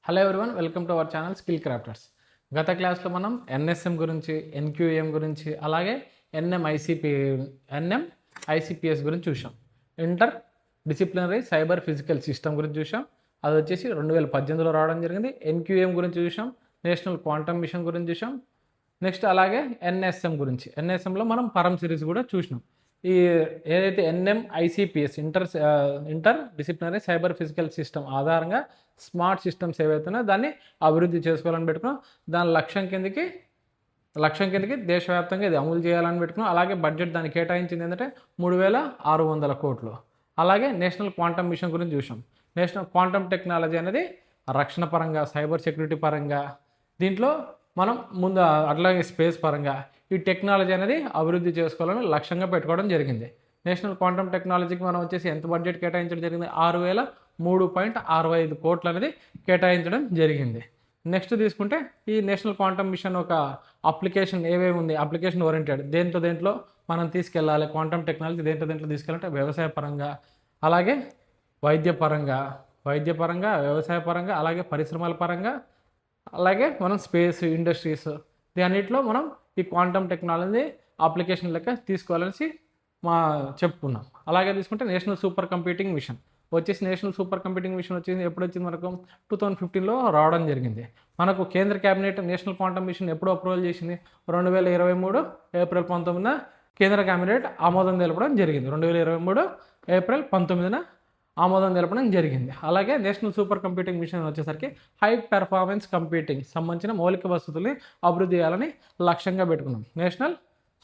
Hello everyone, welcome to our channel Skill Crafters. గత క్లాస్లో మనం ఎన్ఎస్ఎం గురించి, ఎన్క్యూఎం గురించి, అలాగే ఎన్ఎంఐసిపిఎస్ గురించి చూసాం. Inter disciplinary cyber physical system గురించి చూసాం. అది వచ్చేసి 2018లో రావడం జరిగింది. ఎన్క్యూఎం గురించి చూసాం, నేషనల్ క్వాంటమ్ మిషన్ గురించి చూసాం. నెక్స్ట్ అలాగే ఎన్ఎస్ఎంలో మనం పరం సిరీస్ కూడా చూసినాం. ఈ ఏదైతే NMICPS interdisciplinary cyber physical system ఆధారంగా స్మార్ట్ సిస్టమ్స్ ఏవైతున్నాయో దాన్ని అభివృద్ధి చేసుకోవాలని పెట్టుకున్నాం. దాని లక్ష్యం కిందకి దేశవ్యాప్తంగా ఇది అమలు చేయాలని పెట్టుకున్నాం. అలాగే బడ్జెట్ దాన్ని కేటాయించింది ఏంటంటే 3600 కోట్లు. అలాగే నేషనల్ క్వాంటమ్ మిషన్ గురించి చూసాం. నేషనల్ క్వాంటమ్ టెక్నాలజీ అనేది రక్షణ పరంగా, సైబర్ సెక్యూరిటీ పరంగా, దీంట్లో మనం ముందు అట్లాగే స్పేస్ పరంగా ఈ టెక్నాలజీ అనేది అభివృద్ధి చేసుకోవాలని లక్ష్యంగా పెట్టుకోవడం జరిగింది. నేషనల్ క్వాంటమ్ టెక్నాలజీకి మనం వచ్చేసి ఎంత బడ్జెట్ కేటాయించడం జరిగింది? 6003.65 కోట్లు అనేది కేటాయించడం జరిగింది. నెక్స్ట్ తీసుకుంటే ఈ నేషనల్ క్వాంటమ్ మిషన్ ఒక అప్లికేషన్ ఏవేమి ఉంది, అప్లికేషన్ ఓరియంటెడ్, దేంట్లో మనం తీసుకెళ్ళాలి క్వాంటమ్ టెక్నాలజీ, దేంట్లో తీసుకెళ్ళాలంటే వ్యవసాయ పరంగా, అలాగే వైద్య పరంగా, వ్యవసాయ పరంగా, అలాగే పరిశ్రమల పరంగా, అలాగే మనం స్పేస్ ఇండస్ట్రీస్, దీనిలో మనం ఈ క్వాంటమ్ టెక్నాలజీ అప్లికేషన్ లెక్క తీసుకోవాలని చెప్పుకున్నాం. అలాగే తీసుకుంటే నేషనల్ సూపర్ కంప్యూటింగ్ మిషన్ వచ్చింది. ఎప్పుడు వచ్చింది? మనకు 2015లో రావడం జరిగింది. మనకు కేంద్ర క్యాబినెట్ నేషనల్ క్వాంటమ్ మిషన్ ఎప్పుడు అప్రూవల్ చేసింది? 2023 ఏప్రిల్ 19న కేంద్ర క్యాబినెట్ ఆమోదం తెలపడం జరిగింది. 2023 ఏప్రిల్ 19న ఆమోదం తెలపడం జరిగింది. అలాగే నేషనల్ సూపర్ కంప్యూటింగ్ మిషన్ వచ్చేసరికి హై పెర్ఫార్మెన్స్ కంప్యూటింగ్ సంబంధించిన మౌలిక వసతుల్ని అభివృద్ధి చేయాలని లక్ష్యంగా పెట్టుకున్నాం. నేషనల్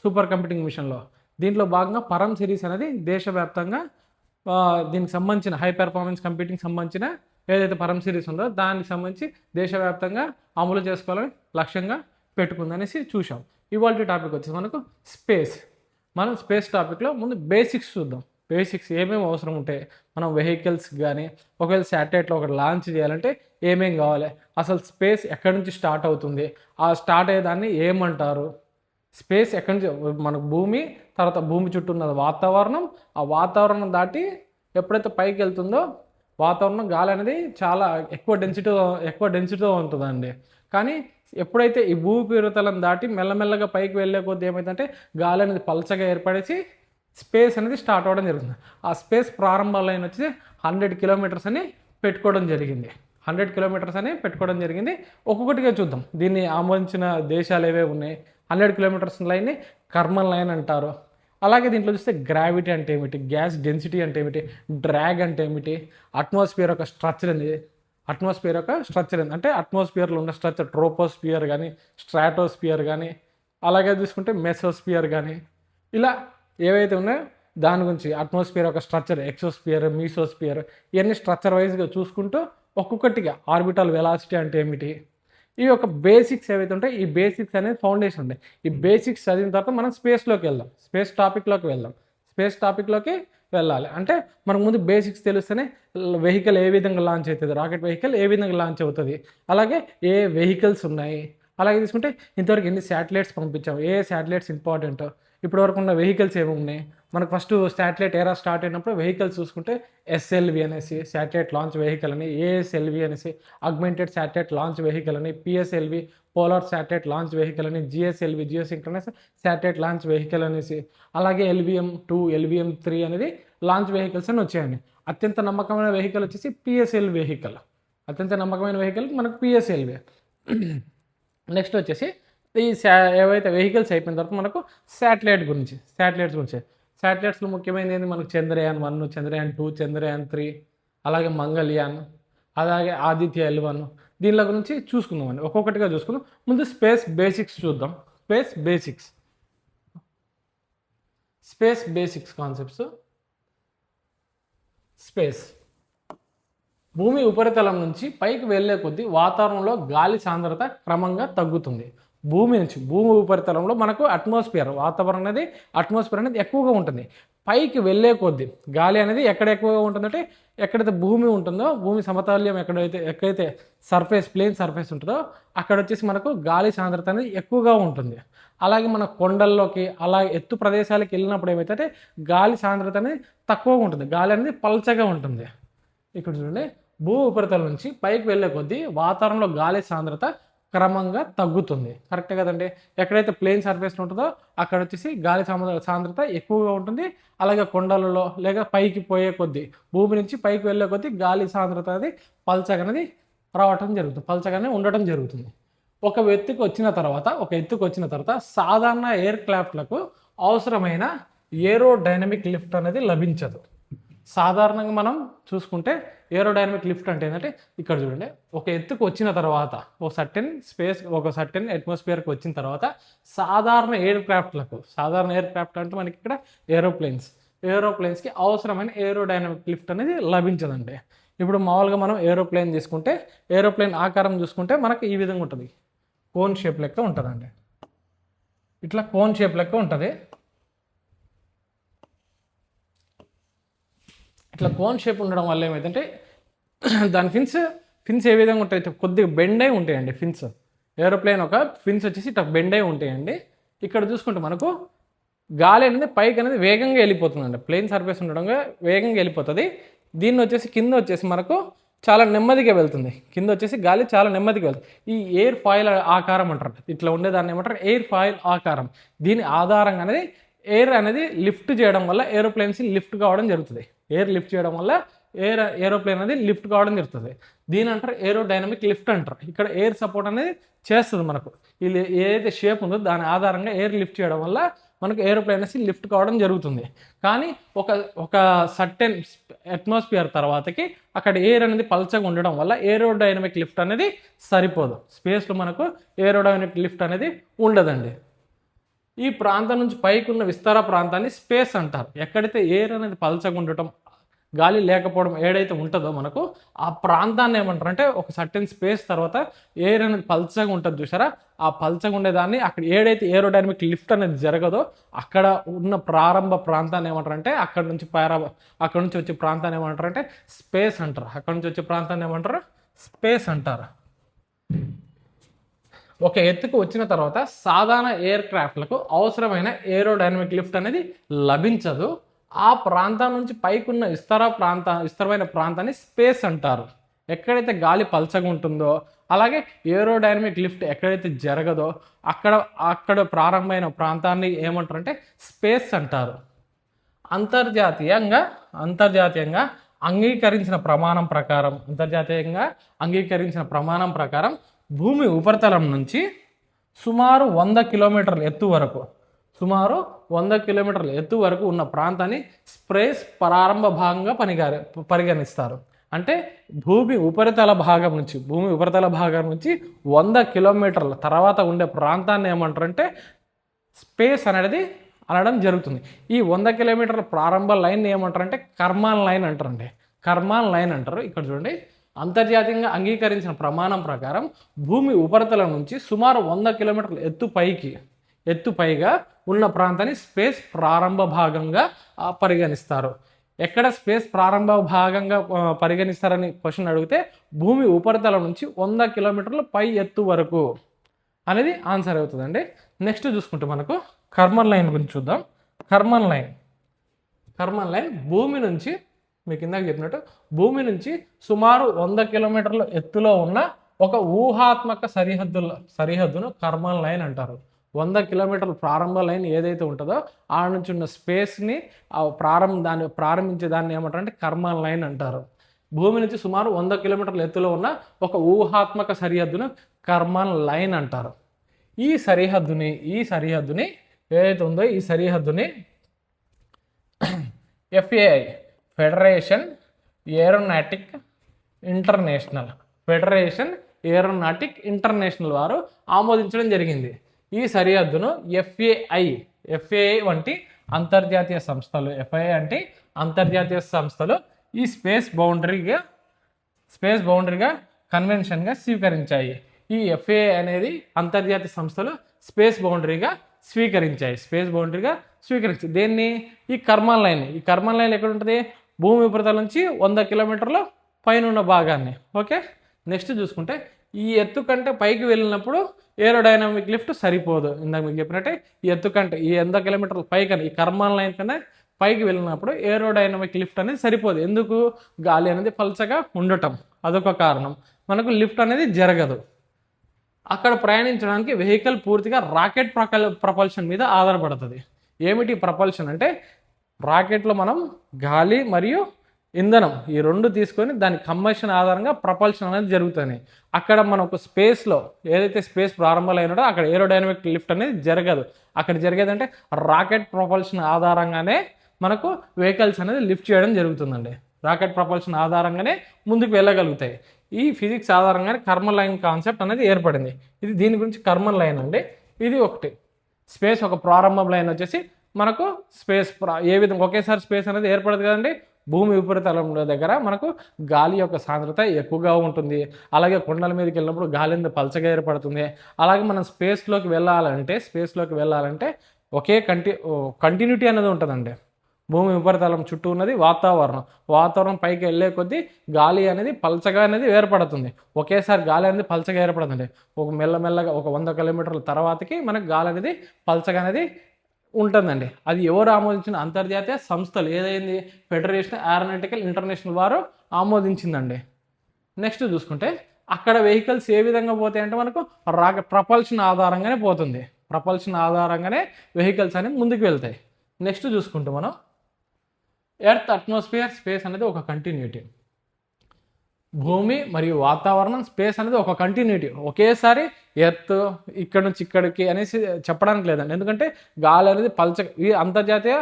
సూపర్ కంప్యూటింగ్ మిషన్లో దీంట్లో భాగంగా పరం సిరీస్ అనేది దేశవ్యాప్తంగా దీనికి సంబంధించిన హై పెర్ఫార్మెన్స్ కంప్యూటింగ్ సంబంధించిన ఏదైతే పరం సిరీస్ ఉందో దానికి సంబంధించి దేశవ్యాప్తంగా అమలు చేసుకోవాలని లక్ష్యంగా పెట్టుకుందనేసి చూసాం. ఇవాళ టాపిక్ వచ్చేసి మనకు స్పేస్. మనం స్పేస్ టాపిక్లో ముందు బేసిక్స్ చూద్దాం. బేసిక్స్ ఏమేమి అవసరం ఉంటాయి, మనం వెహికల్స్ కానీ ఒకవేళ శాటిలైట్లో ఒకటి లాంచ్ చేయాలంటే ఏమేమి కావాలి, అసలు స్పేస్ ఎక్కడి నుంచి స్టార్ట్ అవుతుంది, ఆ స్టార్ట్ అయ్యేదాన్ని ఏమంటారు, స్పేస్ ఎక్కడి నుంచి మనకు భూమి, తర్వాత భూమి చుట్టూ ఉన్న వాతావరణం, ఆ వాతావరణం దాటి ఎప్పుడైతే పైకి వెళ్తుందో వాతావరణం గాలి అనేది చాలా ఎక్కువ డెన్సిటీతో ఉంటుందండి. కానీ ఎప్పుడైతే ఈ భూ ఉపరితలం దాటి మెల్లమెల్లగా పైకి వెళ్ళే కొద్దీ ఏమైందంటే గాలి అనేది పలచగా ఏర్పడేసి స్పేస్ అనేది స్టార్ట్ అవ్వడం జరుగుతుంది. ఆ స్పేస్ ప్రారంభ లైన్ వచ్చి 100 కిలోమీటర్స్ అని పెట్టుకోవడం జరిగింది. ఒక్కొక్కటిగా చూద్దాం. దీన్ని ఆమోదించిన దేశాలు ఏవే ఉన్నాయి. 100 కిలోమీటర్స్ లైన్ని కర్మన్ లైన్ అంటారు. అలాగే దీంట్లో చూస్తే గ్రావిటీ అంటే ఏమిటి, గ్యాస్ డెన్సిటీ అంటే ఏమిటి, డ్రాగ్ అంటే ఏమిటి, అట్మాస్ఫియర్ యొక్క స్ట్రక్చర్ ఏంది అంటే అట్మాస్ఫియర్లో ఉన్న స్ట్రక్చర్ ట్రోపోస్ఫియర్ కానీ, స్ట్రాటోస్ఫియర్ కానీ, అలాగే తీసుకుంటే మెసోస్ఫియర్ కానీ, ఇలా ఏవైతే ఉన్నాయో దాని గురించి అట్మాస్ఫియర్ యొక్క స్ట్రక్చర్, ఎక్సోస్ఫియర్, మీసోస్ఫియర్, ఇవన్నీ స్ట్రక్చర్ వైజ్గా చూసుకుంటూ ఒక్కొక్కటిగా ఆర్బిటల్ వెలాసిటీ అంటే ఏమిటి, ఈ యొక్క బేసిక్స్ ఏవైతే ఉంటాయి ఈ బేసిక్స్ అనేది ఫౌండేషన్ ఉంటాయి. ఈ బేసిక్స్ చదివిన తర్వాత మనం స్పేస్ టాపిక్లోకి వెళ్ళాలి. అంటే మనకు ముందు బేసిక్స్ తెలిస్తేనే వెహికల్ ఏ విధంగా లాంచ్ అవుతుంది, రాకెట్ వెహికల్ ఏ విధంగా లాంచ్ అవుతుంది, అలాగే ఏ వెహికల్స్ ఉన్నాయి, అలాగే తీసుకుంటే ఇంతవరకు ఎన్ని శాటిలైట్స్ పంపించాం, ఏ శాటిలైట్స్ ఇంపార్టెంట్, ఇప్పటివరకు ఉన్న వెహికల్స్ ఏమి ఉన్నాయి. మనకు ఫస్ట్ శాటిలైట్ ఎరా స్టార్ట్ అయినప్పుడు వెహికల్స్ చూసుకుంటే SLV అనేసి శాటిలైట్ లాంచ్ వెహికల్ అని, ASLV అనేసి అగ్మెంటెడ్ శాటిలైట్ లాంచ్ వెహికల్ అని, PSLV polar satellite launch vehicle అని, GSLV geosynchronous satellite launch vehicle అనేసి, అలాగే LVM-2 LVM-3 అనేది లాంచ్ వెహికల్స్ అని వచ్చాయండి. అత్యంత నమ్మకమైన వెహికల్ వచ్చేసి PSLV వెహికల్. మనకు PSLV. నెక్స్ట్ వచ్చేసి ఈ ఏవైతే వెహికల్స్ అయిపోయిన తర్వాత మనకు శాటిలైట్స్ గురించి. శాటిలైట్స్లో ముఖ్యమైనది ఏంటి? మనకు చంద్రయాన్-1, చంద్రయాన్-2, చంద్రయాన్-3, అలాగే మంగళయాన్, అలాగే ఆదిత్య L1, దీనిల గురించి చూసుకుందామండి. ఒక్కొక్కటిగా చూసుకుందాం. ముందు స్పేస్ బేసిక్స్ చూద్దాం. Space basics concepts. స్పేస్ భూమి ఉపరితలం నుంచి పైకి వెళ్ళే కొద్దీ వాతావరణంలో గాలి సాంద్రత క్రమంగా తగ్గుతుంది. భూమి ఉపరితలంలో మనకు వాతావరణం అనేది అట్మాస్ఫియర్ అనేది ఎక్కువగా ఉంటుంది. పైకి వెళ్ళే కొద్దీ గాలి అనేది ఎక్కడ ఎక్కువగా ఉంటుందంటే ఎక్కడైతే భూమి ఉంటుందో, భూమి సమతల్యం ఎక్కడైతే ప్లేన్ సర్ఫేస్ ఉంటుందో అక్కడ వచ్చేసి మనకు గాలి సాంద్రత అనేది ఎక్కువగా ఉంటుంది. అలాగే మన కొండల్లోకి అలా ఎత్తు ప్రదేశాలకు వెళ్ళినప్పుడు ఏమైతే గాలి సాంద్రత అనేది తక్కువగా ఉంటుంది, గాలి అనేది పల్చగా ఉంటుంది. ఇక్కడ చూడండి, భూ ఉపరితలం నుంచి పైకి వెళ్ళే కొద్దీ వాతావరణంలో గాలి సాంద్రత క్రమంగా తగ్గుతుంది. కరెక్టే కదండి. ఎక్కడైతే ప్లేన్ సర్ఫేస్ ఉంటుందో అక్కడ వచ్చేసి గాలి సాంద్రత ఎక్కువగా ఉంటుంది. అలాగే కొండలలో లేక పైకి పోయే కొద్దీ భూమి నుంచి పైకి వెళ్ళే కొద్దీ గాలి సాంద్రత అనేది పల్చగనేది రావటం జరుగుతుంది, పల్చగానే ఉండటం జరుగుతుంది. ఒక ఎత్తుకు వచ్చిన తర్వాత సాధారణ ఎయిర్ క్రాఫ్ట్లకు అవసరమైన ఏరోడైనమిక్ లిఫ్ట్ అనేది లభించదు. సాధారణంగా మనం చూసుకుంటే ఏరోడైనమిక్ లిఫ్ట్ అంటే ఏంటంటే ఇక్కడ చూడండి, ఒక ఎత్తుకు వచ్చిన తర్వాత ఒక సర్టెన్ అట్మాస్ఫియర్కి వచ్చిన తర్వాత సాధారణ ఎయిర్ క్రాఫ్ట్ అంటే మనకి ఇక్కడ ఏరోప్లేన్స్కి అవసరమైన ఏరోడైనమిక్ లిఫ్ట్ అనేది లభించదండి. ఇప్పుడు మామూలుగా మనం ఏరోప్లేన్ తీసుకుంటే ఏరోప్లేన్ ఆకారం చూసుకుంటే మనకు ఈ విధంగా ఉంటుంది, కోన్ షేప్ లెక్క ఉంటుందండి. ఇట్లా కోన్ షేప్ లెక్క ఉంటుంది. ఇట్లా కోన్ షేప్ ఉండడం వల్ల ఏమైందంటే దాని ఫిన్స్ ఏ విధంగా ఉంటాయి, కొద్దిగా బెండ్ అయి ఉంటాయండి. ఏరోప్లేన్ ఒక ఫిన్స్ వచ్చేసి ఇట్లా బెండ్ అయి ఉంటాయండి. ఇక్కడ చూసుకుంటే మనకు గాలి అనేది పైకి అనేది వేగంగా వెళ్ళిపోతుందండి. ప్లేన్ సర్ఫేస్ ఉండడంగా వేగంగా వెళ్ళిపోతుంది. దీన్ని వచ్చేసి కింద వచ్చేసి మనకు చాలా నెమ్మదిగా వెళ్తుంది. కింద వచ్చేసి గాలి చాలా నెమ్మదిగా వెళ్తుంది. ఈ ఎయిర్ ఫాయిల్ ఆకారం అంటారు, ఇట్లా ఉండేదాన్ని ఏమంటారు ఎయిర్ ఫాయిల్ ఆకారం. దీని ఆధారంగా అనేది ఎయిర్ అనేది లిఫ్ట్ చేయడం వల్ల ఏరోప్లేన్స్ లిఫ్ట్ కావడం జరుగుతుంది. ఎయిర్ లిఫ్ట్ చేయడం వల్ల ఏరోప్లేన్ అనేది లిఫ్ట్ కావడం జరుగుతుంది. దీని అంటారు ఏరోడైనమిక్ లిఫ్ట్ అంటారు. ఇక్కడ ఎయిర్ సపోర్ట్ అనేది చేస్తుంది మనకు. ఇది ఏదైతే షేప్ ఉందో దాని ఆధారంగా ఎయిర్ లిఫ్ట్ చేయడం వల్ల మనకు ఏరోప్లేన్ అనేది లిఫ్ట్ కావడం జరుగుతుంది. కానీ ఒక సర్టెన్ అట్మాస్ఫియర్ తర్వాతకి అక్కడ ఎయిర్ అనేది పల్చగా ఉండడం వల్ల ఏరోడైనమిక్ లిఫ్ట్ అనేది సరిపోదు. స్పేస్లో మనకు ఏరోడైనమిక్ లిఫ్ట్ అనేది ఉండదండి. ఈ ప్రాంతం నుంచి పైకి ఉన్న విస్తార ప్రాంతాన్ని స్పేస్ అంటారు. ఎక్కడైతే ఎయిర్ అనేది పల్చగా ఉండటం, గాలి లేకపోవడం ఏడైతే ఉంటుందో మనకు ఆ ప్రాంతాన్ని ఏమంటారు అంటే ఒక సర్టెన్ స్పేస్ తర్వాత ఎయిర్ అనేది పల్చగా ఉంటుంది చూసారా, ఆ పల్చగా ఉండేదాన్ని అక్కడ ఏడైతే ఏరోడైనమిక్ లిఫ్ట్ అనేది జరగదో అక్కడ ఉన్న ప్రారంభ ప్రాంతాన్ని ఏమంటారు అంటే అక్కడ నుంచి వచ్చే ప్రాంతాన్ని ఏమంటారు అంటే స్పేస్ అంటారు. అక్కడ నుంచి వచ్చే ప్రాంతాన్ని ఏమంటారు స్పేస్ అంటారు. ఒక ఎత్తుకు వచ్చిన తర్వాత సాధారణ ఎయిర్ క్రాఫ్ట్లకు అవసరమైన ఏరోడైనమిక్ లిఫ్ట్ అనేది లభించదు. ఆ ప్రాంతం నుంచి పైకున్న విస్తరమైన ప్రాంతాన్ని స్పేస్ అంటారు. ఎక్కడైతే గాలి పల్చగా ఉంటుందో అలాగే ఏరోడైనమిక్ లిఫ్ట్ ఎక్కడైతే జరగదో అక్కడ ప్రారంభమైన ప్రాంతాన్ని ఏమంటారంటే స్పేస్ అంటారు. అంతర్జాతీయంగా అంగీకరించిన ప్రమాణం ప్రకారం భూమి ఉపరితలం నుంచి సుమారు 100 కిలోమీటర్ల ఎత్తు వరకు ఉన్న ప్రాంతాన్ని స్పేస్ ప్రారంభ భాగంగా పరిగణిస్తారు. అంటే భూమి ఉపరితల భాగం నుంచి 100 కిలోమీటర్ల తర్వాత ఉండే ప్రాంతాన్ని ఏమంటారంటే స్పేస్ అనేది అనడం జరుగుతుంది. ఈ 100 కిలోమీటర్ల ప్రారంభ లైన్ ఏమంటారంటే కర్మాన్ లైన్ అంటారు. ఇక్కడ చూడండి, అంతర్జాతీయంగా అంగీకరించిన ప్రమాణం ప్రకారం భూమి ఉపరితలం నుంచి సుమారు 100 కిలోమీటర్ల ఎత్తుపైగా ఉన్న ప్రాంతాన్ని స్పేస్ ప్రారంభ భాగంగా పరిగణిస్తారు. ఎక్కడ స్పేస్ ప్రారంభ భాగంగా పరిగణిస్తారని క్వశ్చన్ అడిగితే భూమి ఉపరితలం నుంచి 100 కిలోమీటర్ల పై ఎత్తు వరకు అనేది ఆన్సర్ అవుతుందండి. నెక్స్ట్ చూసుకుంటే మనకు కర్మన్ లైన్ గురించి చూద్దాం. కర్మన్ లైన్ భూమి నుంచి మీకు ఇందాక చెప్పినట్టు భూమి నుంచి సుమారు 100 కిలోమీటర్ల ఎత్తులో ఉన్న ఒక ఊహాత్మక సరిహద్దును కర్మన్ లైన్ అంటారు. 100 కిలోమీటర్ల ప్రారంభ లైన్ ఏదైతే ఉంటుందో ఆ నుంచి ఉన్న స్పేస్ని ప్రారంభించే దాన్ని ఏమంటారంటే కర్మన్ లైన్ అంటారు. భూమి నుంచి సుమారు 100 కిలోమీటర్ల ఎత్తులో ఉన్న ఒక ఊహాత్మక సరిహద్దును కర్మన్ లైన్ అంటారు. ఈ సరిహద్దుని ఏదైతే ఉందో ఈ సరిహద్దుని FAI ఫెడరేషన్ ఏరోనాటిక్ ఇంటర్నేషనల్ వారు ఆమోదించడం జరిగింది. ఈ సరిహద్దును FAI వంటి అంతర్జాతీయ సంస్థలు ఈ స్పేస్ బౌండరీగా కన్వెన్షన్గా స్వీకరించాయి. ఈ FAI అనేది అంతర్జాతీయ సంస్థలు స్పేస్ బౌండరీగా స్వీకరించాయి. దేన్ని? ఈ కర్మన్ లైన్ ఎక్కడ ఉంటుంది? భూమి ఉపరితలం నుంచి 100 కిలోమీటర్ల పైన ఉన్న భాగాన్ని. ఓకే, నెక్స్ట్ చూసుకుంటే ఈ ఎత్తు కంటే పైకి వెళ్ళినప్పుడు ఏరోడైనమిక్ లిఫ్ట్ సరిపోదు. ఇందాక మీకు చెప్పినట్టే ఈ 100 కిలోమీటర్ల పైకని ఈ కర్మన్ లైన్ కన్నా పైకి వెళ్ళినప్పుడు ఏరోడైనమిక్ లిఫ్ట్ అనేది సరిపోదు. ఎందుకు? గాలి అనేది పల్చగా ఉండటం. అదొక కారణం. మనకు లిఫ్ట్ అనేది జరగదు. అక్కడ ప్రయాణించడానికి వెహికల్ పూర్తిగా రాకెట్ ప్రపల్షన్ మీద ఆధారపడుతుంది. ఏమిటి ప్రపల్షన్ అంటే రాకెట్లో మనం గాలి మరియు ఇంధనం ఈ రెండు తీసుకొని దాని కంబషన్ ఆధారంగా ప్రపల్షన్ అనేది జరుగుతుంది. అక్కడ మనకు స్పేస్లో ఏదైతే స్పేస్ ప్రారంభమైనదో అక్కడ ఏరోడైనమిక్ లిఫ్ట్ అనేది జరగదు. అక్కడ జరిగేదంటే రాకెట్ ప్రపల్షన్ ఆధారంగానే మనకు వెహికల్స్ అనేది లిఫ్ట్ చేయడం జరుగుతుందండి. రాకెట్ ప్రపల్షన్ ఆధారంగానే ముందుకు వెళ్ళగలుగుతాయి. ఈ ఫిజిక్స్ ఆధారంగానే కర్మన్ లైన్ కాన్సెప్ట్ అనేది ఏర్పడింది. ఇది దీని గురించి కర్మన్ లైన్ అండి. ఇది ఒకటి స్పేస్ ఒక ప్రారంభం లైన్ వచ్చేసి మనకు స్పేస్ ఏ విధంగా ఒకేసారి స్పేస్ అనేది ఏర్పడదు కదండి. భూమి ఉపరితలం దగ్గర మనకు గాలి యొక్క సాంద్రత ఎక్కువగా ఉంటుంది. అలాగే కొండల మీదకి వెళ్ళినప్పుడు గాలి అనేది పలచగా ఏర్పడుతుంది. అలాగే మనం స్పేస్లోకి వెళ్ళాలంటే ఒకే కంటిన్యూటీ అనేది ఉంటుందండి. భూమి ఉపరితలం చుట్టూ ఉన్నది వాతావరణం పైకి వెళ్ళే కొద్దీ గాలి అనేది పలచగా అనేది ఏర్పడుతుంది. ఒకేసారి గాలి అనేది పలచగా ఏర్పడుతుంది. ఒక మెల్లమెల్లగా ఒక 100 కిలోమీటర్ల తర్వాతకి మనకు గాలి అనేది పలచగా అనేది ఉంటుందండి. అది ఎవరు ఆమోదించిన అంతర్జాతీయ సంస్థలు ఏదైంది ఫెడరేషన్ ఏరోనాటికల్ ఇంటర్నేషనల్ వారు ఆమోదించిందండి. నెక్స్ట్ చూసుకుంటే అక్కడ వెహికల్స్ ఏ విధంగా పోతాయి అంటే మనకు ప్రపల్షన్ ఆధారంగానే పోతుంది. ప్రపల్షన్ ఆధారంగానే వెహికల్స్ అనేవి ముందుకు వెళ్తాయి. నెక్స్ట్ చూసుకుంటే మనం ఎర్త్ అట్మాస్ఫియర్ స్పేస్ అనేది ఒక కంటిన్యూటీ. భూమి మరియు వాతావరణం స్పేస్ అనేది ఒక కంటిన్యూటీ. ఒకేసారి ఎర్త్ ఇక్కడ నుంచి ఇక్కడికి అనేసి చెప్పడానికి లేదండి. ఎందుకంటే గాలి అనేది ఈ అంతర్జాతీయ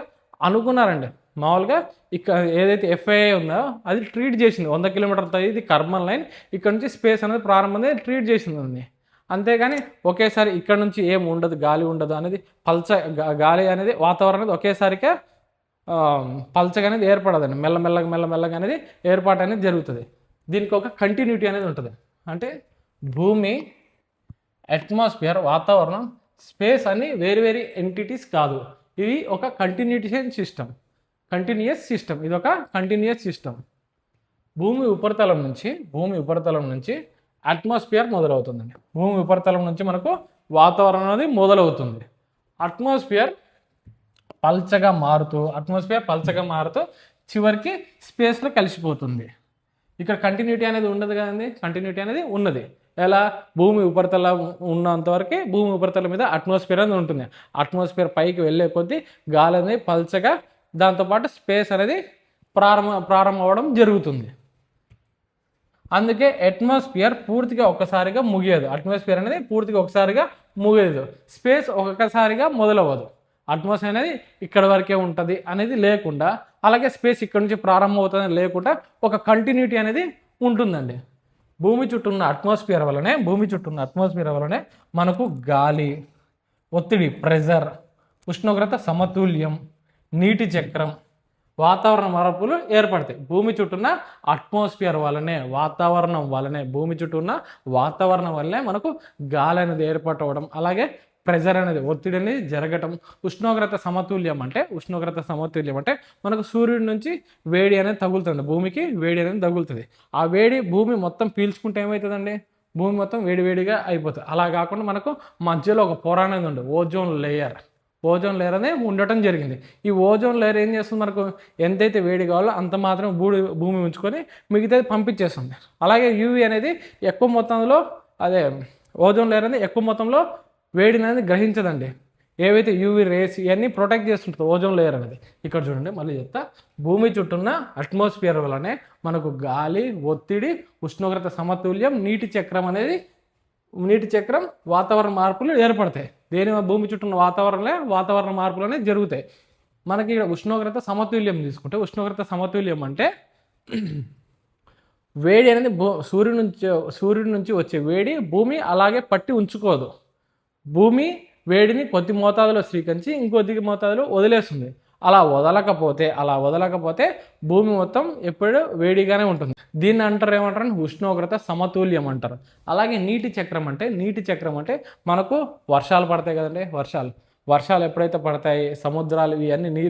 అనుకున్నారండి. మామూలుగా ఇక్కడ ఏదైతే FAA ఉందో అది ట్రీట్ చేసింది 100 కిలోమీటర్లతో. ఇది కర్మన్ లైన్. ఇక్కడ నుంచి స్పేస్ అనేది ప్రారంభం ట్రీట్ చేసింది. అంతేగాని ఒకేసారి ఇక్కడ నుంచి ఏం ఉండదు, గాలి ఉండదు అనేది గాలి అనేది వాతావరణం అనేది ఒకేసారిగా పల్చగా అనేది ఏర్పడదండి. మెల్లమెల్లగా అనేది ఏర్పాటు అనేది జరుగుతుంది. దీనికి ఒక కంటిన్యూటీ అనేది ఉంటుంది. అంటే భూమి, అట్మాస్ఫియర్, వాతావరణం, స్పేస్ అన్ని వేరు ఎంటిటీస్ కాదు. ఇది ఒక కంటిన్యూస్ సిస్టమ్. ఇది ఒక కంటిన్యూస్ సిస్టమ్. భూమి ఉపరితలం నుంచి అట్మాస్ఫియర్ మొదలవుతుందండి. భూమి ఉపరితలం నుంచి మనకు వాతావరణం అనేది మొదలవుతుంది. అట్మాస్ఫియర్ పల్చగా మారుతూ చివరికి స్పేస్లో కలిసిపోతుంది. ఇక్కడ కంటిన్యూటీ అనేది ఉండదు కదండి. కంటిన్యూటీ అనేది ఉన్నది. ఎలా భూమి ఉపరితలం ఉన్నంతవరకు భూమి ఉపరితలం మీద అట్మాస్ఫియర్ అనేది ఉంటుంది. అట్మాస్ఫియర్ పైకి వెళ్ళే కొద్దీ గాలి అనేది పల్చగా, దాంతోపాటు స్పేస్ అనేది ప్రారంభం అవ్వడం జరుగుతుంది. అందుకే అట్మాస్ఫియర్ పూర్తిగా ఒక్కసారిగా ముగియదు. అట్మాస్ఫియర్ అనేది పూర్తిగా ఒకసారిగా ముగియదు. స్పేస్ ఒక్కసారిగా మొదలవ్వదు. అట్మాస్ఫియర్ అనేది ఇక్కడ వరకే ఉంటుంది అనేది లేకుండా, అలాగే స్పేస్ ఇక్కడ నుంచి ప్రారంభం అవుతుంది లేకుండా ఒక కంటిన్యూటీ అనేది ఉంటుందండి. భూమి చుట్టూ ఉన్న అట్మాస్ఫియర్ వల్లనే మనకు గాలి, ఒత్తిడి, ప్రెజర్, ఉష్ణోగ్రత సమతుల్యం, నీటి చక్రం, వాతావరణ మార్పులు ఏర్పడతాయి. భూమి చుట్టూ ఉన్న అట్మాస్ఫియర్ వల్లనే, భూమి చుట్టూ ఉన్న వాతావరణం వల్లనే మనకు గాలి అనేది ఏర్పడవడం, అలాగే ప్రెజర్ అనేది, ఒత్తిడి అనేది జరగటం. ఉష్ణోగ్రత సమతుల్యం అంటే మనకు సూర్యుడి నుంచి వేడి అనేది తగులుతుంది. భూమికి వేడి అనేది తగులుతుంది. ఆ వేడి భూమి మొత్తం పీల్చుకుంటే ఏమవుతుందండి, భూమి మొత్తం వేడిగా అయిపోతుంది. అలా కాకుండా మనకు మధ్యలో ఒక పొర అనేది ఉంది, ఓజోన్ లేయర్ అనేది ఉండటం జరిగింది. ఈ ఓజోన్ లేయర్ ఏం చేస్తుంది, మనకు ఎంతైతే వేడి కావాలో అంత మాత్రం భూమి ఉంచుకొని మిగతాది పంపించేస్తుంది. అలాగే యూవీ అనేది ఎక్కువ మొత్తంలో ఓజోన్ లేయర్ అనేది ఎక్కువ మొత్తంలో వేడిని అనేది గ్రహించదండి. ఏవైతే యూవీ రేస్ ఇవన్నీ ప్రొటెక్ట్ చేస్తుంటుంది ఓజోన్ లేయర్ అనేది. ఇక్కడ చూడండి, మళ్ళీ చెప్తా. భూమి చుట్టూన్న అట్మాస్ఫియర్ వల్లనే మనకు గాలి, ఒత్తిడి, ఉష్ణోగ్రత సమతుల్యం, నీటి చక్రం, వాతావరణ మార్పులు ఏర్పడతాయి. భూమి చుట్టూ ఉన్న వాతావరణ మార్పులు అనేవి జరుగుతాయి. మనకి ఇక్కడ ఉష్ణోగ్రత సమతుల్యం తీసుకుంటే, ఉష్ణోగ్రత సమతుల్యం అంటే వేడి అనేది సూర్యుడి నుంచి వచ్చే వేడి భూమి అలాగే పట్టి ఉంచుకోదు. భూమి వేడిని కొద్ది మోతాదులో స్వీకరించి ఇంకొద్ది మోతాదులో వదిలేస్తుంది. అలా వదలకపోతే భూమి మొత్తం ఎప్పుడు వేడిగానే ఉంటుంది. దీన్ని ఏమంటారు ఉష్ణోగ్రత సమతుల్యం అంటారు. అలాగే నీటి చక్రం అంటే మనకు వర్షాలు పడతాయి కదండి. వర్షాలు ఎప్పుడైతే పడతాయి, సముద్రాలు ఇవన్నీ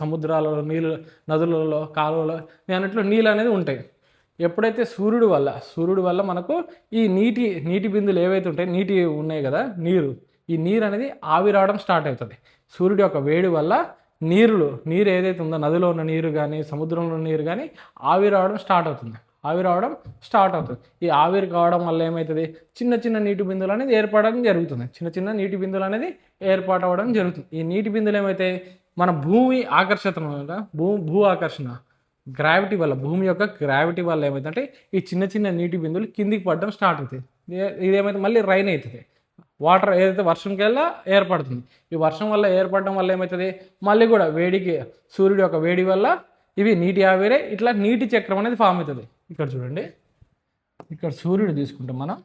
సముద్రాలలో నీళ్ళు, నదులలో, కాలువలో అన్నిట్లో నీళ్ళు అనేది ఉంటాయి. ఎప్పుడైతే సూర్యుడు వల్ల మనకు ఈ నీటి బిందులు ఏవైతే ఉంటాయి, నీటి ఉన్నాయి కదా, ఈ నీరు అనేది ఆవిరావడం స్టార్ట్ అవుతుంది. సూర్యుడి యొక్క వేడి వల్ల నీరు ఏదైతే ఉందో, నదిలో ఉన్న నీరు కానీ సముద్రంలో ఉన్న నీరు కానీ ఆవిరావడం స్టార్ట్ అవుతుంది. ఆవిరి అవడం స్టార్ట్ అవుతుంది. ఈ ఆవిరి కావడం వల్ల ఏమవుతుంది, చిన్న చిన్న నీటి బిందువులు అనేది ఏర్పడడం జరుగుతుంది. చిన్న చిన్న నీటి బిందువులు అనేది ఏర్పాటు అవ్వడం జరుగుతుంది. ఈ నీటి బిందువులు ఏమైతే మన భూమి ఆకర్షణ భూ ఆకర్షణ గ్రావిటీ వల్ల, భూమి యొక్క గ్రావిటీ వల్ల ఏమవుతుందంటే ఈ చిన్న చిన్న నీటి బిందువులు కిందికి పడడం స్టార్ట్ అవుతుంది. ఇదేమైతే మళ్ళీ రైన్ అవుతుంది. వాటర్ ఏదైతే వర్షంకెల్లా ఏర్పడుతుంది. ఈ వర్షం వల్ల ఏర్పడడం వల్ల ఏమవుతుంది, మళ్ళీ కూడా వేడికి, సూర్యుడి యొక్క వేడి వల్ల ఇవి నీటి ఆవిరే ఇట్లా నీటి చక్రం అనేది ఫామ్ అవుతుంది. ఇక్కడ చూడండి, ఇక్కడ సూర్యుడు తీసుకుంటాం మనం.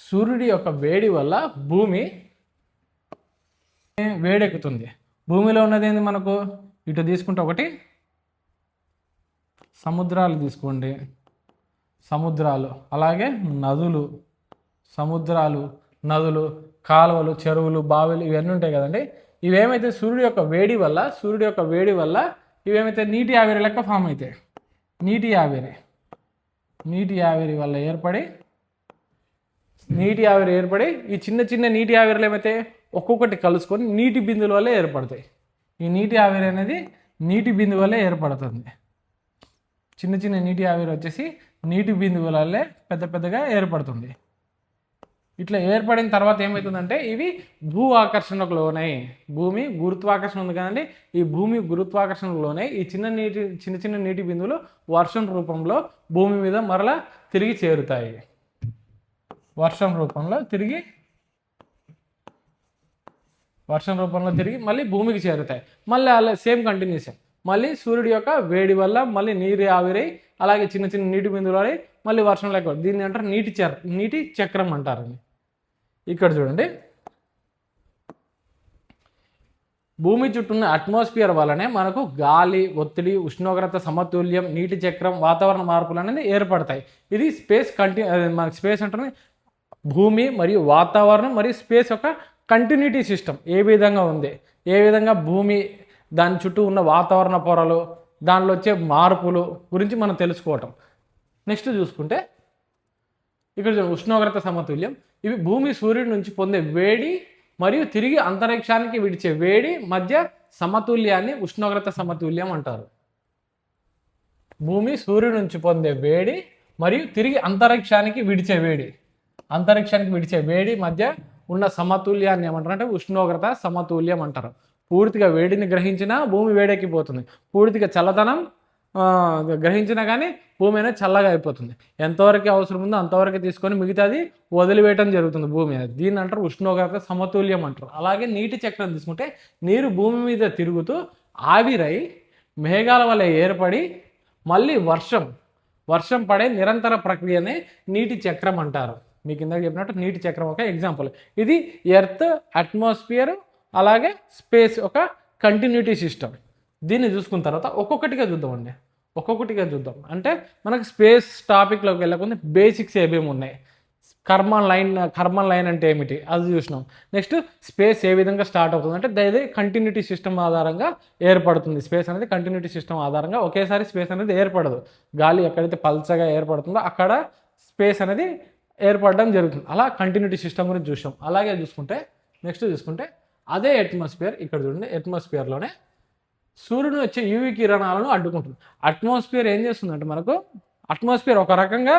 సూర్యుడి యొక్క వేడి వల్ల భూమి వేడెక్కుతుంది. భూమిలో ఉన్నది ఏంది మనకు, ఇటు తీసుకుంటే ఒకటి సముద్రాలు తీసుకోండి, సముద్రాలు, అలాగే నదులు, సముద్రాలు, నదులు, కాలువలు, చెరువులు, బావిలు ఇవన్నీ ఉంటాయి కదండి. ఇవేమైతే సూర్యుడి యొక్క వేడి వల్ల ఇవేమైతే నీటి ఆవిరి లెక్క ఫామ్ అవుతాయి. నీటి ఆవిరి వల్ల ఏర్పడి ఈ చిన్న చిన్న నీటి ఆవిరిలు ఏమైతే ఒక్కొక్కటి కలుసుకొని నీటి బిందువుల వల్ల ఏర్పడతాయి. ఈ నీటి ఆవిరి అనేది నీటి బిందువు వల్లే ఏర్పడుతుంది. చిన్న చిన్న నీటి ఆవిరి వచ్చేసి నీటి బిందువుల వల్లే పెద్ద పెద్దగా ఏర్పడుతుంది. ఇట్లా ఏర్పడిన తర్వాత ఏమవుతుందంటే ఇవి భూ ఆకర్షణకు లోనై, భూమి గురుత్వాకర్షణ ఉంది కదండి, ఈ భూమి గురుత్వాకర్షణకు లోనై ఈ చిన్న చిన్న నీటి బిందువులు వర్షం రూపంలో భూమి మీద మరలా తిరిగి చేరుతాయి. వర్షం రూపంలో తిరిగి మళ్ళీ భూమికి చేరుతాయి. మళ్ళీ అలా సేమ్ కంటిన్యూషన్, మళ్ళీ సూర్యుడి యొక్క వేడి వల్ల మళ్ళీ నీరు ఆవిరై అలాగే చిన్న చిన్న నీటి బిందువులు మళ్ళీ వర్షం లేక, దీన్ని అంటారు నీటి చక్రం అంటారండి. ఇక్కడ చూడండి, భూమి చుట్టూ ఉన్న అట్మాస్ఫియర్ వల్లనే మనకు గాలి, ఒత్తిడి, ఉష్ణోగ్రత సమతుల్యం, నీటి చక్రం, వాతావరణ మార్పులు అనేది ఏర్పడతాయి. ఇది మనకి స్పేస్ అంటే భూమి మరియు వాతావరణం మరియు స్పేస్ యొక్క కంటిన్యూటీ సిస్టమ్ ఏ విధంగా ఉంది, ఏ విధంగా భూమి దాని చుట్టూ ఉన్న వాతావరణ పొరలు, దానిలో వచ్చే మార్పులు గురించి మనం తెలుసుకోవటం. నెక్స్ట్ చూసుకుంటే ఇక్కడ ఉష్ణోగ్రత సమతుల్యం, ఇవి భూమి సూర్యుడి నుంచి పొందే వేడి మరియు తిరిగి అంతరిక్షానికి విడిచే వేడి మధ్య సమతుల్యాన్ని ఉష్ణోగ్రత సమతుల్యం అంటారు. భూమి సూర్యుడి నుంచి పొందే వేడి మరియు తిరిగి అంతరిక్షానికి విడిచే వేడి మధ్య ఉన్న సమతుల్యాన్ని ఏమంటారు అంటే ఉష్ణోగ్రత సమతుల్యం అంటారు. పూర్తిగా వేడిని గ్రహించినా భూమి వేడెక్కిపోతుంది, పూర్తిగా చల్లదనం గ్రహించినా కానీ భూమి అనేది చల్లగా అయిపోతుంది. ఎంతవరకు అవసరం ఉందో అంతవరకు తీసుకొని మిగతాది వదిలివేయటం జరుగుతుంది భూమి అనేది. దీన్ని అంటారు ఉష్ణోగ్రత సమతుల్యం అంటారు. అలాగే నీటి చక్రం తీసుకుంటే నీరు భూమి మీద తిరుగుతూ ఆవిరై మేఘాల వల్ల ఏర్పడి మళ్ళీ వర్షం పడే నిరంతర ప్రక్రియనే నీటి చక్రం అంటారు. మీకు ఇందాక చెప్పినట్టు నీటి చక్రం ఒక ఎగ్జాంపుల్. ఇది ఎర్త్, అట్మాస్ఫియర్ అలాగే స్పేస్ ఒక కంటిన్యూటీ సిస్టమ్. దీన్ని చూసుకున్న తర్వాత ఒక్కొక్కటిగా చూద్దాం. అంటే మనకు స్పేస్ టాపిక్లోకి వెళ్ళకుండా బేసిక్స్ ఏమేమి ఉన్నాయి, కర్మన్ లైన్ అంటే ఏమిటి అది చూసినాం. నెక్స్ట్ స్పేస్ ఏ విధంగా స్టార్ట్ అవుతుంది అంటే ఇది కంటిన్యూటీ సిస్టమ్ ఆధారంగా ఏర్పడుతుంది. స్పేస్ అనేది కంటిన్యూటీ సిస్టమ్ ఆధారంగా ఒకేసారి స్పేస్ అనేది ఏర్పడదు. గాలి ఎక్కడైతే పల్చగా ఏర్పడుతుందో అక్కడ స్పేస్ అనేది ఏర్పడడం జరుగుతుంది. అలా కంటిన్యూటీ సిస్టమ్ గురించి చూసాం. అలాగే నెక్స్ట్ చూసుకుంటే అదే అట్మాస్ఫియర్, ఇక్కడ చూడండి, అట్మాస్ఫియర్లోనే సూర్యుడు వచ్చే యూవీ కిరణాలను అడ్డుకుంటుంది. అట్మాస్ఫియర్ ఏం చేస్తుందంటే మనకు అట్మాస్ఫియర్ ఒక రకంగా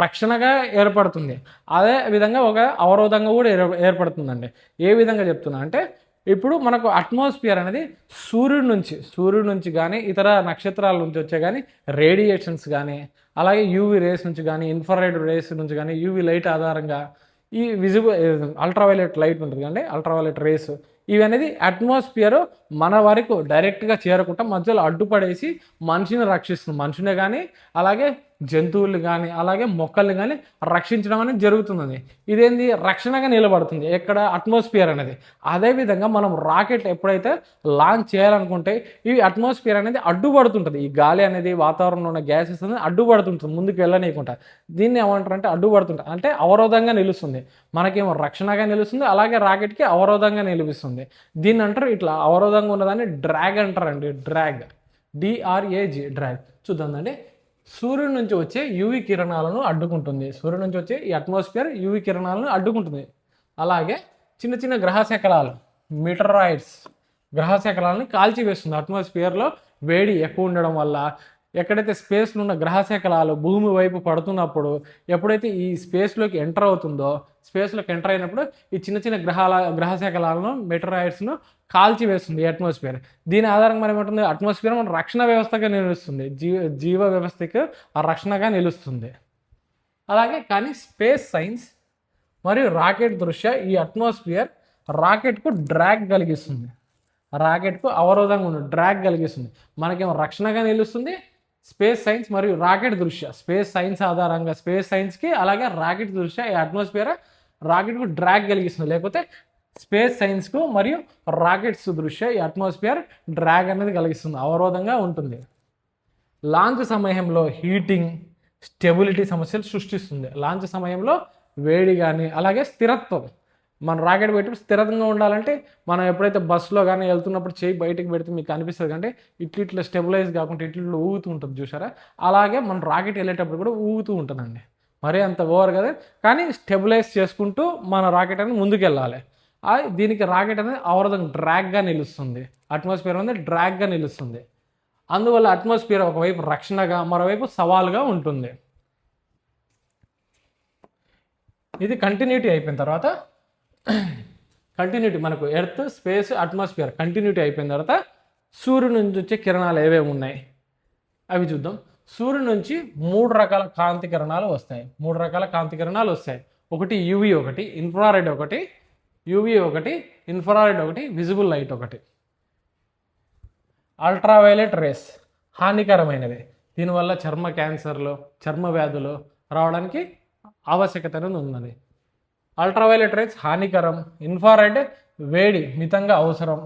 రక్షణగా ఏర్పడుతుంది, అదే విధంగా ఒక అవరోధంగా కూడా ఏర్పడుతుందండి. ఏ విధంగా చెప్తున్నా అంటే ఇప్పుడు మనకు అట్మాస్ఫియర్ అనేది సూర్యుడి నుంచి కానీ ఇతర నక్షత్రాల నుంచి వచ్చే కానీ రేడియేషన్స్ కానీ అలాగే యూవీ రేస్ నుంచి కానీ ఇన్ఫ్రారెడ్ రేస్ నుంచి కానీ యూవీ లైట్ ఆధారంగా ఈ అల్ట్రావైలెట్ లైట్ ఉంటుంది కానీ అల్ట్రావైలెట్ రేస్ ఇవి అనేది అట్మాస్ఫియర్ మన వరకు డైరెక్ట్గా చేరకుండా మధ్యలో అడ్డుపడేసి మనిషిని రక్షిస్తుంది. మనుషునే కానీ అలాగే జంతువులు కానీ అలాగే మొక్కల్ని కానీ రక్షించడం అనేది జరుగుతుంది. ఇదేంది రక్షణగా నిలబడుతుంది ఎక్కడ అట్మాస్ఫియర్ అనేది. అదేవిధంగా మనం రాకెట్ ఎప్పుడైతే లాంచ్ చేయాలనుకుంటే ఈ అట్మాస్ఫియర్ అనేది అడ్డుపడుతుంటుంది. ఈ గాలి అనేది వాతావరణంలో ఉన్న గ్యాసెస్ అనేది అడ్డుపడుతుంటుంది, ముందుకు వెళ్ళనీయకుండా. దీన్ని ఏమంటారు అంటే అడ్డుపడుతుంటుంది అంటే అవరోధంగా నిలుస్తుంది. మనకేమో రక్షణగా నిలుస్తుంది, అలాగే రాకెట్కి అవరోధంగా నిలుస్తుంది. దీన్ని అంటారు ఇట్లా అవరోధంగా ఉన్నదాన్ని డ్రాగ్ అంటారండి. DRAG drag. చూద్దామండి, సూర్యుడి నుంచి వచ్చే యూవీ కిరణాలను అడ్డుకుంటుంది. సూర్యుడి నుంచి వచ్చే ఈ అట్మాస్ఫియర్ యూవీ కిరణాలను అడ్డుకుంటుంది. అలాగే చిన్న చిన్న గ్రహ శకలాలు మీటరాయిడ్స్ గ్రహశకలాలని కాల్చివేస్తుంది. అట్మాస్ఫియర్లో వేడి ఎక్కువ ఉండడం వల్ల ఎక్కడైతే స్పేస్లో ఉన్న గ్రహశకలాలు భూమి వైపు పడుతున్నప్పుడు ఎప్పుడైతే ఈ స్పేస్లోకి ఎంటర్ అవుతుందో, స్పేస్లోకి ఎంటర్ అయినప్పుడు ఈ చిన్న చిన్న గ్రహశకలాలను మెటరాయిడ్స్ను కాల్చివేస్తుంది అట్మాస్ఫియర్. దీని ఆధారంగా మనం ఏమంటుంది, అట్మాస్ఫియర్ మన రక్షణ వ్యవస్థగా నిలుస్తుంది, జీవ వ్యవస్థకి ఆ రక్షణగా నిలుస్తుంది. అలాగే కానీ స్పేస్ సైన్స్ మరియు రాకెట్ దృష్ట్యా ఈ అట్మాస్ఫియర్ రాకెట్కు డ్రాగ్ కలిగిస్తుంది, రాకెట్కు అవరోధంగా ఉన్న డ్రాగ్ కలిగిస్తుంది. మనకేమో రక్షణగా నిలుస్తుంది. స్పేస్ సైన్స్ మరియు రాకెట్ దృష్ట్యా, స్పేస్ సైన్స్ ఆధారంగా స్పేస్ సైన్స్కి అలాగే రాకెట్ దృష్ట్యా ఈ అట్మాస్ఫియర్ రాకెట్కు డ్రాగ్ కలిగిస్తుంది. లేకపోతే స్పేస్ సైన్స్కు మరియు రాకెట్స్ దృష్ట్యా ఈ అట్మాస్ఫియర్ డ్రాగ్ అనేది కలిగిస్తుంది, అవరోధంగా ఉంటుంది. లాంచ్ సమయంలో హీటింగ్, స్టెబిలిటీ సమస్యలు సృష్టిస్తుంది. లాంచ్ సమయంలో వేడి కానీ అలాగే స్థిరత్వం, మన రాకెట్ పెట్టి స్థిరంగా ఉండాలంటే మనం ఎప్పుడైతే బస్సులో కానీ వెళ్తున్నప్పుడు చేయి బయటకు పెడితే మీకు అనిపిస్తుంది కంటే ఇట్లా స్టెబిలైజ్ కాకుండా ఇట్లా ఊగుతూ ఉంటుంది చూసారా, అలాగే మన రాకెట్ వెళ్ళేటప్పుడు కూడా ఊగుతూ ఉంటుందండి. మరీ అంత ఓవర్ కదా, కానీ స్టెబిలైజ్ చేసుకుంటూ మన రాకెట్ అనేది ముందుకు వెళ్ళాలి. దీనికి రాకెట్ అనేది అవరోధం డ్రాగ్గా నిలుస్తుంది, అట్మాస్ఫియర్ అనేది డ్రాగ్గా నిలుస్తుంది. అందువల్ల అట్మాస్ఫియర్ ఒకవైపు రక్షణగా మరోవైపు సవాలుగా ఉంటుంది. ఇది కంటిన్యూటీ అయిపోయిన తర్వాత కంటిన్యూటీ మనకు ఎర్త్, స్పేస్, అట్మాస్ఫియర్ కంటిన్యూటీ అయిపోయిన తర్వాత సూర్యుడి నుంచి వచ్చే కిరణాలు ఏవేవి ఉన్నాయి అవి చూద్దాం. సూర్యుడి నుంచి 3 రకాల కాంతి కిరణాలు వస్తాయి. 3 రకాల కాంతి కిరణాలు వస్తాయి. ఒకటి యూవీ, ఒకటి ఇన్ఫ్రారెడ్, ఒకటి యూవీ, ఒకటి ఇన్ఫ్రారెడ్, ఒకటి విజిబుల్ లైట్, ఒకటి అల్ట్రావైలెట్ రేస్ హానికరమైనది. దీనివల్ల చర్మ క్యాన్సర్లు, చర్మ వ్యాధులు రావడానికి ఆవశ్యకత అనేది ఉన్నది. అల్ట్రావైలెట్ రేస్ హానికరం, ఇన్ఫ్రారెడ్ వేడి మితంగా అవసరం,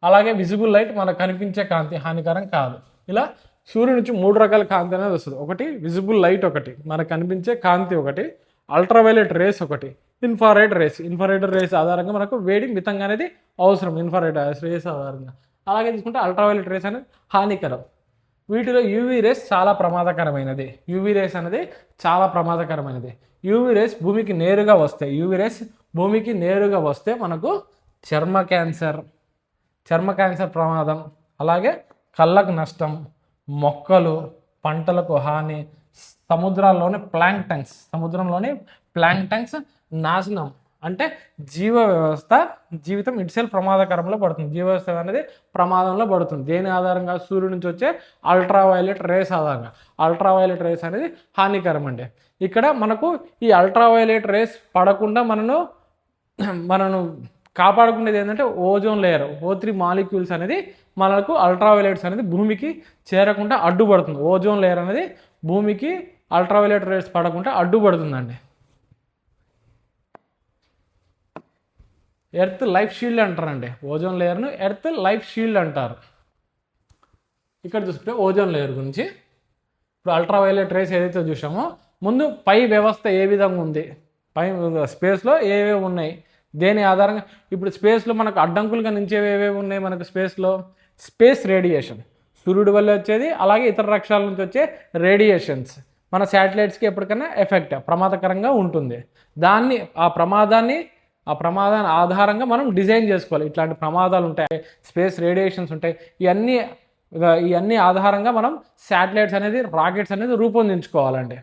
అలాగే విజిబుల్ లైట్ మనకు కనిపించే కాంతి హానికరం కాదు. ఇలా సూర్యుడి నుంచి 3 రకాల కాంతి అనేది వస్తుంది. ఒకటి విజిబుల్ లైట్, ఒకటి మనకు కనిపించే కాంతి, ఒకటి అల్ట్రావైలెట్ రేస్, ఒకటి ఇన్ఫ్రారెడ్ రేస్. ఇన్ఫ్రారెడ్ రేస్ ఆధారంగా మనకు వేడి మితంగా అనేది అవసరం, ఇన్ఫ్రారెడ్ రేస్ ఆధారంగా. అలాగే తీసుకుంటే అల్ట్రావైలెట్ రేస్ అనేది హానికరం. వీటిలో యూవీ రేస్ చాలా ప్రమాదకరమైనది. యూవీ రేస్ అనేది చాలా ప్రమాదకరమైనది. యూవీ రేస్ భూమికి నేరుగా వస్తాయి. యూవీ రేస్ భూమికి నేరుగా వస్తే మనకు చర్మ క్యాన్సర్ ప్రమాదం, అలాగే కళ్ళకు నష్టం, మొక్కలు, పంటలకు హాని, సముద్రంలోని ప్లాంక్టన్స్ నాశనం. అంటే జీవితం ఇట్సెల్ఫ్ ప్రమాదకరంలో పడుతుంది. జీవ వ్యవస్థ అనేది ప్రమాదంలో పడుతుంది. దేని ఆధారంగా? సూర్యుడి నుంచి వచ్చే అల్ట్రావైలెట్ రేస్ ఆధారంగా. అల్ట్రావైలెట్ రేస్ అనేది హానికరం అండి. ఇక్కడ మనకు ఈ అల్ట్రావైలెట్ రేస్ పడకుండా మనను కాపాడుకునేది ఏంటంటే ఓజోన్ లేయర్, O3 మాలిక్యూల్స్ అనేది మనకు అల్ట్రావైలెట్స్ అనేది భూమికి చేరకుండా అడ్డుపడుతుంది. ఓజోన్ లేయర్ అనేది భూమికి అల్ట్రావైలెట్ రేస్ పడకుండా అడ్డుపడుతుందండి. ఎర్త్ లైఫ్ షీల్డ్ అంటారండి. ఓజోన్ లేయర్ను ఎర్త్ లైఫ్ షీల్డ్ అంటారు. ఇక్కడ చూసుకుంటే ఓజోన్ లేయర్ గురించి ఇప్పుడు అల్ట్రావైలెట్ రేస్ ఏదైతే చూసామో, ముందు పై వ్యవస్థ ఏ విధంగా ఉంది, పై స్పేస్లో ఏవేవి ఉన్నాయి, దేని ఆధారంగా ఇప్పుడు స్పేస్లో మనకు అడ్డంకులుగా నిలిచేవి ఏవేవి ఉన్నాయి మనకు స్పేస్లో? స్పేస్ రేడియేషన్, సూర్యుడి వల్ల వచ్చేది, అలాగే ఇతర లక్ష్యాల నుంచి వచ్చే రేడియేషన్స్ మన శాటిలైట్స్కి ఎప్పటికైనా ప్రమాదకరంగా ఉంటుంది. ఆ ప్రమాదాన్ని ఆధారంగా మనం డిజైన్ చేసుకోవాలి. ఇట్లాంటి ప్రమాదాలు ఉంటాయి, స్పేస్ రేడియేషన్స్ ఉంటాయి, ఇవన్నీ ఆధారంగా మనం శాటిలైట్స్ అనేది, రాకెట్స్ అనేది రూపొందించుకోవాలండి.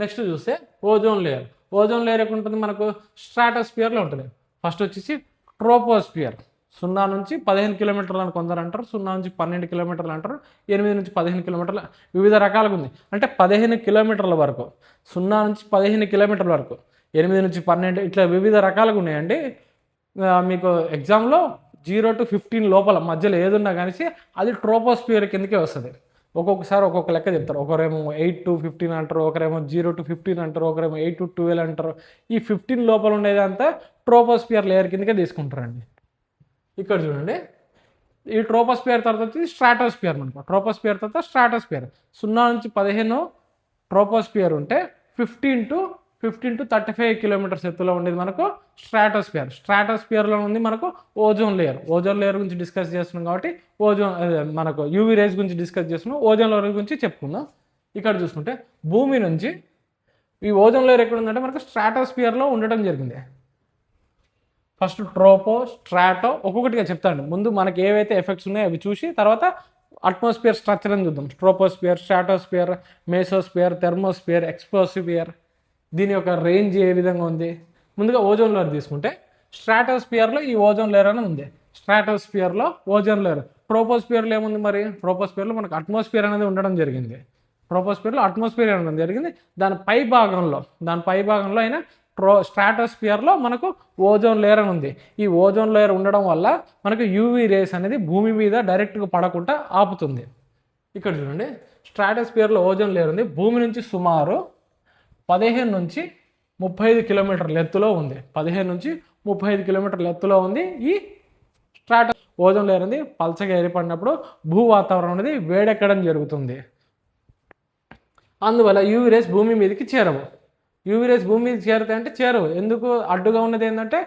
నెక్స్ట్ చూస్తే ఓజోన్ లేయర్. ఓజోన్ లేయర్ ఎక్కడ ఉంటుంది మనకు? స్ట్రాటోస్ఫియర్లో ఉంటుంది. ఫస్ట్ వచ్చేసి ట్రోపోస్ఫియర్, 0 నుంచి 15 కిలోమీటర్లు అని కొందరు అంటారు, 0 నుంచి 12 కిలోమీటర్లు అంటారు, 8 నుంచి 15 కిలోమీటర్లు, వివిధ రకాలుగా ఉంది. అంటే 15 కిలోమీటర్ల వరకు, 0 నుంచి 15 కిలోమీటర్ల వరకు, 8 నుంచి 12 ఇట్లా వివిధ రకాలుగా ఉన్నాయండి. మీకు ఎగ్జామ్లో 0 to 15 లోపల మధ్యలో ఏదున్నా కానీ అది ట్రోపోస్ఫియర్ కిందకే వస్తుంది. ఒక్కొక్కసారి ఒక్కొక్క లెక్క చెప్తారు. ఒకరేమో 8 to 15 అంటారు, ఒకరేమో 0 to 15 అంటారు, ఒకరేమో 8 to 12 అంటారు. ఈ 15 లోపల ఉండేదంతా ట్రోపోస్ఫియర్ లేయర్ కిందకే తీసుకుంటారండి. ఇక్కడ చూడండి, ఈ ట్రోపోస్ఫియర్ తర్వాత వచ్చి స్ట్రాటోస్ఫియర్ మనకు. ట్రోపోస్ఫియర్ తర్వాత స్ట్రాటోస్ఫియర్, 0 నుంచి 15 ట్రోపోస్ఫియర్ ఉంటే 15 to 35 కిలోమీటర్స్ ఎత్తులో ఉండేది మనకు స్ట్రాటోస్ఫియర్. స్ట్రాటోస్ఫియర్లో ఉంది మనకు ఓజోన్ లేయర్. ఓజోన్ లేయర్ గురించి డిస్కస్ చేస్తున్నాం కాబట్టి మనకు యూవీ రేస్ గురించి డిస్కస్ చేస్తున్నాం, ఓజోన్ లేయర్ గురించి చెప్పుకుందాం. ఇక్కడ చూసుకుంటే భూమి నుంచి ఈ ఓజోన్ లేయర్ ఎక్కడ ఉందంటే మనకు స్ట్రాటోస్ఫియర్లో ఉండటం జరిగింది. ఫస్ట్ ట్రోపో, స్ట్రాటో ఒక్కొక్కటిగా చెప్తాను. ముందు మనకి ఏవైతే ఎఫెక్ట్స్ ఉన్నాయో అవి చూసి తర్వాత అట్మాస్ఫియర్ స్ట్రక్చర్ అని చూద్దాం. ట్రోపోస్ఫియర్, స్ట్రాటోస్ఫియర్, మేసోస్ఫియర్, థెర్మోస్ఫియర్, ఎక్స్పోస్ఫియర్, దీని యొక్క రేంజ్ ఏ విధంగా ఉంది. ముందుగా ఓజోన్ లేయర్ తీసుకుంటే స్ట్రాటోస్ఫియర్లో ఈ ఓజోన్ లేయర్ అని ఉంది. స్ట్రాటోస్ఫియర్లో ఓజోన్ లేయర్. ట్రోపోస్ఫియర్లో ఏముంది మరి? ట్రోపోస్ఫియర్లో మనకు అట్మాస్ఫియర్ అనేది ఉండడం జరిగింది. ట్రోపోస్ఫియర్లో అట్మాస్ఫియర్ ఉండడం జరిగింది. దాని పై భాగంలో అయినా స్ట్రాటోస్ఫియర్లో మనకు ఓజోన్ లేయర్ అని ఉంది. ఈ ఓజోన్ లేయర్ ఉండడం వల్ల మనకు యూవీ రేస్ అనేది భూమి మీద డైరెక్ట్గా పడకుండా ఆపుతుంది. ఇక్కడ చూడండి, స్ట్రాటోస్ఫియర్లో ఓజోన్ లేయర్ ఉంది. భూమి నుంచి సుమారు 15 నుంచి 35 కిలోమీటర్ల ఎత్తులో ఉంది. 15 నుంచి 35 కిలోమీటర్ల ఎత్తులో ఉంది ఈ స్ట్రాటో. ఓజోన్ లేయర్ అనేది పల్చగా ఏర్పడినప్పుడు భూ వాతావరణం అనేది వేడెక్కడం జరుగుతుంది. అందువల్ల యూవీ రేస్ భూమి మీదకి చేరవు. యూవీ రేస్ భూమి మీదకి చేరుతాయంటే చేరవు. ఎందుకు? అడ్డుగా ఉన్నది ఏంటంటే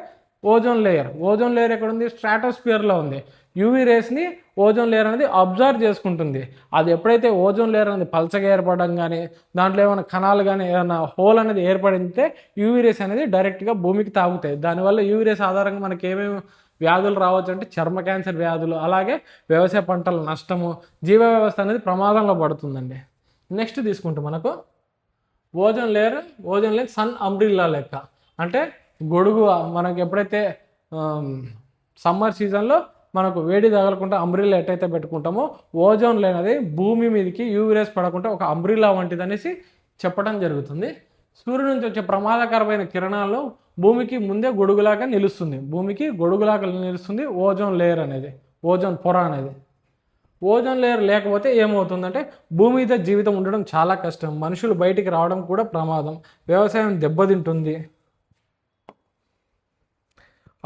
ఓజోన్ లేయర్. ఓజోన్ లేయర్ ఎక్కడ ఉంది? స్ట్రాటోస్ఫియర్లో ఉంది. యూవీ రేస్ని ఓజోన్ లేయర్ అనేది అబ్జర్వ్ చేసుకుంటుంది. అది ఎప్పుడైతే ఓజోన్ లేయర్ అనేది పల్చగా ఏర్పడడం కానీ, దాంట్లో ఏమైనా కణాలు కానీ ఏమైనా హోల్ అనేది ఏర్పడితే యూవీ రేస్ అనేది డైరెక్ట్గా భూమికి తాగుతాయి. దానివల్ల యూవీ రేస్ ఆధారంగా మనకి ఏమేమి వ్యాధులు రావచ్చు అంటే చర్మ క్యాన్సర్ వ్యాధులు, అలాగే వ్యవసాయ పంటల నష్టము, జీవ వ్యవస్థ అనేది ప్రమాదంలో పడుతుందండి. నెక్స్ట్ తీసుకుంటే మనకు ఓజోన్ లేయర్ సన్ అంబ్రిల్లా లెక్క. అంటే గొడుగు మనకి ఎప్పుడైతే సమ్మర్ సీజన్లో మనకు వేడి తగలకుండా అంబ్రిల్లా ఎట్టయితే పెట్టుకుంటామో, ఓజోన్ లేయర్ అనేది భూమి మీదకి యూవీ రేస్ పడకుండా ఒక అంబ్రిల్లా వంటిది అనేసి చెప్పడం జరుగుతుంది. సూర్యుడి నుంచి వచ్చే ప్రమాదకరమైన కిరణాలు భూమికి ముందే గొడుగులాగా నిలుస్తుంది. ఓజోన్ లేయర్ అనేది, ఓజోన్ పొర అనేది. ఓజోన్ లేయర్ లేకపోతే ఏమవుతుందంటే భూమి మీద జీవితం ఉండడం చాలా కష్టం. మనుషులు బయటికి రావడం కూడా ప్రమాదం. వ్యవసాయం దెబ్బతింటుంది.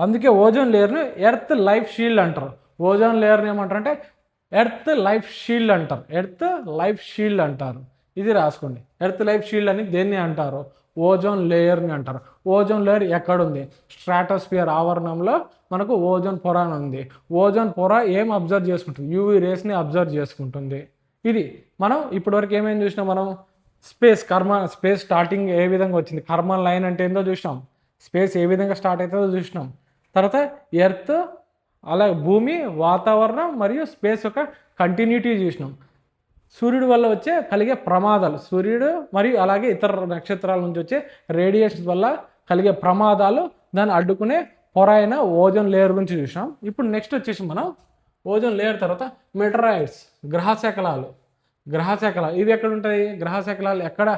అందుకే ఓజోన్ లేయర్ను ఎర్త్ లైఫ్ షీల్డ్ అంటారు. ఓజోన్ లేయర్ని ఏమంటారంటే ఎర్త్ లైఫ్ షీల్డ్ అంటారు. ఇది రాసుకోండి. ఎర్త్ లైఫ్ షీల్డ్ అని దేన్ని అంటారు? ఓజోన్ లేయర్ని అంటారు. ఓజోన్ లేయర్ ఎక్కడుంది? స్ట్రాటోస్ఫియర్ ఆవరణంలో మనకు ఓజోన్ పొర ఉంది. ఓజోన్ పొర ఏం అబ్జర్వ్ చేసుకుంటుంది? యూవీ రేస్ని అబ్జర్వ్ చేసుకుంటుంది. ఇది మనం ఇప్పటివరకు ఏమేమి చూసినాం? మనం స్పేస్ స్టార్టింగ్ ఏ విధంగా వచ్చింది, కర్మన్ లైన్ అంటే ఏందో చూసినాం. స్పేస్ ఏ విధంగా స్టార్ట్ అవుతుందో చూసినాం. తర్వాత ఎర్త్, అలాగే భూమి, వాతావరణం మరియు స్పేస్ యొక్క కంటిన్యూటీ చూసినాం. సూర్యుడి వల్ల కలిగే ప్రమాదాలు, సూర్యుడు మరియు అలాగే ఇతర నక్షత్రాల నుంచి వచ్చే రేడియేషన్ వల్ల కలిగే ప్రమాదాలు, దాన్ని అడ్డుకునే పొర అయిన ఓజోన్ లేయర్ గురించి చూసాం. ఇప్పుడు నెక్స్ట్ వచ్చేసి మనం ఓజోన్ లేయర్ తర్వాత మెటరాయిడ్స్, గ్రహశకలాలు ఇవి ఎక్కడ ఉంటాయి? గ్రహశకలాలు ఎక్కడ?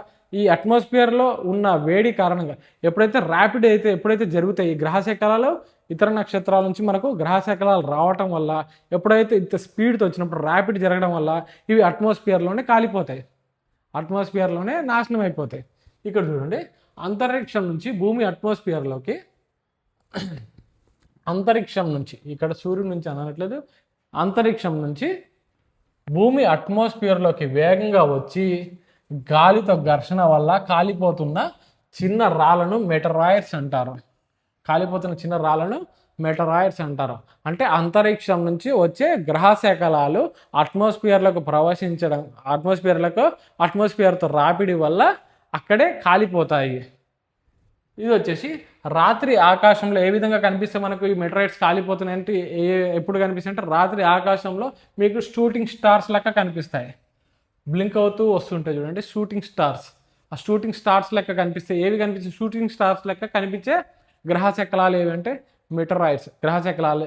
ఈ అట్మాస్ఫియర్లో ఉన్న వేడి కారణంగా ఎప్పుడైతే జరుగుతాయి ఈ గ్రహశకలాలు, ఇతర నక్షత్రాల నుంచి మనకు గ్రహశకలాలు రావటం వల్ల, ఎప్పుడైతే ఇంత స్పీడ్తో వచ్చినప్పుడు ర్యాపిడ్ జరగడం వల్ల ఇవి అట్మాస్ఫియర్లోనే కాలిపోతాయి, అట్మాస్ఫియర్లోనే నాశనం అయిపోతాయి. ఇక్కడ చూడండి, అంతరిక్షం నుంచి భూమి అట్మాస్ఫియర్లోకి, అంతరిక్షం నుంచి, ఇక్కడ సూర్యుడి నుంచి అనట్లేదు, అంతరిక్షం నుంచి భూమి అట్మాస్ఫియర్లోకి వేగంగా వచ్చి గాలితో ఘర్షణ వల్ల కాలిపోతున్న చిన్న రాళ్ళను మెటరాయిడ్స్ అంటారు. అంటే అంతరిక్షం నుంచి వచ్చే గ్రహశకలాలు అట్మాస్ఫియర్తో రాపిడి వల్ల అక్కడే కాలిపోతాయి. ఇది వచ్చేసి రాత్రి ఆకాశంలో ఏ విధంగా కనిపిస్తే మనకు ఈ మెటరాయిడ్స్ కాలిపోతున్నాయంటే ఎప్పుడు కనిపిస్తాయి అంటే రాత్రి ఆకాశంలో మీకు షూటింగ్ స్టార్స్ లెక్క కనిపిస్తాయి. బ్లింక్ అవుతూ వస్తుంటాయి చూడండి, షూటింగ్ స్టార్స్. ఆ షూటింగ్ స్టార్స్ లెక్క కనిపిస్తాయి. ఏవి కనిపిస్తాయి? షూటింగ్ స్టార్స్ లెక్క కనిపించే గ్రహశకలాలు ఏవి అంటే మెటరాయిడ్స్. గ్రహశకలాలు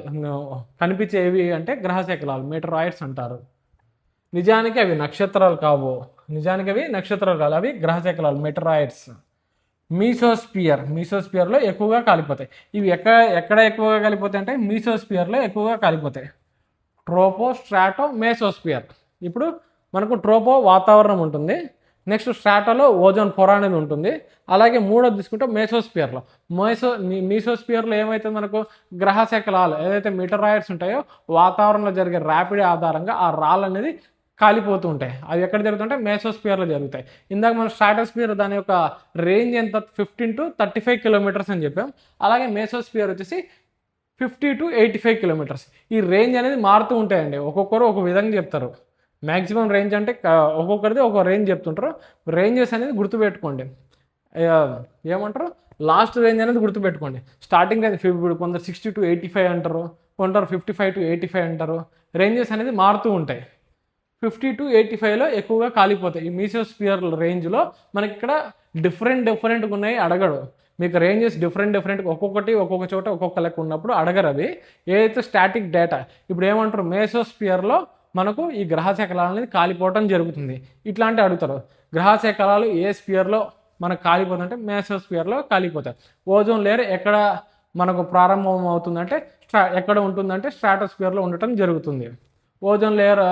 కనిపించేవి అంటే గ్రహశకలాలు, మెటరాయిడ్స్ అంటారు. నిజానికి అవి నక్షత్రాలు కావు, అవి గ్రహశకలాలు, మెటరాయిడ్స్. మీసోస్పియర్లో ఎక్కువగా కాలిపోతాయి. ఇవి ఎక్కడ ఎక్కువగా కాలిపోతాయి అంటే మీసోస్పియర్లో ఎక్కువగా కాలిపోతాయి. ట్రోపో, స్ట్రాటో, మేసోస్పియర్. ఇప్పుడు మనకు ట్రోపో వాతావరణం ఉంటుంది, నెక్స్ట్ స్ట్రాటోలో ఓజోన్ పొర అనేది ఉంటుంది, అలాగే మూడోది తీసుకుంటే మీసోస్పియర్లో ఏమైతే మనకు గ్రహశకలాలు ఏదైతే మెటరాయిడ్స్ ఉంటాయో వాతావరణంలో జరిగే ర్యాపిడ్ ఆధారంగా ఆ రాళ్ళు అనేది కాలిపోతూ ఉంటాయి. అవి ఎక్కడ జరుగుతుంటే మేసోస్పియర్లో జరుగుతాయి. ఇందాక మనం స్ట్రాటోస్పియర్ దాని యొక్క రేంజ్ ఎంత 15 to 35 కిలోమీటర్స్ అని చెప్పాం. అలాగే మేసోస్పియర్ వచ్చేసి 50 to 85 కిలోమీటర్స్. ఈ రేంజ్ అనేది మారుతూ ఉంటాయండి, ఒక్కొక్కరు ఒక విధంగా చెప్తారు. మ్యాక్సిమం రేంజ్ అంటే ఒక్కొక్కరిది ఒక రేంజ్ చెప్తుంటారు. రేంజెస్ అనేది గుర్తుపెట్టుకోండి. ఏమంటారు లాస్ట్ రేంజ్ అనేది గుర్తుపెట్టుకోండి. స్టార్టింగ్ రేంజ్ ఇప్పుడు కొందరు 60 to 85 అంటారు, కొందరు 55 to 85 అంటారు. రేంజెస్ అనేది మారుతూ ఉంటాయి. 50 to 85లో ఎక్కువగా కాలిపోతాయి. ఈ మీసోస్పియర్ రేంజ్లో మనకి ఇక్కడ డిఫరెంట్గా ఉన్నాయి అడగడు. మీకు రేంజెస్ డిఫరెంట్ ఒక్కొక్కటి ఒక్కొక్క చోట ఒక్కొక్క లెక్క ఉన్నప్పుడు అడగరు అవి. ఏదైతే స్టాటిక్ డేటా ఇప్పుడు ఏమంటారు మేసోస్పియర్లో మనకు ఈ గ్రహశకలాలు అనేది కాలిపోవటం జరుగుతుంది. ఇట్లాంటి అడుగుతారు. గ్రహశకలాలు ఏ స్పియర్లో మనకు కాలిపోతుందంటే మేసోస్పియర్లో కాలిపోతాయి. ఓజోన్ లేయర్ ఎక్కడ మనకు ప్రారంభం అవుతుందంటే ఎక్కడ ఉంటుందంటే స్ట్రాటోస్పియర్లో ఉండటం జరుగుతుంది. ఓజోన్ లేయర్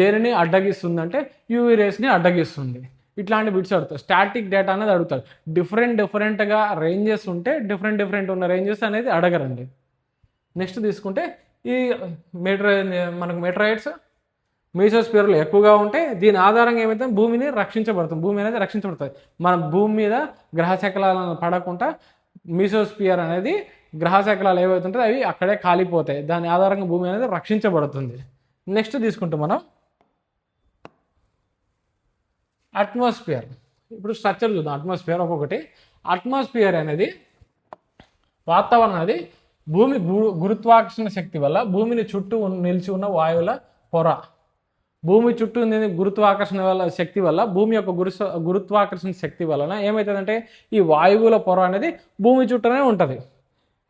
దేనిని అడ్డగిస్తుందంటే యూవీ రేస్ని అడ్డగిస్తుంది. ఇట్లాంటి బిట్స్ అడుగుతారు. స్టాటిక్ డేటా అనేది అడుగుతారు. డిఫరెంట్గా రేంజెస్ ఉంటే డిఫరెంట్ ఉన్న రేంజెస్ అనేది అడగరండి. నెక్స్ట్ తీసుకుంటే ఈ మనకు మెటరాయిడ్స్ మీసోస్పియర్లో ఎక్కువగా ఉంటే దీని ఆధారంగా ఏమైతే భూమిని రక్షించబడుతుంది. భూమి అనేది రక్షించబడుతుంది. మన భూమి మీద గ్రహశకలాలను పడకుండా మీసోస్పియర్ అనేది గ్రహశకలాలు ఏవైతే ఉంటాయో అవి అక్కడే కాలిపోతాయి. దాని ఆధారంగా భూమి అనేది రక్షించబడుతుంది. నెక్స్ట్ తీసుకుంటే మనం అట్మాస్ఫియర్. ఇప్పుడు స్ట్రక్చర్ చూద్దాం. అట్మాస్ఫియర్ ఒక్కొక్కటి. అట్మాస్ఫియర్ అనేది వాతావరణం అనేది భూమి గురుత్వాకర్షణ శక్తి వల్ల భూమిని చుట్టూ నిలిచి ఉన్న వాయువుల పొర. భూమి చుట్టూ గురుత్వాకర్షణ వల్ల శక్తి వల్ల భూమి యొక్క గురుత్వాకర్షణ శక్తి వలన ఏమవుతుందంటే ఈ వాయువుల పొర అనేది భూమి చుట్టూనే ఉంటుంది.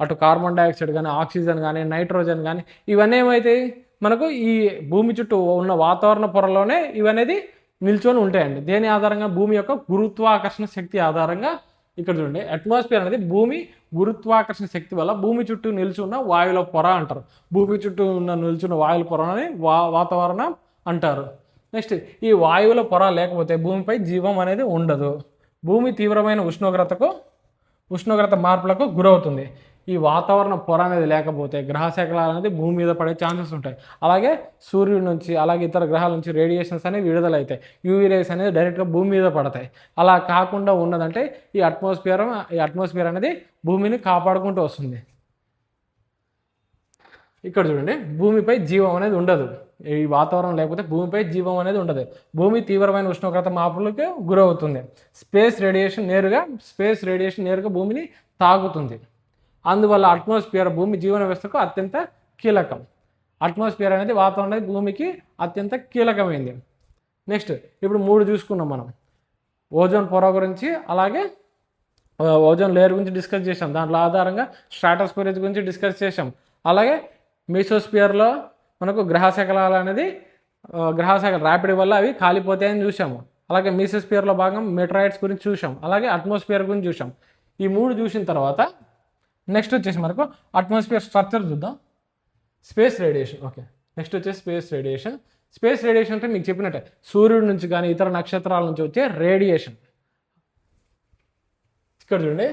అటు కార్బన్ డైఆక్సైడ్ కానీ, ఆక్సిజన్ కానీ, నైట్రోజన్ కానీ ఇవన్నీ ఏమవుతాయి మనకు ఈ భూమి చుట్టూ ఉన్న వాతావరణ పొరలోనే ఇవనేది నిల్చొని ఉంటాయండి. దేని ఆధారంగా భూమి యొక్క గురుత్వాకర్షణ శక్తి ఆధారంగా. ఇక్కడ చూడండి, అట్మాస్ఫియర్ అనేది భూమి గురుత్వాకర్షణ శక్తి వల్ల భూమి చుట్టూ నిల్చున్న వాయువుల పొర అంటారు. భూమి చుట్టూ నిల్చున్న వాయువుల పొరని వాతావరణం అంటారు. నెక్స్ట్ ఈ వాయువుల పొర లేకపోతే భూమిపై జీవం అనేది ఉండదు. భూమి తీవ్రమైన ఉష్ణోగ్రత మార్పులకు గురవుతుంది. ఈ వాతావరణ పొర అనేది లేకపోతే గ్రహశకలాలు అనేది భూమి మీద పడే ఛాన్సెస్ ఉంటాయి. అలాగే సూర్యుడి నుంచి అలాగే ఇతర గ్రహాల నుంచి రేడియేషన్స్ అనేవి విడుదలవుతాయి. యూవీ రేస్ అనేది డైరెక్ట్గా భూమి మీద పడతాయి. అలా కాకుండా ఉన్నదంటే ఈ అట్మాస్ఫియర్ అనేది భూమిని కాపాడుకుంటూ వస్తుంది. ఇక్కడ చూడండి, భూమిపై జీవం అనేది ఉండదు. ఈ వాతావరణం లేకపోతే భూమిపై జీవం అనేది ఉండదు. భూమి తీవ్రమైన ఉష్ణోగ్రత మార్పులకు గురవుతుంది. స్పేస్ రేడియేషన్ నేరుగా భూమిని తాగుతుంది. అందువల్ల అట్మాస్ఫియర్ భూమి జీవన వ్యవస్థకు అత్యంత కీలకం. అట్మాస్ఫియర్ అనేది వాతావరణం అనేది భూమికి అత్యంత కీలకమైంది. నెక్స్ట్ ఇప్పుడు 3 చూసుకున్నాం మనం. ఓజోన్ పొర గురించి అలాగే ఓజోన్ లేయర్ గురించి డిస్కస్ చేసాం. దాంట్లో ఆధారంగా స్ట్రాటోస్పియర్ గురించి డిస్కస్ చేసాం. అలాగే మీసోస్పియర్లో మనకు గ్రహశకలాలు అనేది ర్యాపిడ్ వల్ల అవి కాలిపోతాయని చూసాము. అలాగే మీసోస్పియర్లో భాగం మెటరాయిడ్స్ గురించి చూసాం. అలాగే అట్మాస్ఫియర్ గురించి చూసాం. ఈ 3 చూసిన తర్వాత నెక్స్ట్ వచ్చేసి మనకు అట్మాస్ఫియర్ స్ట్రక్చర్ చూద్దాం. Space radiation. ఓకే, నెక్స్ట్ వచ్చేసి స్పేస్ రేడియేషన్ అంటే మీకు చెప్పినట్టే సూర్యుడి నుంచి కానీ ఇతర నక్షత్రాల నుంచి వచ్చే రేడియేషన్. ఇక్కడ చూడండి,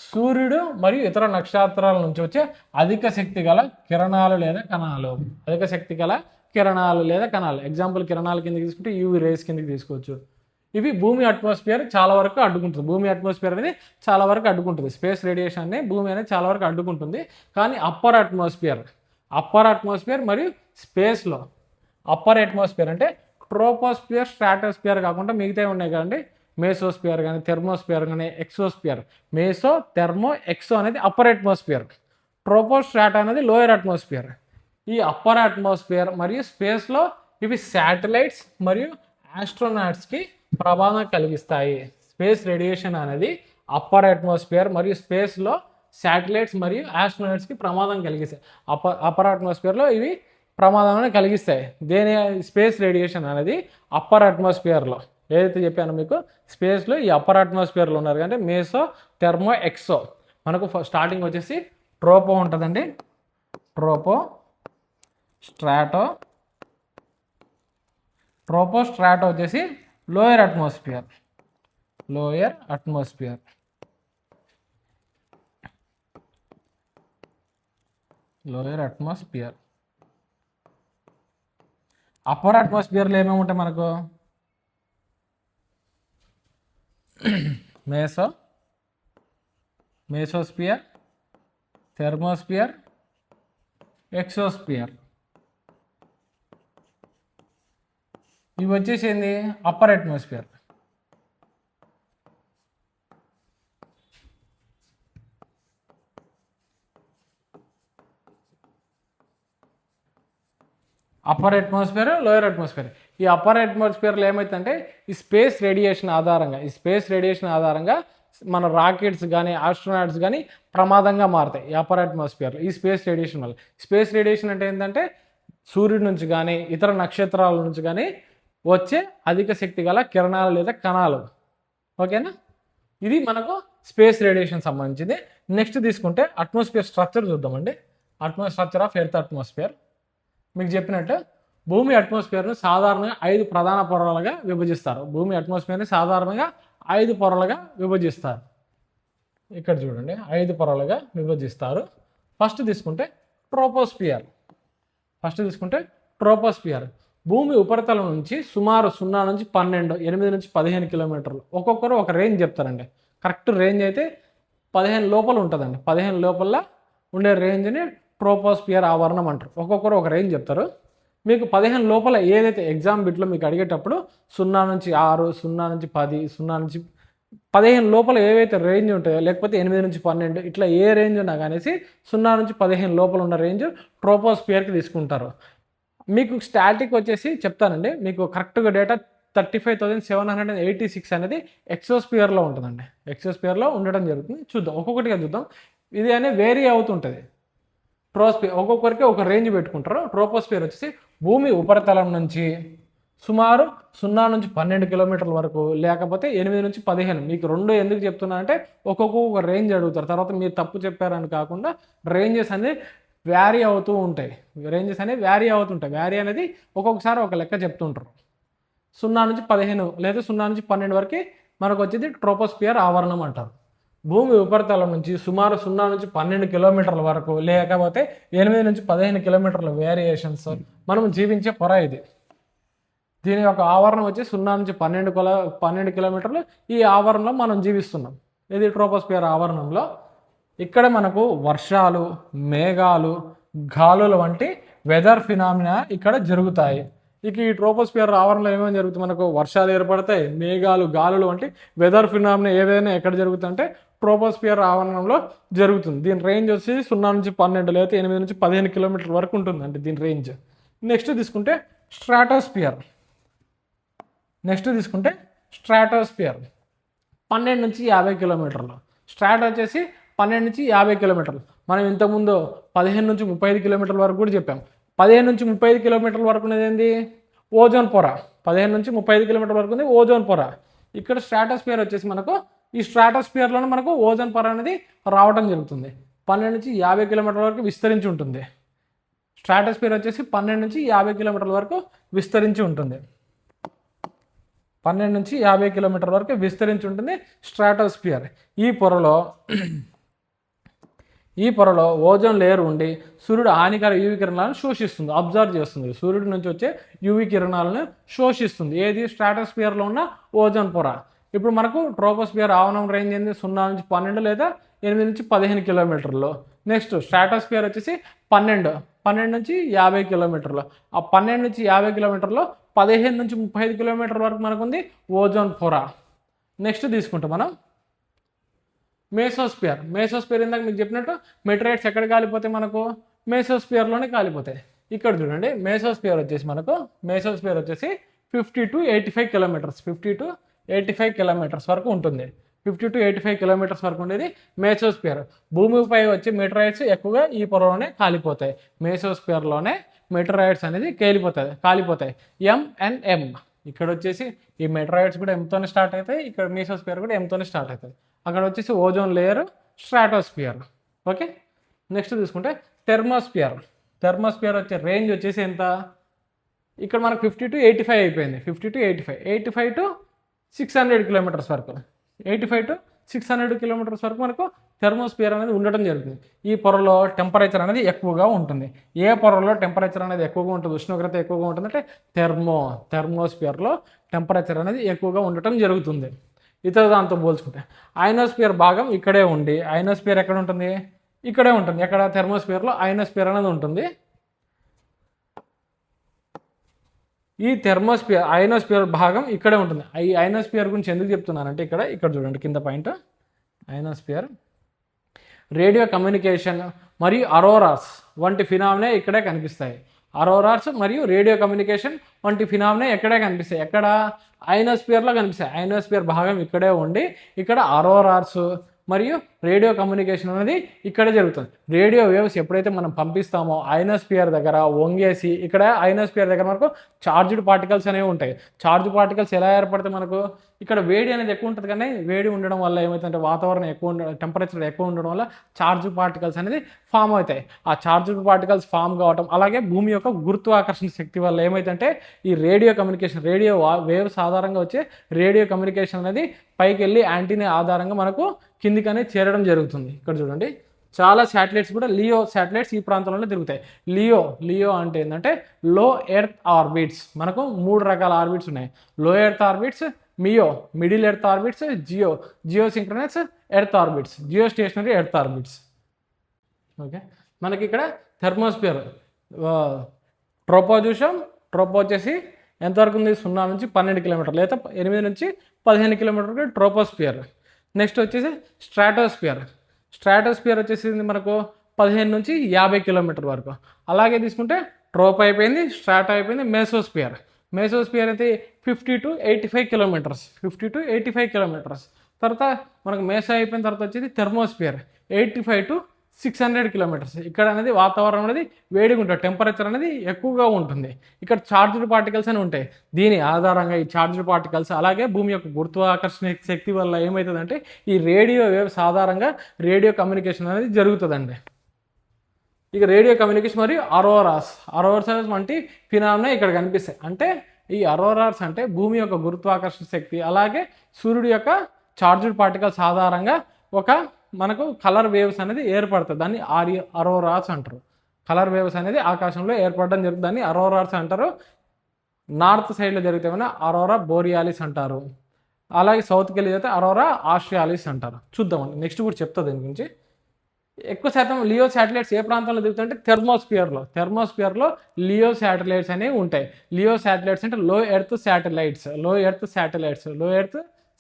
సూర్యుడు మరియు ఇతర నక్షత్రాల నుంచి వచ్చే అధిక శక్తి గల కిరణాలు లేదా కణాలు. ఎగ్జాంపుల్ కిరణాల కిందకి తీసుకుంటే యూవీ రేస్ కిందకి తీసుకోవచ్చు. ఇవి భూమి అట్మాస్ఫియర్ చాలా వరకు అడ్డుకుంటుంది. భూమి అట్మాస్ఫియర్ అనేది చాలా వరకు అడ్డుకుంటుంది. స్పేస్ రేడియేషన్ని భూమి అనేది చాలా వరకు అడ్డుకుంటుంది. కానీ అప్పర్ అట్మాస్ఫియర్ మరియు స్పేస్లో అప్పర్ అట్మాస్ఫియర్ అంటే ట్రోపోస్ఫియర్, స్ట్రాటోస్ఫియర్ కాకుండా మిగతా ఉన్నాయి కదండి. మేసోస్ఫియర్ కానీ, థెర్మోస్ఫియర్ కానీ, ఎక్సోస్ఫియర్. మేసో, థెర్మో, ఎక్సో అనేది అప్పర్ అట్మాస్ఫియర్. ట్రోపోస్ట్రాటా అనేది లోయర్ అట్మాస్ఫియర్. ఈ అప్పర్ అట్మాస్ఫియర్ మరియు స్పేస్లో ఇవి శాటిలైట్స్ మరియు ఆస్ట్రోనాట్స్కి ప్రమాదం కలిగిస్తాయి. స్పేస్ రేడియేషన్ అనేది అప్పర్ అట్మాస్ఫియర్ మరియు స్పేస్లో శాటిలైట్స్ మరియు ఆస్ట్రోనాట్స్కి ప్రమాదం కలిగిస్తాయి. అప్పర్ అట్మాస్ఫియర్లో ఇవి ప్రమాదాన్ని కలిగిస్తాయి. స్పేస్ రేడియేషన్ అనేది అప్పర్ అట్మాస్ఫియర్లో ఏదైతే చెప్పానో మీకు, స్పేస్లో ఈ అప్పర్ అట్మాస్ఫియర్లో ఉన్నారు అంటే మేసో, థెర్మో, ఎక్సో. మనకు స్టార్టింగ్ వచ్చేసి ట్రోపో ఉంటుందండి. ట్రోపో స్ట్రాటో వచ్చేసి లోయర్ అట్మాస్ఫియర్. అప్పర్ అట్మాస్ఫియర్లో ఏమేమి ఉంటాయి మనకు? మేసోస్ఫియర్, థెర్మోస్ఫియర్, ఎక్సోస్ఫియర్. ఇవి వచ్చేసి ఏంది? Upper atmosphere. Upper atmosphere, lower atmosphere. ఈ అప్పర్ అట్మాస్ఫియర్లో ఏమైతుందంటే ఈ స్పేస్ రేడియేషన్ ఆధారంగా మన రాకెట్స్ కానీ ఆస్ట్రోనాట్స్ కానీ ప్రమాదంగా మారుతాయి ఈ అప్పర్ అట్మాస్ఫియర్లో ఈ స్పేస్ రేడియేషన్ వల్ల. స్పేస్ రేడియేషన్ అంటే ఏంటంటే సూర్యుడి నుంచి కానీ ఇతర నక్షత్రాల నుంచి కానీ వచ్చే అధిక శక్తి గల కిరణాలు లేదా కణాలు. ఓకేనా, ఇది మనకు స్పేస్ రేడియేషన్ సంబంధించింది. నెక్స్ట్ తీసుకుంటే అట్మాస్ఫియర్ స్ట్రక్చర్ చూద్దామండి. Structure of earth atmosphere. మీకు చెప్పినట్టు భూమి అట్మాస్ఫియర్ను సాధారణంగా 5 ప్రధాన పొరలుగా విభజిస్తారు. భూమి అట్మాస్ఫియర్ని సాధారణంగా 5 పొరలుగా విభజిస్తారు. ఇక్కడ చూడండి 5 పొరలుగా విభజిస్తారు. ఫస్ట్ తీసుకుంటే ట్రోపోస్ఫియర్. భూమి ఉపరితలం నుంచి సుమారు 0 నుంచి 12, 8 నుంచి 15 కిలోమీటర్లు, ఒక్కొక్కరు ఒక రేంజ్ చెప్తారండి. కరెక్ట్ రేంజ్ అయితే 15 లోపల ఉంటుందండి. 15 లోపల ఉండే రేంజ్ని ట్రోపోస్ఫియర్ ఆవరణం అంటారు. ఒక్కొక్కరు ఒక రేంజ్ చెప్తారు. మీకు 15 లోపల ఏదైతే ఎగ్జామ్ బిట్లో మీకు అడిగేటప్పుడు 0 నుంచి 6, 0 నుంచి 10, 0 నుంచి 15 లోపల ఏవైతే రేంజ్ ఉంటాయో, లేకపోతే 8 నుంచి 12 ఇట్లా ఏ రేంజ్ ఉన్నా కానీ 0 నుంచి 15 లోపల ఉన్న రేంజ్ ట్రోపోస్ఫియర్కి తీసుకుంటారు. మీకు స్టాటిక్ వచ్చేసి చెప్తానండి. మీకు కరెక్ట్గా డేటా 35,786 అనేది ఎక్సోస్ఫియర్లో ఉంటుందండి. ఎక్సోస్ఫియర్లో ఉండడం జరుగుతుంది. చూద్దాం, ఒక్కొక్కటిగా చూద్దాం. ఇది అనేది వేరీ అవుతుంటుంది. ఒక్కొక్కరికి ఒక రేంజ్ పెట్టుకుంటారు. ట్రోపోస్ఫియర్ వచ్చేసి భూమి ఉపరితలం నుంచి సుమారు 0 నుంచి 12 కిలోమీటర్ల వరకు, లేకపోతే 8 నుంచి 15. మీకు 2 ఎందుకు చెప్తున్నా అంటే ఒక్కొక్క రేంజ్ అడుగుతారు. తర్వాత మీరు తప్పు చెప్పారని కాకుండా రేంజెస్ అనేది వ్యారీ అవుతూ ఉంటాయి. వ్యారీ అనేది ఒక్కొక్కసారి ఒక లెక్క చెప్తుంటారు. 0 నుంచి 15 లేదా 0 నుంచి 12 వరకు మనకు వచ్చేది ట్రోపోస్ఫియర్ ఆవరణం అంటారు. భూమి ఉపరితలం నుంచి సుమారు 0 నుంచి 12 కిలోమీటర్ల వరకు, లేకపోతే 8 నుంచి 15 కిలోమీటర్ల వేరియేషన్స్ మనం జీవించే పొర ఇది. దీని యొక్క ఆవరణం వచ్చి 0 నుంచి 12 కిలోమీటర్లు. ఈ ఆవరణలో మనం జీవిస్తున్నాం. ఇది ట్రోపోస్ఫియర్ ఆవరణంలో. ఇక్కడ మనకు వర్షాలు, మేఘాలు, గాలుల వంటి వెదర్ ఫినామినా ఇక్కడ జరుగుతాయి. ఇక ఈ ట్రోపోస్ఫియర్ ఆవరణలో ఏమేమి జరుగుతుంది? మనకు వర్షాలు ఏర్పడతాయి, మేఘాలు, గాలులు వంటి వెదర్ ఫినామినా ఏదైనా ఎక్కడ జరుగుతుందంటే ట్రోపోస్ఫియర్ ఆవరణంలో జరుగుతుంది. దీని రేంజ్ వచ్చి 0 నుంచి 12 లేదా 8 నుంచి 15 కిలోమీటర్ల వరకు ఉంటుంది అంటే దీని రేంజ్. నెక్స్ట్ తీసుకుంటే స్ట్రాటోస్ఫియర్. 12 నుంచి 50 కిలోమీటర్లు. స్ట్రాట్ వచ్చేసి 12 నుంచి 50 కిలోమీటర్లు. మనం ఇంతకుముందు 15 నుంచి 35 కిలోమీటర్ల వరకు కూడా చెప్పాం. 15 నుంచి 35 కిలోమీటర్ల వరకు ఉన్నది ఏంది? ఓజోన్ పొర. 15 నుంచి 35 కిలోమీటర్ల వరకు ఉంది ఓజోన్ పొర. ఇక్కడ స్ట్రాటోస్ఫియర్ వచ్చేసి మనకు ఈ స్ట్రాటోస్ఫియర్లోనే మనకు ఓజోన్ పొర అనేది రావడం జరుగుతుంది. 12 నుంచి 50 కిలోమీటర్ల వరకు విస్తరించి ఉంటుంది. స్ట్రాటోస్ఫియర్ వచ్చేసి 12 నుంచి 50 కిలోమీటర్ల వరకు విస్తరించి ఉంటుంది. 12 నుంచి 50 కిలోమీటర్ల వరకు విస్తరించి ఉంటుంది స్ట్రాటోస్ఫియర్. ఈ పొరలో ఓజోన్ లేయర్ ఉండి సూర్యుడు హానికర యూవీ కిరణాలను శోషిస్తుంది, అబ్జర్వ్ చేస్తుంది. సూర్యుడి నుంచి వచ్చే యూవీ కిరణాలను శోషిస్తుంది. ఏది? స్ట్రాటోస్ఫియర్లో ఉన్న ఓజోన్ పొర. ఇప్పుడు మనకు ట్రోపోస్ఫియర్ ఆవరణం రేంజ్ ఏంది? 0 నుంచి 12 లేదా 8 నుంచి 15 కిలోమీటర్లు. నెక్స్ట్ స్ట్రాటోస్ఫియర్ వచ్చేసి 12 నుంచి 50 కిలోమీటర్లు. ఆ 12 నుంచి 50 కిలోమీటర్లో 15 నుంచి 35 కిలోమీటర్ల వరకు మనకు ఉంది ఓజోన్ పొర. నెక్స్ట్ తీసుకుంటాం మనం మేసోస్ఫియర్. ఇందాక మీకు చెప్పినట్టు మెటీరియట్స్ ఎక్కడ కాలిపోతాయి? మనకు మేసోస్ఫియర్లోనే కాలిపోతాయి. ఇక్కడ చూడండి మేసోస్ఫియర్ వచ్చేసి 50 to 85 కిలోమీటర్స్. 50 to 85 కిలోమీటర్స్ వరకు ఉంటుంది. 50 to 85 కిలోమీటర్స్ వరకు ఉండేది మేసోస్ఫియర్. భూమిపై వచ్చే మెటీరియట్స్ ఎక్కువగా ఈ పొరలోనే కాలిపోతాయి. మేసోస్ఫియర్లోనే మెటీరియట్స్ అనేది కాలిపోతాయి. MNM. ఇక్కడ వచ్చేసి ఈ మెటీరియట్స్ కూడా ఎంతోనే స్టార్ట్ అవుతాయి. ఇక్కడ మేసోస్ఫియర్ కూడా ఎంతోనే స్టార్ట్ అవుతుంది. అక్కడ వచ్చేసి ozone layer, stratosphere. Okay, next తీసుకుంటే థెర్మోస్ఫియర్ వచ్చే రేంజ్ వచ్చేసి ఎంత? ఇక్కడ మనకు 50 to 85 అయిపోయింది. 85 to 600 కిలోమీటర్స్ వరకు. 85 to 600 కిలోమీటర్స్ వరకు మనకు థెర్మోస్ఫియర్ అనేది ఉండటం జరుగుతుంది. ఈ పొరలో టెంపరేచర్ అనేది ఎక్కువగా ఉంటుంది. ఏ పొరలో టెంపరేచర్ అనేది ఎక్కువగా ఉంటుంది, ఉష్ణోగ్రత ఎక్కువగా ఉంటుందంటే థెర్మోస్ఫియర్లో టెంపరేచర్ అనేది ఎక్కువగా ఉండటం జరుగుతుంది. ఇతర దాంతో పోల్చుకుంటే అయనోస్ఫియర్ భాగం ఇక్కడే ఉండి, అయనోస్ఫియర్ ఎక్కడ ఉంటుంది? ఇక్కడే ఉంటుంది. ఎక్కడ? థెర్మోస్ఫియర్లో అయనోస్ఫియర్ అనేది ఉంటుంది. ఈ అయనోస్ఫియర్ భాగం ఇక్కడే ఉంటుంది. ఈ అయనోస్ఫియర్ గురించి ఎందుకు చెప్తున్నానంటే ఇక్కడ చూడండి కింద పాయింట్. అయనోస్ఫియర్ రేడియో కమ్యూనికేషన్ మరియు అరోరాస్ వంటి ఫినామినా ఇక్కడే కనిపిస్తాయి. అరోరాస్ మరియు రేడియో కమ్యూనికేషన్ వంటి ఫినామినా ఎక్కడే కనిపిస్తాయి, ఎక్కడ అయనోస్ఫియర్లో కనిపిస్తాయి. అయనోస్ఫియర్ భాగం ఇక్కడే ఉండి ఇక్కడ అరోరాస్ మరియు రేడియో కమ్యూనికేషన్ అనేది ఇక్కడే జరుగుతుంది. రేడియో వేవ్స్ ఎప్పుడైతే మనం పంపిస్తామో అయనోస్ఫియర్ దగ్గర వంగేసి ఇక్కడ అయనోస్ఫియర్ దగ్గర మనకు చార్జ్డ్ పార్టికల్స్ అనేవి ఉంటాయి. చార్జ్ పార్టికల్స్ ఎలా ఏర్పడితే మనకు ఇక్కడ వేడి అనేది ఎక్కువ ఉంటుంది, కానీ వేడి ఉండడం వల్ల ఏమవుతుందంటే వాతావరణం ఎక్కువ టెంపరేచర్ ఎక్కువ ఉండడం వల్ల చార్జ్ పార్టికల్స్ అనేది ఫామ్ అవుతాయి. ఆ చార్జ్ పార్టికల్స్ ఫామ్ కావటం అలాగే భూమి యొక్క గురుత్వాకర్షణ శక్తి వల్ల ఏమైతుందంటే ఈ రేడియో కమ్యూనికేషన్ రేడియో వేవ్స్ ఆధారంగా వచ్చే రేడియో కమ్యూనికేషన్ అనేది పైకి వెళ్ళి యాంటీనా ఆధారంగా మనకు కిందికనే చేరడం జరుగుతుంది. ఇక్కడ చూడండి చాలా శాటిలైట్స్ కూడా లియో శాటిలైట్స్ ఈ ప్రాంతంలోనే తిరుగుతాయి. లియో అంటే ఏంటంటే లో ఎర్త్ ఆర్బిట్స్. మనకు 3 రకాల ఆర్బిట్స్ ఉన్నాయి. Low earth orbits, MEO middle earth orbits, geosynchronous earth orbits, geostationary earth orbits. Okay, మనకి ఇక్కడ థెర్మోస్ఫియర్ ట్రోపో వచ్చేసి ఎంతవరకు ఉంది, 0 నుంచి 12 కిలోమీటర్లు లేదా 8 నుంచి 15 కిలోమీటర్లు ట్రోపోస్ఫియర్. నెక్స్ట్ వచ్చేసి స్ట్రాటోస్ఫియర్ వచ్చేసి మనకు 15 నుంచి 50 కిలోమీటర్ వరకు. అలాగే తీసుకుంటే ట్రోప్ అయిపోయింది, స్ట్రాటో అయిపోయింది, మేసోస్ఫియర్ అయితే 50 to 85 కిలోమీటర్స్. తర్వాత మనకు మేసో అయిపోయిన తర్వాత వచ్చేది థెర్మోస్ఫియర్ 85 to 600 కిలోమీటర్స్. ఇక్కడ అనేది వాతావరణం అనేది వేడిగా ఉంటుంది, టెంపరేచర్ అనేది ఎక్కువగా ఉంటుంది. ఇక్కడ చార్జ్డ్ పార్టికల్స్ అని ఉంటాయి. దీని ఆధారంగా ఈ చార్జ్డ్ పార్టికల్స్ అలాగే భూమి యొక్క గురుత్వాకర్షణ శక్తి వల్ల ఏమవుతుందంటే ఈ రేడియో వేవ్స్ ఆధారంగా రేడియో కమ్యూనికేషన్ అనేది జరుగుతుందండి. ఇక రేడియో కమ్యూనికేషన్ మరియు అరోరాస్ వంటి ఫినామినా ఇక్కడ కనిపిస్తాయి. అంటే ఈ అరోరాస్ అంటే భూమి యొక్క గురుత్వాకర్షణ శక్తి అలాగే సూర్యుడి యొక్క చార్జ్డ్ పార్టికల్స్ ఆధారంగా ఒక మనకు కలర్ వేవ్స్ అనేది ఏర్పడుతుంది. దాన్ని అరోరాస్ అంటారు. కలర్ వేవ్స్ అనేది ఆకాశంలో ఏర్పడడం జరుగుతుంది, దాన్ని అరోరాస్ అంటారు. నార్త్ సైడ్లో జరిగితే అరోరా బోరియాలిస్ అంటారు. అలాగే సౌత్కి వెళ్ళి అయితే అరోరా ఆస్ట్రియాలిస్ అంటారు. చూద్దామండి, నెక్స్ట్ కూడా చెప్తా దీని గురించి. ఎక్కువ శాతం లియో శాటిలైట్స్ ఏ ప్రాంతంలో దిగుతుంటే థెర్మోస్ఫియర్లో లియో శాటిలైట్స్ అనేవి ఉంటాయి. లియో శాటిలైట్స్ అంటే లో ఎర్త్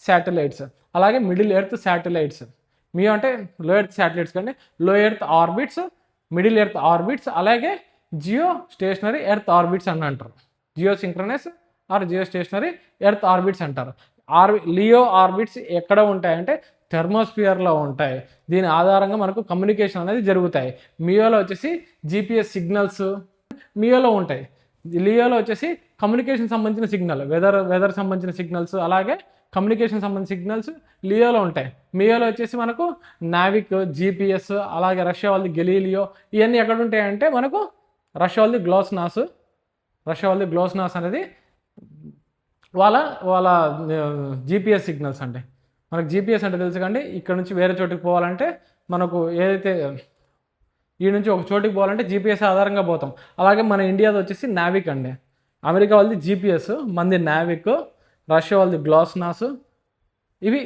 శాటిలైట్స్ అలాగే మిడిల్ ఎర్త్ శాటిలైట్స్. మియో అంటే లో ఎర్త్ శాటిలైట్స్ కంటే low earth orbits, middle earth orbits అలాగే జియో స్టేషనరీ ఎర్త్ ఆర్బిట్స్ అని అంటారు. Geosynchronous or geostationary earth orbits అంటారు. లియో ఆర్బిట్స్ ఎక్కడ ఉంటాయంటే థెర్మోస్ఫియర్లో ఉంటాయి. దీని ఆధారంగా మనకు కమ్యూనికేషన్ అనేది జరుగుతాయి. మియోలో వచ్చేసి జీపీఎస్ సిగ్నల్స్ మియోలో ఉంటాయి. లియోలో వచ్చేసి కమ్యూనికేషన్ సంబంధించిన సిగ్నల్, వెదర్ సంబంధించిన సిగ్నల్స్ అలాగే కమ్యూనికేషన్ సంబంధించిన సిగ్నల్స్ లియోలో ఉంటాయి. మియోలో వచ్చేసి మనకు నావిక్, జీపీఎస్ అలాగే రష్యా వాళ్ళది గెలీలియో ఇవన్నీ ఎక్కడ ఉంటాయంటే మనకు రష్యా వాళ్ళది గ్లోస్నాస్ అనేది వాళ్ళ జీపీఎస్ సిగ్నల్స్ అంటే. మనకు జీపీఎస్ అంటే తెలుసు కండి, ఇక్కడ నుంచి వేరే చోటుకి పోవాలంటే మనకు ఏదైతే ఈ నుంచి ఒక చోటుకి పోవాలంటే జీపీఎస్ ఆధారంగా పోతాం. అలాగే మన ఇండియాది వచ్చేసి నావిక్ అండి. అమెరికా వాళ్ళది జీపీఎస్, మంది నావిక్, రష్యా వాళ్ళది గ్లోస్నాస్. ఇవి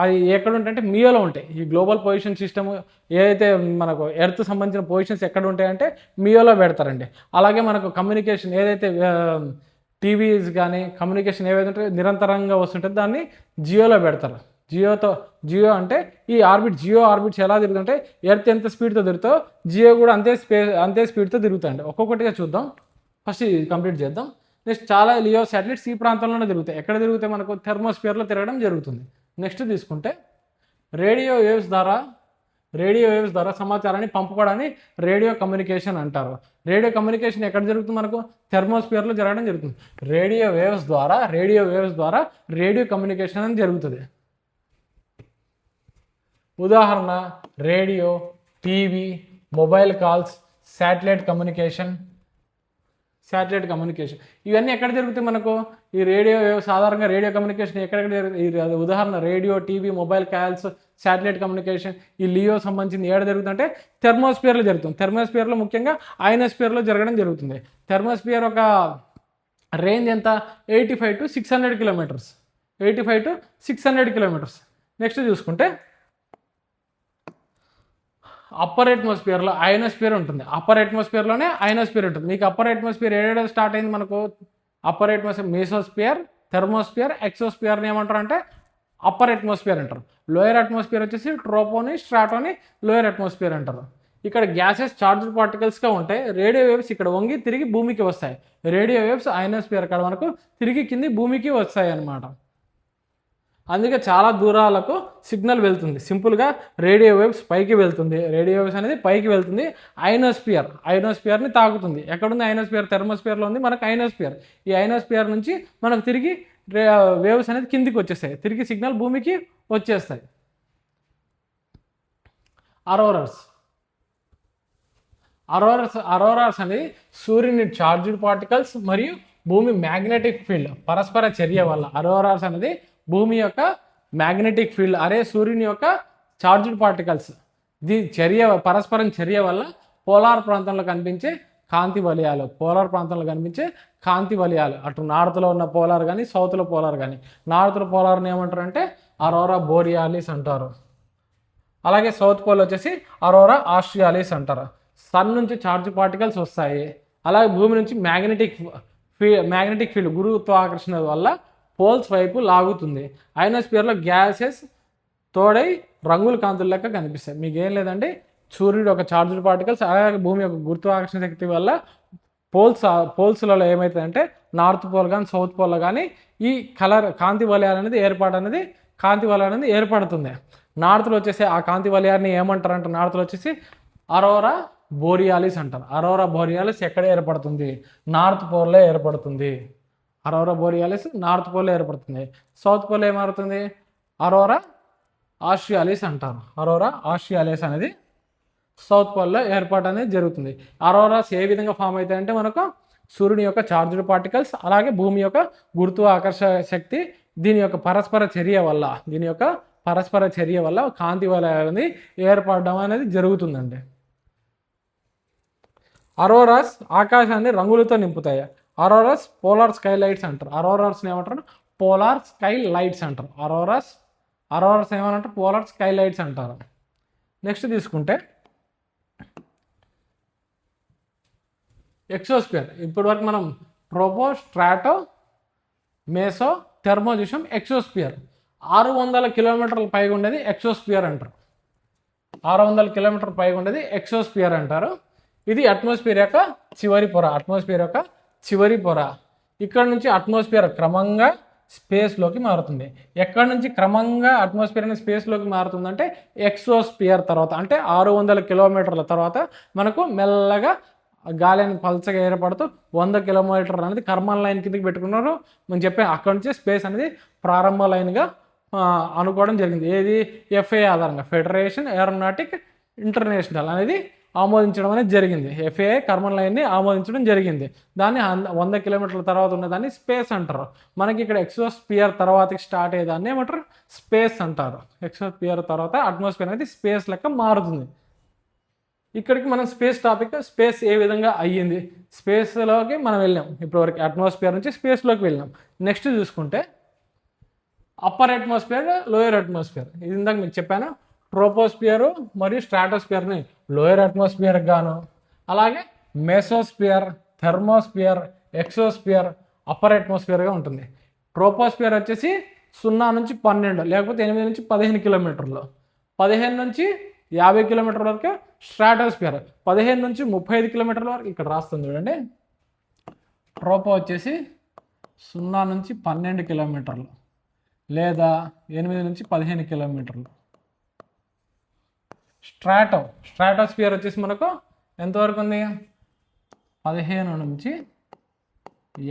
అవి ఎక్కడ ఉంటాయంటే మియోలో ఉంటాయి. ఈ గ్లోబల్ పొజిషన్ సిస్టమ్ ఏదైతే మనకు ఎర్త్ సంబంధించిన పొజిషన్స్ ఎక్కడ ఉంటాయంటే మియోలో పెడతారండి. అలాగే మనకు కమ్యూనికేషన్ ఏదైతే టీవీస్ కానీ కమ్యూనికేషన్ ఏవైతే నిరంతరంగా వస్తుంటుంది దాన్ని జియోలో పెడతారు. జియో అంటే ఈ జియో ఆర్బిట్స్ ఎలా తిరుగుతుంటే ఎర్త్ ఎంత స్పీడ్తో తిరుగుతో జియో కూడా అంతే స్పీడ్తో తిరుగుతాయండి. ఒక్కొక్కటిగా చూద్దాం. ఫస్ట్ ఇది కంప్లీట్ చేద్దాం. నెక్స్ట్ చాలా లియో శాటిలైట్స్ ఈ ప్రాంతంలోనే తిరుగుతాయి. ఎక్కడ తిరుగుతాయి మనకు థెర్మోస్ఫియర్లో తిరగడం జరుగుతుంది. నెక్స్ట్ తీసుకుంటే రేడియో వేవ్స్ ద్వారా సమాచారాన్ని పంపుకోవడాన్ని రేడియో కమ్యూనికేషన్ అంటారు. రేడియో కమ్యూనికేషన్ ఎక్కడ జరుగుతుంది మనకు థెర్మోస్ఫియర్లో జరగడం జరుగుతుంది. రేడియో వేవ్స్ ద్వారా రేడియో కమ్యూనికేషన్ అని జరుగుతుంది. ఉదాహరణ radio, TV, mobile calls, satellite communication ఇవన్నీ ఎక్కడ జరుగుతాయి మనకు ఈ రేడియో సాధారణంగా రేడియో కమ్యూనికేషన్ ఎక్కడెక్కడ జరుగుతుంది. ఉదాహరణ radio, TV, mobile calls, satellite communication ఈ లియో సంబంధించింది ఏడ జరుగుతుందంటే థెర్మోస్ఫియర్లో జరుగుతుంది. థెర్మోస్ఫియర్లో ముఖ్యంగా అయనోస్ఫియర్లో జరగడం జరుగుతుంది. థెర్మోస్ఫియర్ ఒక రేంజ్ ఎంత 85 to 600 కిలోమీటర్స్. నెక్స్ట్ చూసుకుంటే అప్పర్ అట్మాస్ఫియర్లో అయనోస్ఫియర్ ఉంటుంది. అప్పర్ అట్మాస్ఫియర్లోనే అయనోస్ఫియర్ ఉంటుంది. మీకు అప్పర్ అట్మాస్ఫియర్ ఏడాది స్టార్ట్ అయింది మనకు అప్పర్ అట్మాస్ఫియర్ మీసోస్ఫియర్, థెర్మోస్ఫియర్, ఎక్సోస్ఫియర్ని ఏమంటారు అంటే అప్పర్ అట్మాస్ఫియర్ అంటారు. లోయర్ అట్మాస్ఫియర్ వచ్చేసి ట్రోపోని, స్ట్రాటోని లోయర్ అట్మాస్ఫియర్ అంటారు. ఇక్కడ గ్యాసెస్ చార్జ్డ్ పార్టికల్స్గా ఉంటాయి. రేడియో వేవ్స్ ఇక్కడ వంగి తిరిగి భూమికి వస్తాయి. రేడియో వేవ్స్ అయనోస్ఫియర్ కాడ మనకు తిరిగి కింది భూమికి వస్తాయి అన్నమాట. అందుకే చాలా దూరాలకు సిగ్నల్ వెళ్తుంది. సింపుల్గా రేడియో వేవ్స్ పైకి వెళ్తుంది. రేడియో వేవ్స్ అనేది పైకి వెళ్తుంది. ఐనోస్ఫియర్ని తాకుతుంది. ఎక్కడుంది ఐనోస్ఫియర్? థెర్మోస్ఫియర్లో ఉంది మనకు ఐనోస్ఫియర్. ఈ ఐనోస్ఫియర్ నుంచి మనకు తిరిగి వేవ్స్ అనేది కిందికి వచ్చేస్తాయి. తిరిగి సిగ్నల్ భూమికి వచ్చేస్తాయి. అరోరాస్ అనేది సూర్యుని చార్జ్డ్ పార్టికల్స్ మరియు భూమి మ్యాగ్నెటిక్ ఫీల్డ్ పరస్పర చర్య వల్ల అరోరాస్ అనేది భూమి యొక్క మ్యాగ్నెటిక్ ఫీల్డ్ సూర్యుని యొక్క చార్జ్డ్ పార్టికల్స్ పరస్పరం చర్య వల్ల పోలార్ ప్రాంతంలో కనిపించే కాంతి వలయాలు అటు నార్త్లో ఉన్న పోలార్ కానీ సౌత్లో పోలార్ కానీ, నార్త్లో పోలార్ని ఏమంటారు అంటే అరోరా బోరియాలిస్ అంటారు. అలాగే సౌత్ పోల్ వచ్చేసి అరోరా ఆస్ట్రియాలిస్ అంటారు. సన్ నుంచి చార్జ్ పార్టికల్స్ వస్తాయి. అలాగే భూమి నుంచి మ్యాగ్నెటిక్ ఫీల్డ్ గురుత్వాకర్షణ వల్ల పోల్స్ వైపు లాగుతుంది. ఐనోస్ఫియర్లో గ్యాసెస్ తోడై రంగుల కాంతుల లెక్క కనిపిస్తాయి. మీకు ఏం లేదండి, సూర్యుడు ఒక చార్జ్డ్ పార్టికల్స్ అలాగే భూమి యొక్క గురుత్వాకర్షణ శక్తి వల్ల పోల్స్లలో ఏమవుతుందంటే నార్త్ పోల్ కానీ సౌత్ పోల్లో కానీ ఈ కాంతి వలయాలు అనేది ఏర్పడుతుంది. నార్త్లో వచ్చేసి ఆ కాంతి వలయాన్ని ఏమంటారంటే నార్త్లో వచ్చేసి అరోరా బోరియాలిస్ అంటారు. అరోరా బోరియాలిస్ ఎక్కడ ఏర్పడుతుంది? నార్త్ పోల్లో ఏర్పడుతుంది. అరోరా బోరియాలిస్ నార్త్ పోల్లో ఏర్పడుతుంది. సౌత్ పోల్లో ఏమవుతుంది? అరోరా ఆస్ట్రియాలిస్ అంటారు. అరోరా ఆస్ట్రియాలిస్ అనేది సౌత్ పోల్లో ఏర్పాటు అనేది జరుగుతుంది. అరోరాస్ ఏ విధంగా ఫామ్ అవుతాయంటే మనకు సూర్యుని యొక్క చార్జ్డ్ పార్టికల్స్ అలాగే భూమి యొక్క గురుత్వాకర్షణ శక్తి దీని యొక్క పరస్పర చర్య వల్ల కాంతి వలయాలు అనేది ఏర్పడడం అనేది జరుగుతుందండి. అరోరాస్ ఆకాశాన్ని రంగులతో నింపుతాయి. అరోరాస్ పోలార్ స్కై లైట్స్ అంటారు. అరోరాస్ని ఏమంటారు? పోలార్ స్కై లైట్స్ అంటారు. అరోరాస్ ఏమంటారు? పోలార్ స్కై లైట్స్ అంటారు. నెక్స్ట్ తీసుకుంటే ఎక్సోస్ఫియర్. ఇప్పటి వరకు మనం ట్రోపో, స్ట్రాటో, మేసో, థెర్మో చూసాం. ఎక్సోస్ఫియర్ 600 కిలోమీటర్ల పైగా ఉండేది ఎక్సోస్ఫియర్ అంటారు. 600 కిలోమీటర్ల పైగా ఉండేది ఎక్సోస్ఫియర్ అంటారు. ఇది అట్మాస్ఫియర్ యొక్క చివరి పొర. ఇక్కడ నుంచి అట్మాస్ఫియర్ క్రమంగా స్పేస్లోకి మారుతుంది. ఎక్కడి నుంచి క్రమంగా అట్మాస్ఫియర్ అనేది స్పేస్లోకి మారుతుందంటే ఎక్సోస్ఫియర్ తర్వాత, అంటే 600 కిలోమీటర్ల తర్వాత మనకు మెల్లగా గాలి అనేది పల్చగా ఏర్పడుతూ 100 కిలోమీటర్లు అనేది కర్మన్ లైన్ కిందకి పెట్టుకున్నారు. మనం చెప్పే అక్కడి నుంచి స్పేస్ అనేది ప్రారంభ లైన్గా అనుకోవడం జరిగింది. ఏది? FAA ఆధారంగా, ఫెడరేషన్ ఏరోనాటిక్ ఇంటర్నేషనల్ అనేది ఆమోదించడం అనేది జరిగింది. FAA కర్మన్ లైన్ని ఆమోదించడం జరిగింది. దాన్ని 100 కిలోమీటర్ల తర్వాత ఉన్నదాన్ని స్పేస్ అంటారు. మనకి ఇక్కడ ఎక్సోస్ఫియర్ తర్వాతకి స్టార్ట్ అయ్యేదాన్ని ఏమంటారు? స్పేస్ అంటారు. ఎక్సోస్ఫియర్ తర్వాత అట్మాస్ఫియర్ అనేది స్పేస్ లెక్క మారుతుంది. ఇక్కడికి మనం స్పేస్ ఏ విధంగా అయ్యింది, స్పేస్లోకి మనం వెళ్ళాం. ఇప్పటివరకు అట్మాస్ఫియర్ నుంచి స్పేస్లోకి వెళ్ళాం. నెక్స్ట్ చూసుకుంటే అప్పర్ అట్మాస్ఫియర్, లోయర్ అట్మాస్ఫియర్. ఇది ఇందాక మీకు చెప్పాను. ట్రోపోస్ఫియర్ మరియు స్ట్రాటోస్ఫియర్ని లోయర్ అట్మాస్ఫియర్ గాను, అలాగే మెసోస్ఫియర్, థెర్మోస్ఫియర్, ఎక్సోస్ఫియర్ అప్పర్ అట్మాస్ఫియర్గా ఉంటుంది. ట్రోపోస్ఫియర్ వచ్చేసి 0 నుంచి 12 లేకపోతే 8 నుంచి 15 కిలోమీటర్లు, 15 నుంచి 50 కిలోమీటర్ల వరకు స్ట్రాటోస్ఫియర్, 15 నుంచి 35 కిలోమీటర్ల వరకు ఇక్కడ రాస్తుంది చూడండి. ట్రోపో వచ్చేసి 0 నుంచి 12 కిలోమీటర్లు లేదా 8 నుంచి 15 కిలోమీటర్లు. స్ట్రాటోస్ఫియర్ వచ్చేసి మనకు ఎంతవరకు ఉంది? 15 నుంచి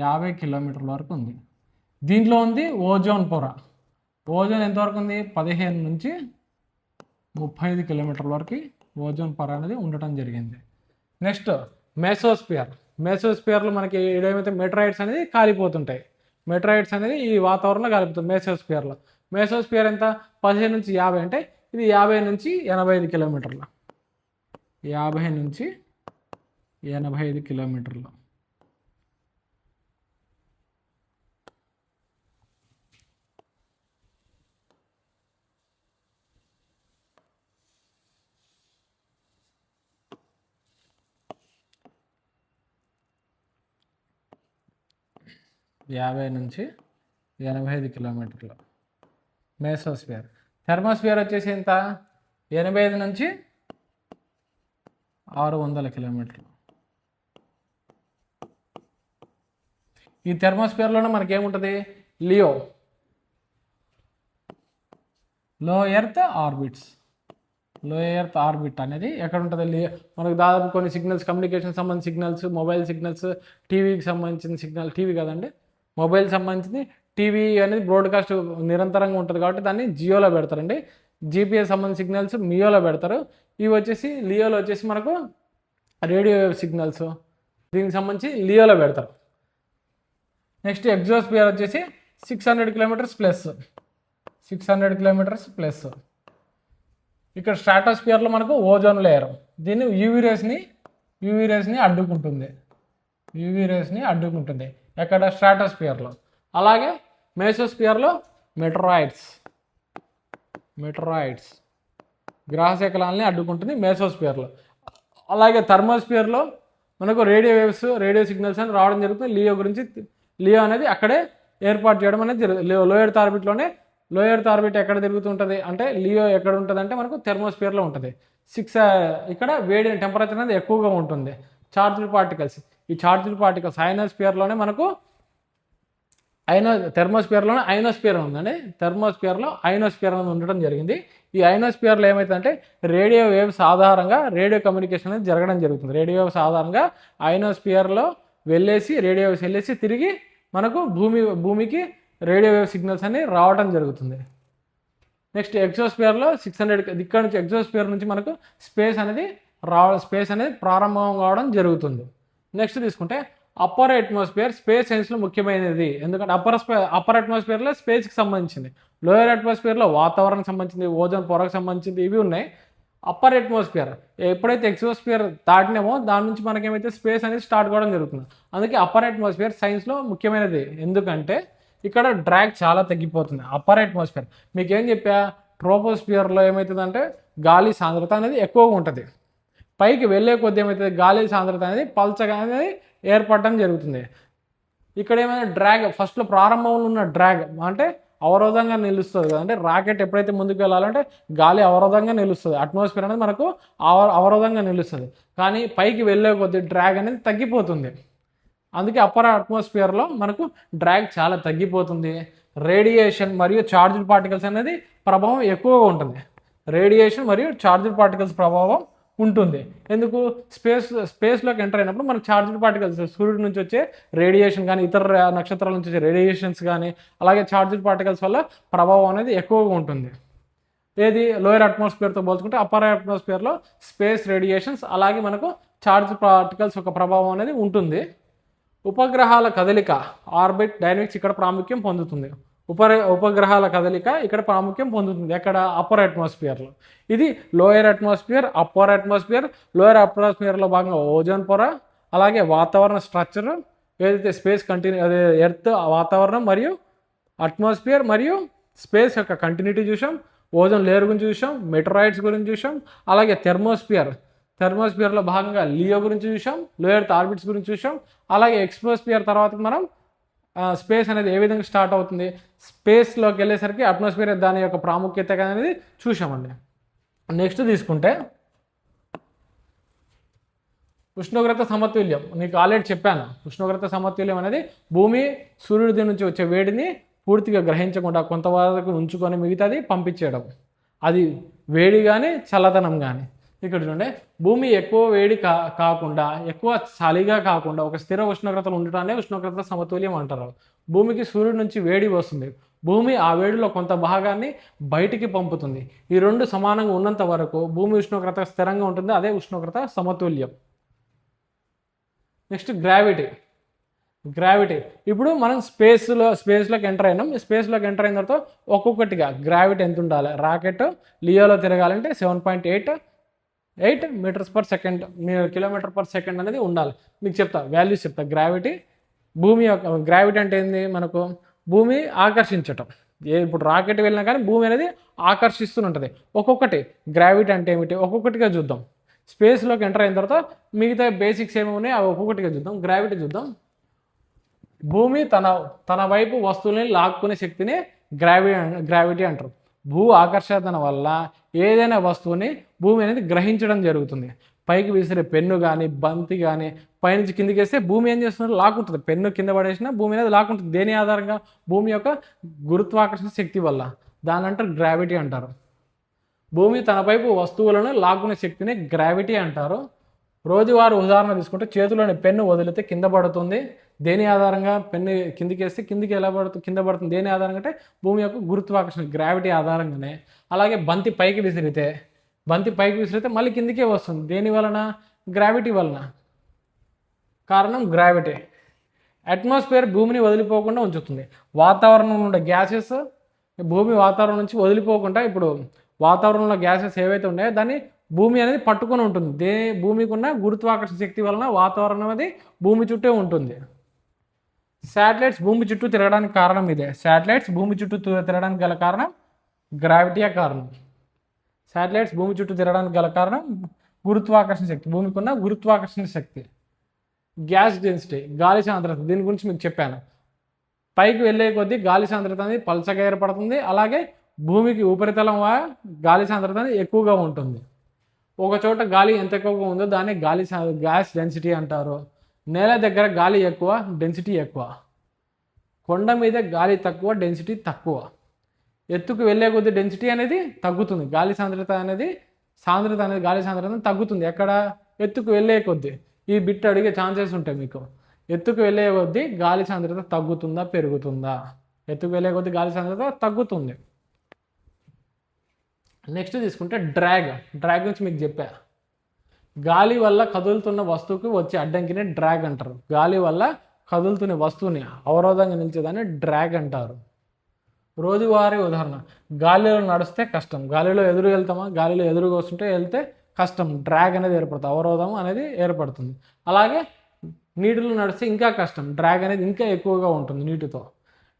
50 కిలోమీటర్ల వరకు ఉంది. దీంట్లో ఉంది ఓజోన్ పొర. ఓజోన్ ఎంతవరకు ఉంది? 15 నుంచి 35 కిలోమీటర్ల వరకు ఓజోన్ పొర అనేది ఉండటం జరిగింది. నెక్స్ట్ మెసోస్ఫియర్లో మనకి ఏదైతే మెటరాయిడ్స్ అనేది కాలిపోతుంటాయి. మెటరాయిడ్స్ అనేది ఈ వాతావరణంలో కాలిపోతుంది మెసోస్ఫియర్ ఎంత? 15 నుంచి 50 అంటే ఇది 50 నుంచి 85 కిలోమీటర్లు. 50 నుంచి 85 కిలోమీటర్లు. నుంచి 85 కిలోమీటర్లు మెసోస్ఫియర్. థెర్మోస్ఫియర్ వచ్చేసి ఎంత? 85 నుంచి 600 కిలోమీటర్లు. ఈ థెర్మోస్ఫియర్లోనే మనకేముంటుంది, లియో, లో ఎర్త్ ఆర్బిట్స్. లో ఎర్త్ ఆర్బిట్ అనేది ఎక్కడ ఉంటుంది, మనకు దాదాపు కొన్ని సిగ్నల్స్, కమ్యూనికేషన్ సంబంధించిన సిగ్నల్స్, మొబైల్ సిగ్నల్స్, టీవీకి సంబంధించిన సిగ్నల్, టీవీ కదండి మొబైల్ సంబంధించింది, టీవీ అనేది బ్రాడ్కాస్ట్ నిరంతరంగా ఉంటుంది కాబట్టి దాన్ని జియోలో పెడతారండి. జీపీఎస్ సంబంధించిన సిగ్నల్స్ మియోలో పెడతారు. ఇవి వచ్చేసి లియోలో వచ్చేసి మనకు రేడియో వేవ్ సిగ్నల్స్, దీనికి సంబంధించి లియోలో పెడతారు. నెక్స్ట్ ఎగ్జోస్ఫియర్ వచ్చేసి 600 కిలోమీటర్స్ ప్లస్, 600 కిలోమీటర్స్ ప్లస్. ఇక్కడ స్ట్రాటోస్ఫియర్లో మనకు ఓజోన్ లేయర్, దీన్ని యూవీ రేస్ని అడ్డుకుంటుంది, యూవీ రేస్ని అడ్డుకుంటుంది ఎక్కడ, స్ట్రాటోస్ఫియర్లో. అలాగే మెసోస్ఫియర్లో మెటరాయిడ్స్ గ్రహశకలాలని అడ్డుకుంటుంది మెసోస్ఫియర్లో. అలాగే థర్మోస్ఫియర్లో మనకు రేడియో వేవ్స్, రేడియో సిగ్నల్స్ అని రావడం జరుగుతుంది. లియో అనేది అక్కడే ఏర్పాటు చేయడం అనేది జరుగుతుంది. లో ఎర్త్ ఆర్బిట్లోనే, లో ఎర్త్ ఆర్బిట్ ఎక్కడ తిరుగుతుంటుంది అంటే లియో ఎక్కడ ఉంటుంది అంటే మనకు థెర్మోస్ఫియర్లో ఉంటుంది. ఇక్కడ వేడి టెంపరేచర్ అనేది ఎక్కువగా ఉంటుంది. చార్జ్డ్ పార్టికల్స్, ఈ చార్జ్డ్ పార్టికల్స్ అయనోస్ఫియర్లోనే మనకు థెర్మోస్ఫియర్లోనే అయనోస్ఫియర్ ఉందండి. థెర్మోస్ఫియర్లో అయనోస్ఫియర్ అనేది ఉండడం జరిగింది. ఈ అయనోస్ఫియర్లో ఏమవుతుందంటే రేడియో వేవ్స్ ఆధారంగా రేడియో కమ్యూనికేషన్ అనేది జరగడం జరుగుతుంది. రేడియో వేవ్స్ ఆధారంగా అయనోస్ఫియర్లో రేడియో వేవ్స్ వెళ్ళేసి తిరిగి మనకు భూమికి రేడియో వేవ్ సిగ్నల్స్ అనేవి రావడం జరుగుతుంది. నెక్స్ట్ ఎగ్జోస్ఫియర్లో 600, ఇక్కడ నుంచి ఎగ్జోస్ఫియర్ నుంచి మనకు స్పేస్ అనేది ప్రారంభం కావడం జరుగుతుంది. నెక్స్ట్ తీసుకుంటే అప్పర్ అట్మాస్ఫియర్, స్పేస్ సైన్స్లో ముఖ్యమైనది. ఎందుకంటే అప్పర్ అట్మాస్ఫియర్లో స్పేస్కి సంబంధించింది, లోయర్ అట్మాస్ఫియర్లో వాతావరణానికి సంబంధించింది, ఓజోన్ పొరకు సంబంధించింది, ఇవి ఉన్నాయి. అప్పర్ అట్మాస్ఫియర్ ఎప్పుడైతే ఎగ్జోస్ఫియర్ దాటినామో దాని నుంచి మనకేమైతే స్పేస్ అనేది స్టార్ట్ కావడం జరుగుతుంది. అందుకే అప్పర్ అట్మాస్ఫియర్ సైన్స్లో ముఖ్యమైనది. ఎందుకంటే ఇక్కడ డ్రాగ్ చాలా తగ్గిపోతుంది. అప్పర్ అట్మాస్ఫియర్ మీకు ఏం చెప్పా, ట్రోపోస్ఫియర్లో ఏమవుతుందంటే గాలి సాంద్రత అనేది ఎక్కువగా ఉంటుంది. పైకి వెళ్ళే కొద్ది ఏమవుతుంది, గాలి సాంద్రత అనేది పల్చగా అనేది ఏర్పడటం జరుగుతుంది. ఇక్కడ ఏమైనా డ్రాగ్, ఫస్ట్లో ప్రారంభంలో ఉన్న డ్రాగ్ అంటే అవరోధంగా నిలుస్తుంది కదా, అంటే రాకెట్ ఎప్పుడైతే ముందుకు వెళ్ళాలంటే గాలి అవరోధంగా నిలుస్తుంది, అట్మాస్ఫియర్ అనేది మనకు అవరోధంగా నిలుస్తుంది. కానీ పైకి వెళ్ళే కొద్ది డ్రాగ్ అనేది తగ్గిపోతుంది. అందుకే అప్పర్ అట్మాస్ఫియర్లో మనకు డ్రాగ్ చాలా తగ్గిపోతుంది. రేడియేషన్ మరియు చార్జ్డ్ పార్టికల్స్ అనేది ప్రభావం ఎక్కువగా ఉంటుంది. రేడియేషన్ మరియు చార్జ్డ్ పార్టికల్స్ ప్రభావం ఉంటుంది. ఎందుకు, స్పేస్లోకి ఎంటర్ అయినప్పుడు మనకు చార్జ్డ్ పార్టికల్స్, సూర్యుడి నుంచి వచ్చే రేడియేషన్ కానీ, ఇతర నక్షత్రాల నుంచి వచ్చే రేడియేషన్స్ కానీ, అలాగే చార్జ్డ్ పార్టికల్స్ వల్ల ప్రభావం అనేది ఎక్కువగా ఉంటుంది. ఏది లోయర్ అట్మాస్ఫియర్తో పోల్చుకుంటే అప్పర్ అట్మాస్ఫియర్లో స్పేస్ రేడియేషన్స్, అలాగే మనకు చార్జ్డ్ పార్టికల్స్ యొక్క ప్రభావం అనేది ఉంటుంది. ఉపగ్రహాల కదలిక, ఆర్బిట్ డైనమిక్స్ ఇక్కడ ప్రాముఖ్యం పొందుతుంది. ఉపగ్రహాల కదలిక ఇక్కడ ప్రాముఖ్యం పొందుతుంది. ఎక్కడ, అప్పర్ అట్మాస్ఫియర్లో. ఇది lower atmosphere, upper atmosphere. Lower అట్మాస్ఫియర్లో భాగంగా ఓజోన్ పొర, అలాగే వాతావరణ స్ట్రక్చర్, ఏదైతే స్పేస్ అదే ఎర్త్ వాతావరణం మరియు అట్మాస్ఫియర్ మరియు స్పేస్ యొక్క కంటిన్యూటీ చూసాం, ఓజోన్ లేయర్ గురించి చూసాం, మెటరాయిడ్స్ గురించి చూసాం, అలాగే థెర్మోస్ఫియర్లో భాగంగా లియో గురించి చూసాం, లోయర్ ఆర్బిట్స్ గురించి చూసాం. అలాగే ఎక్స్పోస్ఫియర్ తర్వాత మనం స్పేస్ అనేది ఏ విధంగా స్టార్ట్ అవుతుంది, స్పేస్లోకి వెళ్ళేసరికి అట్మాస్ఫియర్ దాని యొక్క ప్రాముఖ్యత అనేది చూసామండి. నెక్స్ట్ తీసుకుంటే ఉష్ణోగ్రత సమతుల్యం. నీకు ఆల్రెడీ చెప్పాను, ఉష్ణోగ్రత సమతుల్యం అనేది భూమి సూర్యుడి నుంచి వచ్చే వేడిని పూర్తిగా గ్రహించకుండా కొంతవరకు ఉంచుకొని మిగతాది పంపించేయడం. అది వేడి కానీ చల్లదనం కానీ. ఇక్కడ చూడండి, భూమి ఎక్కువ వేడి కాకుండా ఎక్కువ చలిగా కాకుండా ఒక స్థిర ఉష్ణోగ్రతలు ఉండటాన్ని ఉష్ణోగ్రత సమతుల్యం అంటారు. భూమికి సూర్యుడి నుంచి వేడి వస్తుంది, భూమి ఆ వేడిలో కొంత భాగాన్ని బయటికి పంపుతుంది. ఈ రెండు సమానంగా ఉన్నంత వరకు భూమి ఉష్ణోగ్రత స్థిరంగా ఉంటుంది, అదే ఉష్ణోగ్రత సమతుల్యం. Next gravity. ఇప్పుడు మనం స్పేస్లోకి ఎంటర్ అయినాం. స్పేస్లోకి ఎంటర్ అయిన తర్వాత ఒక్కొక్కటిగా గ్రావిటీ ఎంత ఉండాలి, రాకెట్ లియోలో తిరగాలంటే 7.8 metres per second, kilometre per second అనేది ఉండాలి. మీకు వాల్యూస్ చెప్తా. భూమి యొక్క గ్రావిటీ అంటే ఏంది, మనకు భూమి ఆకర్షించటం. ఇప్పుడు రాకెట్ వెళ్ళినా కానీ భూమి అనేది ఆకర్షిస్తుంటుంది. ఒక్కొక్కటి గ్రావిటీ అంటే ఏమిటి ఒక్కొక్కటిగా చూద్దాం. స్పేస్లోకి ఎంటర్ అయిన తర్వాత మిగతా బేసిక్స్ ఏమి ఉన్నాయి అవి ఒక్కొక్కటిగా చూద్దాం. గ్రావిటీ చూద్దాం. భూమి తన వైపు వస్తువులని లాక్కునే శక్తిని గ్రావిటీ అంటారు. భూ ఆకర్షణ వల్ల ఏదైనా వస్తువుని భూమి అనేది గ్రహించడం జరుగుతుంది. పైకి విసిరే పెన్ను కానీ బంతి కానీ పైనుంచి కిందికి వేస్తే భూమి ఏం చేస్తున్నారు, లాక్కుంటుంది. పెన్ను కింద పడేసినా భూమి అనేది లాక్కుంటుంది. దేని ఆధారంగా? భూమి యొక్క గురుత్వాకర్షణ శక్తి వల్ల. దాని అంటారు గ్రావిటీ అంటారు. భూమి తన వైపు వస్తువులను లాక్కునే శక్తిని గ్రావిటీ అంటారు. రోజువారీ ఉదాహరణ తీసుకుంటే చేతిలోని పెన్ను వదిలితే కింద పడుతుంది. దేని ఆధారంగా? పెన్ను కిందికి వేస్తే కిందికి ఎలా పడుతుంది, కింద పడుతుంది. దేని ఆధారంగా అంటే భూమి యొక్క గురుత్వాకర్షణ గ్రావిటీ ఆధారంగానే. అలాగే బంతి పైకి విసిరితే మళ్ళీ కిందికే వస్తుంది. దేని వలన? గ్రావిటీ వలన. కారణం గ్రావిటీ. అట్మాస్ఫియర్ భూమిని వదిలిపోకుండా ఉంచుతుంది. వాతావరణంలో ఉండే గ్యాసెస్ భూమి వాతావరణం నుంచి వదిలిపోకుండా, ఇప్పుడు వాతావరణంలో గ్యాసెస్ ఏవైతే ఉన్నాయో దాన్ని భూమి అనేది పట్టుకొని ఉంటుంది. భూమికి ఉన్న గురుత్వాకర్షణ శక్తి వలన వాతావరణం అనేది భూమి చుట్టే ఉంటుంది. శాటిలైట్స్ భూమి చుట్టూ తిరగడానికి కారణం ఇదే. శాటిలైట్స్ భూమి చుట్టూ తిరగడానికి గల కారణం గ్రావిటీయే కారణం. శాటిలైట్స్ భూమి చుట్టూ తిరగడానికి గల కారణం గురుత్వాకర్షణ శక్తి, భూమికి ఉన్న గురుత్వాకర్షణ శక్తి. గ్యాస్ డెన్సిటీ, గాలి సాంద్రత, దీని గురించి మీకు చెప్పాను. పైకి వెళ్ళే కొద్దీ గాలి సాంద్రత అనేది పల్చగా ఏర్పడుతుంది. అలాగే భూమికి ఉపరితలం గాలి సాంద్రత అనేది ఎక్కువగా ఉంటుంది. ఒక చోట గాలి ఎంత ఎక్కువగా ఉందో దాన్ని గ్యాస్ డెన్సిటీ అంటారు. నేల దగ్గర గాలి ఎక్కువ, డెన్సిటీ ఎక్కువ. కొండ మీద గాలి తక్కువ, డెన్సిటీ తక్కువ. ఎత్తుకు వెళ్ళే కొద్దీ డెన్సిటీ అనేది తగ్గుతుంది. గాలి సాంద్రత అనేది గాలి సాంద్రత తగ్గుతుంది. ఎక్కడ? ఎత్తుకు వెళ్ళే కొద్దీ. ఈ బిట్ అడిగే ఛాన్సెస్ ఉంటాయి మీకు. ఎత్తుకు వెళ్ళే కొద్దీ గాలి సాంద్రత తగ్గుతుందా పెరుగుతుందా? ఎత్తుకు వెళ్ళే కొద్దీ గాలి సాంద్రత తగ్గుతుంది. నెక్స్ట్ తీసుకుంటే డ్రాగ్ గురించి మీకు చెప్పా. గాలి వల్ల కదులుతున్న వస్తువుకి వచ్చే అడ్డంకిని డ్రాగ్ అంటారు. గాలి వల్ల కదులుతున్న వస్తువుని అవరోధంగా నిలిచేదాన్ని డ్రాగ్ అంటారు. రోజువారీ ఉదాహరణ, గాలిలో నడిస్తే కష్టం. గాలిలో ఎదురు వెళ్తామా? గాలిలో ఎదురుగా వస్తుంటే వెళ్తే కష్టం. డ్రాగ్ అనేది ఏర్పడుతుంది, అవరోధం అనేది ఏర్పడుతుంది. అలాగే నీటిలో నడిస్తే ఇంకా కష్టం. డ్రాగ్ అనేది ఇంకా ఎక్కువగా ఉంటుంది నీటితో.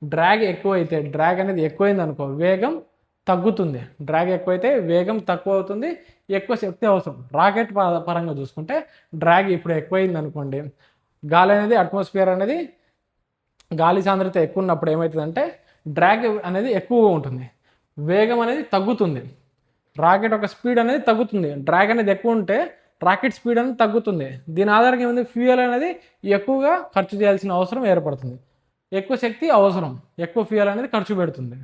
డ్రాగ్ ఎక్కువైతే, డ్రాగ్ అనేది ఎక్కువైంది అనుకో, వేగం తగ్గుతుంది. డ్రాగ్ ఎక్కువైతే వేగం తక్కువ అవుతుంది, ఎక్కువ శక్తి అవసరం. రాకెట్ పరంగా చూసుకుంటే డ్రాగ్ ఇప్పుడు ఎక్కువైంది అనుకోండి, గాలి అనేది అట్మాస్ఫియర్ అనేది గాలి సాంద్రత ఎక్కువ ఉన్నప్పుడు ఏమవుతుందంటే డ్రాగ్ అనేది ఎక్కువగా ఉంటుంది, వేగం అనేది తగ్గుతుంది. రాకెట్ ఒక స్పీడ్ అనేది తగ్గుతుంది. డ్రాగ్ అనేది ఎక్కువ ఉంటే రాకెట్ స్పీడ్ అనేది తగ్గుతుంది. దీని ఆధారంగా ఏముంది? ఫ్యూయల్ అనేది ఎక్కువగా ఖర్చు చేయాల్సిన అవసరం ఏర్పడుతుంది. ఎక్కువ శక్తి అవసరం, ఎక్కువ ఫ్యూయల్ అనేది ఖర్చు పెడుతుంది.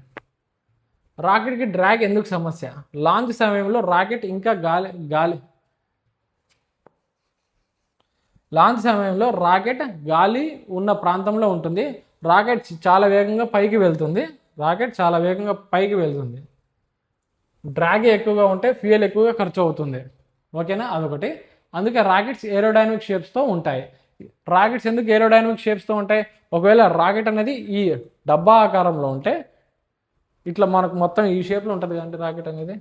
రాకెట్కి డ్రాగ్ ఎందుకు సమస్య? లాంచ్ సమయంలో రాకెట్ ఇంకా లాంచ్ సమయంలో రాకెట్ గాలి ఉన్న ప్రాంతంలో ఉంటుంది. రాకెట్ చాలా వేగంగా పైకి వెళ్తుంది. డ్రాగ్ ఎక్కువగా ఉంటే ఫ్యూయల్ ఎక్కువగా ఖర్చు అవుతుంది. ఓకేనా? అదొకటి. అందుకే రాకెట్స్ ఏరోడైనమిక్ షేప్స్తో ఉంటాయి. రాకెట్స్ ఎందుకు ఏరోడైనమిక్ షేప్స్తో ఉంటాయి? ఒకవేళ రాకెట్ అనేది ఈ డబ్బా ఆకారంలో ఉంటే, ఇట్లా మనకు మొత్తం ఈ షేప్లో ఉంటుంది కదండి రాకెట్ అనేది.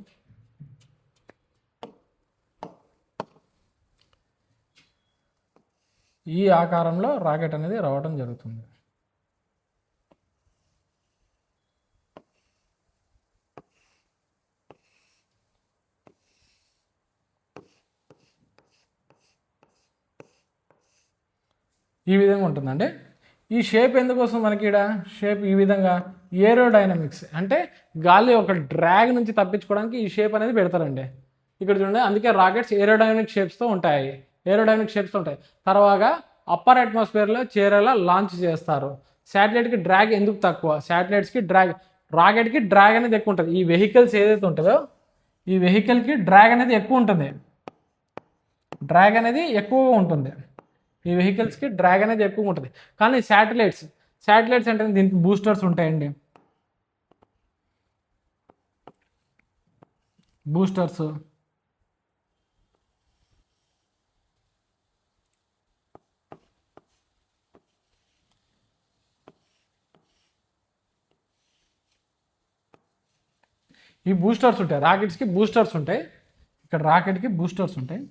ఈ ఆకారంలో రాకెట్ అనేది రావడం జరుగుతుంది. ఈ విధంగా ఉంటుందండి. ఈ షేప్ ఎందుకోసం మనకి ఇక్కడ షేప్ ఈ విధంగా ఏరోడైనమిక్స్ అంటే గాలి ఒక డ్రాగ్ నుంచి తప్పించుకోవడానికి ఈ షేప్ అనేది పెడతారండి. ఇక్కడ చూడండి, అందుకే రాకెట్స్ ఏరోడైనమిక్ షేప్స్తో ఉంటాయి. తర్వాత అప్పర్ అట్మాస్ఫియర్లో చేరేలా లాంచ్ చేస్తారు. శాటిలైట్కి డ్రాగ్ ఎందుకు తక్కువ? రాకెట్కి డ్రాగ్ అనేది ఎక్కువ ఉంటుంది. ఈ వెహికల్స్ ఏదైతే ఉంటుందో ఈ వెహికల్కి డ్రాగ్ అనేది ఎక్కువ ఉంటుంది. ఈ వెహికల్స్కి డ్రాగ్ అనేది ఎక్కువ ఉంటుంది. కానీ శాటిలైట్స్ అంటే దీనికి బూస్టర్స్ ఉంటాయండి. ఈ బూస్టర్స్ ఉంటాయి. రాకెట్స్కి బూస్టర్స్ ఉంటాయి. ఇక్కడ రాకెట్కి బూస్టర్స్ ఉంటాయి.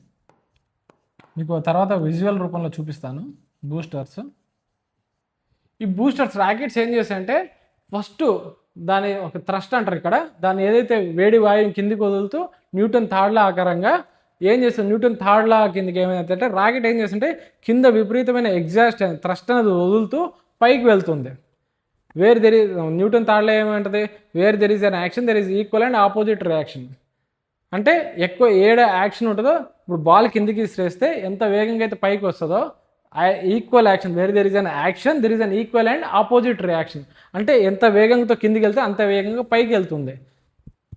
మీకు తర్వాత విజువల్ రూపంలో చూపిస్తాను. ఈ బూస్టర్స్ రాకెట్స్ ఏం చేస్తాయంటే ఫస్ట్ దాని ఒక థ్రస్ట్ అంటారు ఇక్కడ. దాన్ని ఏదైతే వేడి వాయువు కిందికి వదులుతూ న్యూటన్ థర్డ్ లా ఆకారంగా ఏం చేస్తుంది? న్యూటన్ థర్డ్ లా కిందకి ఏమైందంటే రాకెట్ ఏం చేస్తుంటే కింద విపరీతమైన థ్రస్ట్ అనేది వదులుతూ పైకి వెళ్తుంది. న్యూటన్ థర్డ్ లా ఏమంటుంది? Where there is an action there is equal and opposite reaction అంటే ఎక్కువ ఏడ యాక్షన్ ఉంటుందో, ఇప్పుడు బాల్ కిందికి విసిరేస్తే ఎంత వేగంగా అయితే పైకి వస్తుందో equal action, there is an action, there is an equal and opposite reaction. అంటే ఎంత వేగంతో కిందికి వెళ్తే అంత వేగంగా పైకి వెళ్తుంది.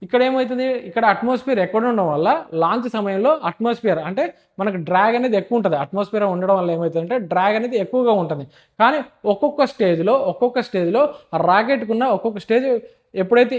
ఇక్కడ ఏమవుతుంది, ఇక్కడ అట్మాస్ఫియర్ ఎక్కడ ఉండడం వల్ల లాంచ్ సమయంలో అట్మాస్ఫియర్ అంటే మనకు డ్రాగ్ అనేది ఎక్కువ ఉంటుంది. అట్మాస్ఫియర్ ఉండడం వల్ల ఏమవుతుందంటే డ్రాగ్ అనేది ఎక్కువగా ఉంటుంది. కానీ ఒక్కొక్క స్టేజ్లో రాకెట్కు ఉన్న ఒక్కొక్క స్టేజ్ ఎప్పుడైతే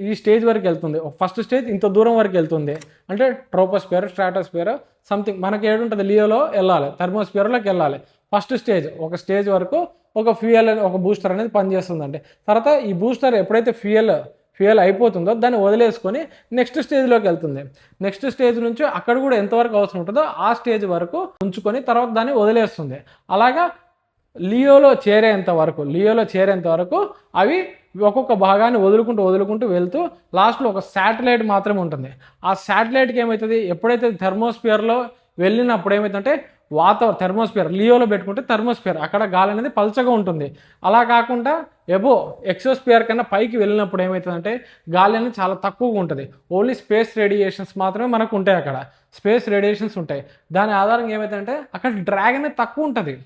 ఈ స్టేజ్ వరకు వెళ్తుంది, ఫస్ట్ స్టేజ్ ఇంత దూరం వరకు వెళ్తుంది అంటే ట్రోపోస్ఫియర్, స్ట్రాటోస్ఫియర్ సంథింగ్ మనకి ఏడుంటుంది, లియోలో వెళ్ళాలి, థర్మోస్ఫియర్లోకి వెళ్ళాలి. ఫస్ట్ స్టేజ్ ఒక స్టేజ్ వరకు ఒక ఫ్యూయల్ ఒక బూస్టర్ అనేది పనిచేస్తుందండి. తర్వాత ఈ బూస్టర్ ఎప్పుడైతే ఫ్యూయల్ అయిపోతుందో దాన్ని వదిలేసుకొని నెక్స్ట్ స్టేజ్లోకి వెళ్తుంది. నెక్స్ట్ స్టేజ్ నుంచి అక్కడ కూడా ఎంతవరకు అవసరం ఉంటుందో ఆ స్టేజ్ వరకు ఉంచుకొని తర్వాత దాన్ని వదిలేస్తుంది. అలాగా లియోలో చేరేంత వరకు అవి ఒక్కొక్క భాగాన్ని వదులుకుంటూ వెళ్తూ లాస్ట్లో ఒక శాటిలైట్ మాత్రమే ఉంటుంది. ఆ శాటిలైట్కి ఏమవుతుంది, ఎప్పుడైతే థర్మోస్ఫియర్లో వెళ్ళినప్పుడు ఏమవుతుందంటే థర్మోస్ఫియర్ లియోలో పెట్టుకుంటే థర్మోస్ఫియర్ అక్కడ గాలి అనేది పల్చగా ఉంటుంది. అలా కాకుండా ఎక్సోస్ఫియర్ కన్నా పైకి వెళ్ళినప్పుడు ఏమవుతుందంటే గాలి అనేది చాలా తక్కువగా ఉంటుంది. ఓన్లీ స్పేస్ రేడియేషన్స్ మాత్రమే మనకు ఉంటాయి. అక్కడ స్పేస్ రేడియేషన్స్ ఉంటాయి. దాని ఆధారంగా ఏమవుతుందంటే అక్కడ డ్రాగ్ అనేది తక్కువ ఉంటుంది.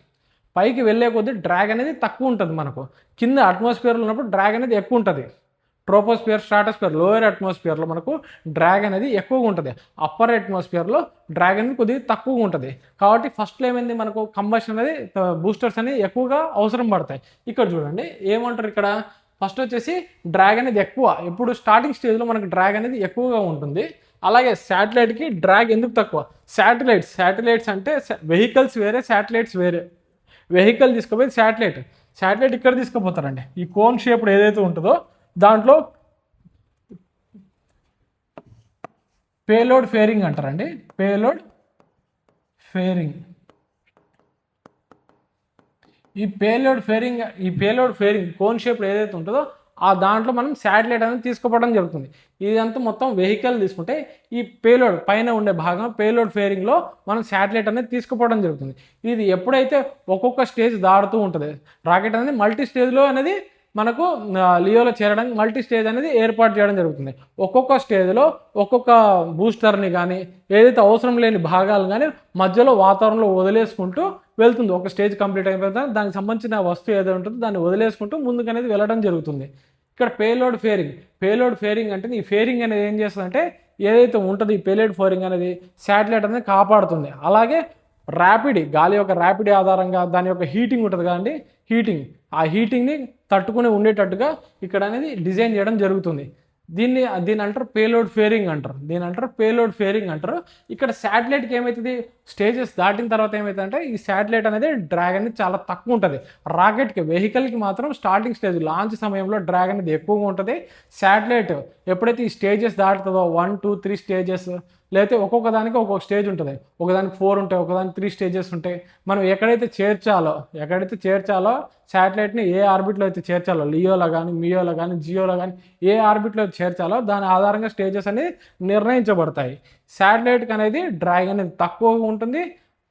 పైకి వెళ్ళే కొద్దీ డ్రాగ్ అనేది తక్కువ ఉంటుంది. మనకు కింద అట్మాస్ఫియర్లో ఉన్నప్పుడు డ్రాగ్ అనేది ఎక్కువ ఉంటుంది. ట్రోపోస్ఫియర్, స్ట్రాటోస్ఫియర్, లోయర్ అట్మాస్ఫియర్లో మనకు డ్రాగ్ అనేది ఎక్కువగా ఉంటుంది. అప్పర్ అట్మాస్ఫియర్లో డ్రాగ్ అనేది కొద్దిగా తక్కువగా ఉంటుంది. కాబట్టి ఫస్ట్లో ఏమైంది, మనకు కంబషన్ అనేది బూస్టర్స్ అనేది ఎక్కువగా అవసరం పడతాయి. ఇక్కడ చూడండి ఏమంటారు, ఇక్కడ ఫస్ట్ వచ్చేసి డ్రాగ్ అనేది ఎక్కువ, ఎప్పుడు స్టార్టింగ్ స్టేజ్లో మనకు డ్రాగ్ అనేది ఎక్కువగా ఉంటుంది. అలాగే శాటిలైట్కి డ్రాగ్ ఎందుకు తక్కువ, శాటిలైట్స్ అంటే వెహికల్స్ వేరే, శాటిలైట్స్ వేరే. వెహికల్ తీసుకుపోయి శాటిలైట్ ఇక్కడ తీసుకుపోతారండి. ఈ కోన్ షేప్డ్ ఏదైతే ఉంటుందో దాంట్లో పేలోడ్ ఫేరింగ్ అంటారండి. పేలోడ్ ఫేరింగ్ ఈ పేలోడ్ ఫేరింగ్ కోన్ షేప్డ్ ఏదైతే ఉంటుందో ఆ దాంట్లో మనం శాటిలైట్ అనేది తీసుకుపోవడం జరుగుతుంది. ఇదంతా మొత్తం వెహికల్ తీసుకుంటే ఈ పేలోడ్ పైన ఉండే భాగం పేలోడ్ ఫేరింగ్లో మనం శాటిలైట్ అనేది తీసుకుపోవడం జరుగుతుంది. ఇది ఎప్పుడైతే ఒక్కొక్క స్టేజ్ దాడుతూ ఉంటుంది, రాకెట్ అనేది మల్టీ స్టేజ్లో అనేది మనకు లియోలో చేరడానికి మల్టీ స్టేజ్ అనేది ఏర్పాటు చేయడం జరుగుతుంది. ఒక్కొక్క స్టేజ్లో ఒక్కొక్క బూస్టర్ని కానీ ఏదైతే అవసరం లేని భాగాలు కానీ మధ్యలో వాతావరణంలో వదిలేసుకుంటూ వెళ్తుంది. ఒక స్టేజ్ కంప్లీట్ అయిపోయిన దానికి సంబంధించిన వస్తువు ఏదో ఉంటుందో దాన్ని వదిలేసుకుంటూ ముందుకు అనేది వెళ్ళడం జరుగుతుంది. ఇక్కడ పేలోడ్ ఫేరింగ్ అంటే ఈ ఫేరింగ్ అనేది ఏం చేస్తుందంటే ఏదైతే ఉంటుంది ఈ పేలోడ్ ఫేరింగ్ అనేది శాటిలైట్ అనేది కాపాడుతుంది. అలాగే గాలి యొక్క ర్యాపిడ్ ఆధారంగా దాని యొక్క హీటింగ్ ఉంటుంది కదండి, ఆ హీటింగ్ని తట్టుకుని ఉండేటట్టుగా ఇక్కడ అనేది డిజైన్ చేయడం జరుగుతుంది. దీన్ని అంటారు పేలోడ్ ఫేరింగ్ అంటారు. ఇక్కడ శాటిలైట్కి ఏమవుతుంది, స్టేజెస్ దాటిన తర్వాత ఏమవుతుందంటే ఈ శాటిలైట్ అనేది డ్రాగ్ అనేది చాలా తక్కువ ఉంటుంది. రాకెట్కి వెహికల్కి మాత్రం స్టార్టింగ్ స్టేజ్ లాంచ్ సమయంలో డ్రాగ్ అనేది ఎక్కువగా ఉంటుంది. శాటిలైట్ ఎప్పుడైతే ఈ స్టేజెస్ దాటుతుందో 1, 2, 3 స్టేజెస్ లేకపోతే ఒక్కొక్క దానికి ఒక్కొక్క స్టేజ్ ఉంటుంది. ఒకదానికి 4 ఉంటాయి, ఒకదానికి 3 స్టేజెస్ ఉంటాయి. మనం ఎక్కడైతే చేర్చాలో శాటిలైట్ని ఏ ఆర్బిట్లో అయితే చేర్చాలో, లియోలో కానీ, మియోలో కానీ, జియోలో కానీ ఏ ఆర్బిట్లో చేర్చాలో దాని ఆధారంగా స్టేజెస్ అనేది నిర్ణయించబడతాయి. శాటిలైట్కి అనేది డ్రాగ్ అనేది తక్కువగా ఉంటుంది.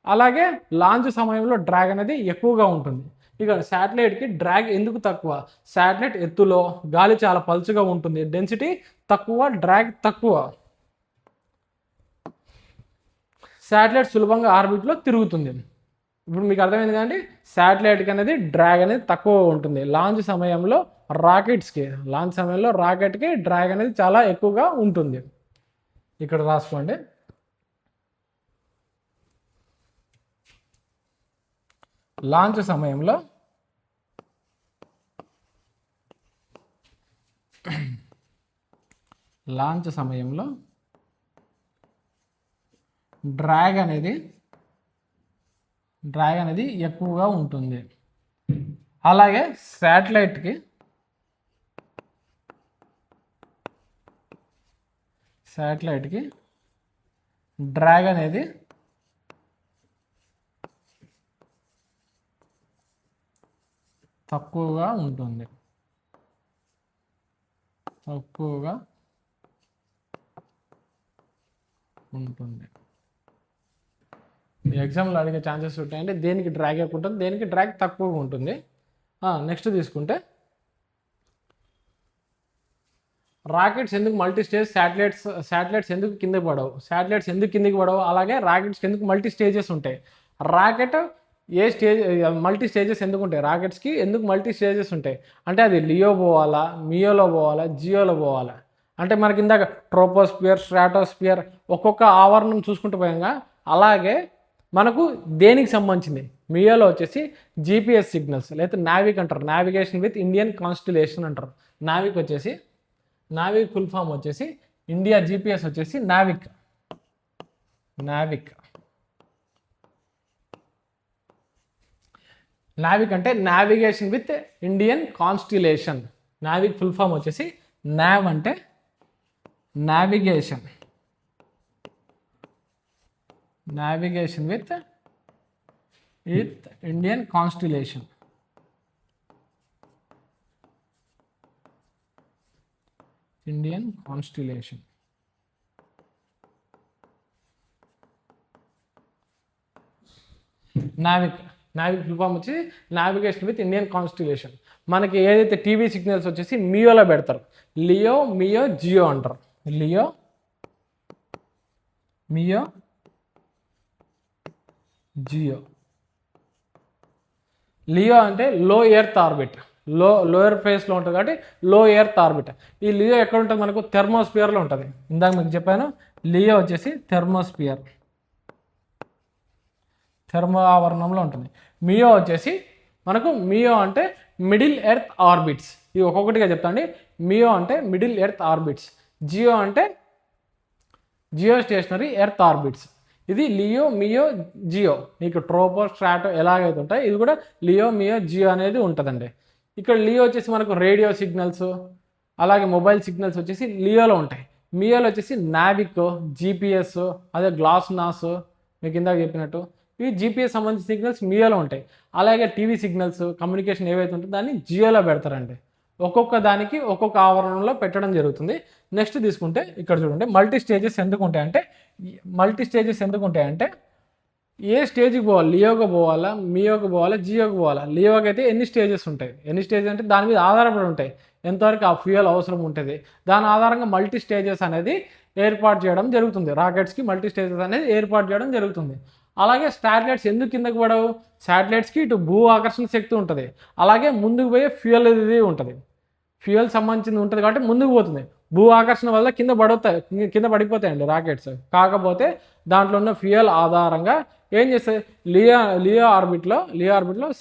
అలాగే లాంచ్ సమయంలో డ్రాగ్ అనేది ఎక్కువగా ఉంటుంది. ఇక శాటిలైట్కి డ్రాగ్ ఎందుకు తక్కువ, శాటిలైట్ ఎత్తులో గాలి చాలా పలుచగా ఉంటుంది, డెన్సిటీ తక్కువ, డ్రాగ్ తక్కువ. శాటిలైట్ సులభంగా ఆర్బిట్లో తిరుగుతుంది. ఇప్పుడు మీకు అర్థమైంది కదండి, శాటిలైట్కి అనేది డ్రాగ్ అనేది తక్కువ ఉంటుంది. లాంచ్ సమయంలో రాకెట్కి డ్రాగ్ అనేది చాలా ఎక్కువగా ఉంటుంది. ఇక్కడ రాసుకోండి. లాంచ్ సమయంలో డ్రాగ్ అనేది ఎక్కువగా ఉంటుంది. అలాగే శాటిలైట్కి డ్రాగ్ అనేది తక్కువగా ఉంటుంది. ఎగ్జామ్లో అడిగే ఛాన్సెస్ ఉంటాయంటే దేనికి డ్రాగ్ ఎక్కువ ఉంటుంది, దేనికి డ్రాగ్ తక్కువగా ఉంటుంది. నెక్స్ట్ తీసుకుంటే రాకెట్స్ ఎందుకు మల్టీ స్టేజ్, శాటిలైట్స్ ఎందుకు కిందకి పడవు, శాటిలైట్స్ ఎందుకు కిందకి పడవు, అలాగే రాకెట్స్కి ఎందుకు మల్టీ స్టేజెస్ ఉంటాయి, రాకెట్ ఏ స్టేజ్ మల్టీ స్టేజెస్ ఎందుకు ఉంటాయి, రాకెట్స్కి ఎందుకు మల్టీ స్టేజెస్ ఉంటాయి అంటే అది లియో పోవాలా, మియోలో పోవాలా, జియోలో పోవాలా అంటే మనకి ఇందాక ట్రోపోస్పియర్, స్ట్రాటోస్పియర్ ఒక్కొక్క ఆవరణం చూసుకుంటూ పోయాగా, అలాగే మనకు దేనికి సంబంధించింది మియోలో వచ్చేసి జీపీఎస్ సిగ్నల్స్ లేదా నావిక్ అంటారు, నావిగేషన్ విత్ ఇండియన్ కాన్స్టిలేషన్ అంటారు. నావిక్ వచ్చేసి నావిక్ ఫుల్ ఫామ్ వచ్చేసి ఇండియా, జీపీఎస్ వచ్చేసి నావిక్. నావిక్ అంటే navigation with Indian constellation. NavIC full form వచ్చేసి నావ్ అంటే navigation with Indian constellation. NavIC full form వచ్చి నావిగేషన్ విత్ ఇండియన్ కాన్స్టిలేషన్. మనకి ఏదైతే టీవీ సిగ్నల్స్ వచ్చేసి మియోలో పెడతారు, లియో, మియో, జియో అంటారు. లియో, మియో, జియో. లియో అంటే లో ఎర్త్ ఆర్బిట్, లోయర్ ఫేస్లో ఉంటుంది కాబట్టి లో ఎర్త్ ఆర్బిట్. ఈ లియో ఎక్కడ ఉంటుంది మనకు థెర్మోస్పియర్లో ఉంటుంది. ఇందాక మీకు చెప్పాను లియో వచ్చేసి థెర్మో ఆవరణంలో ఉంటుంది. మియో వచ్చేసి మనకు మియో అంటే మిడిల్ ఎర్త్ ఆర్బిట్స్. ఇది ఒక్కొక్కటిగా చెప్తాండి. మియో అంటే మిడిల్ ఎర్త్ ఆర్బిట్స్, జియో అంటే జియో స్టేషనరీ ఎర్త్ ఆర్బిట్స్. ఇది లియో, మియో, జియో. మీకు ట్రోపో, స్ట్రాటో ఎలాగైతే ఉంటాయి ఇది కూడా లియో, మియో, జియో అనేది ఉంటుందండి. ఇక్కడ లియో వచ్చేసి మనకు రేడియో సిగ్నల్స్ అలాగే మొబైల్ సిగ్నల్స్ వచ్చేసి లియోలో ఉంటాయి. మియోలో వచ్చేసి నావిక్, జీపీఎస్, అదే గ్లాస్ నాస్ మీకు ఇందాక చెప్పినట్టు ఇవి జీపీఎస్ సంబంధించిన సిగ్నల్స్ మియోలో ఉంటాయి. అలాగే టీవీ సిగ్నల్స్, కమ్యూనికేషన్ ఏవైతే ఉంటుందో దాన్ని జియోలో పెడతారండి. ఒక్కొక్క దానికి ఒక్కొక్క ఆవరణంలో పెట్టడం జరుగుతుంది. నెక్స్ట్ తీసుకుంటే ఇక్కడ చూడండి మల్టీ స్టేజెస్ ఎందుకు ఉంటాయంటే ఏ స్టేజ్కి పోవాలి, లియోకి పోవాలా, మియోకి పోవాలా, జియోకి పోవాలా. లియోకి అయితే ఎన్ని స్టేజెస్ ఉంటాయి, ఎన్ని స్టేజెస్ అంటే దాని మీద ఆధారపడి ఉంటాయి ఎంతవరకు ఆ ఫ్యూయల్ అవసరం ఉంటుంది. దాని ఆధారంగా మల్టీ స్టేజెస్ అనేది ఏర్పాటు చేయడం జరుగుతుంది. రాకెట్స్కి మల్టీ స్టేజెస్ అనేది ఏర్పాటు చేయడం జరుగుతుంది. అలాగే శాటిలైట్స్ ఎందుకు కిందకి పడవు, శాటిలైట్స్కి ఇటు భూ ఆకర్షణ శక్తి ఉంటుంది, అలాగే ముందుకు పోయే ఫ్యూయల్ ఇది ఉంటుంది, ఫ్యూయల్ సంబంధించింది ఉంటుంది కాబట్టి ముందుకు పోతుంది. భూ ఆకర్షణ వల్ల కింద పడిపోతాయండి రాకెట్స్. కాకపోతే దాంట్లో ఉన్న ఫ్యూయల్ ఆధారంగా ఏం చేస్తాయి, లియో ఆర్బిట్లో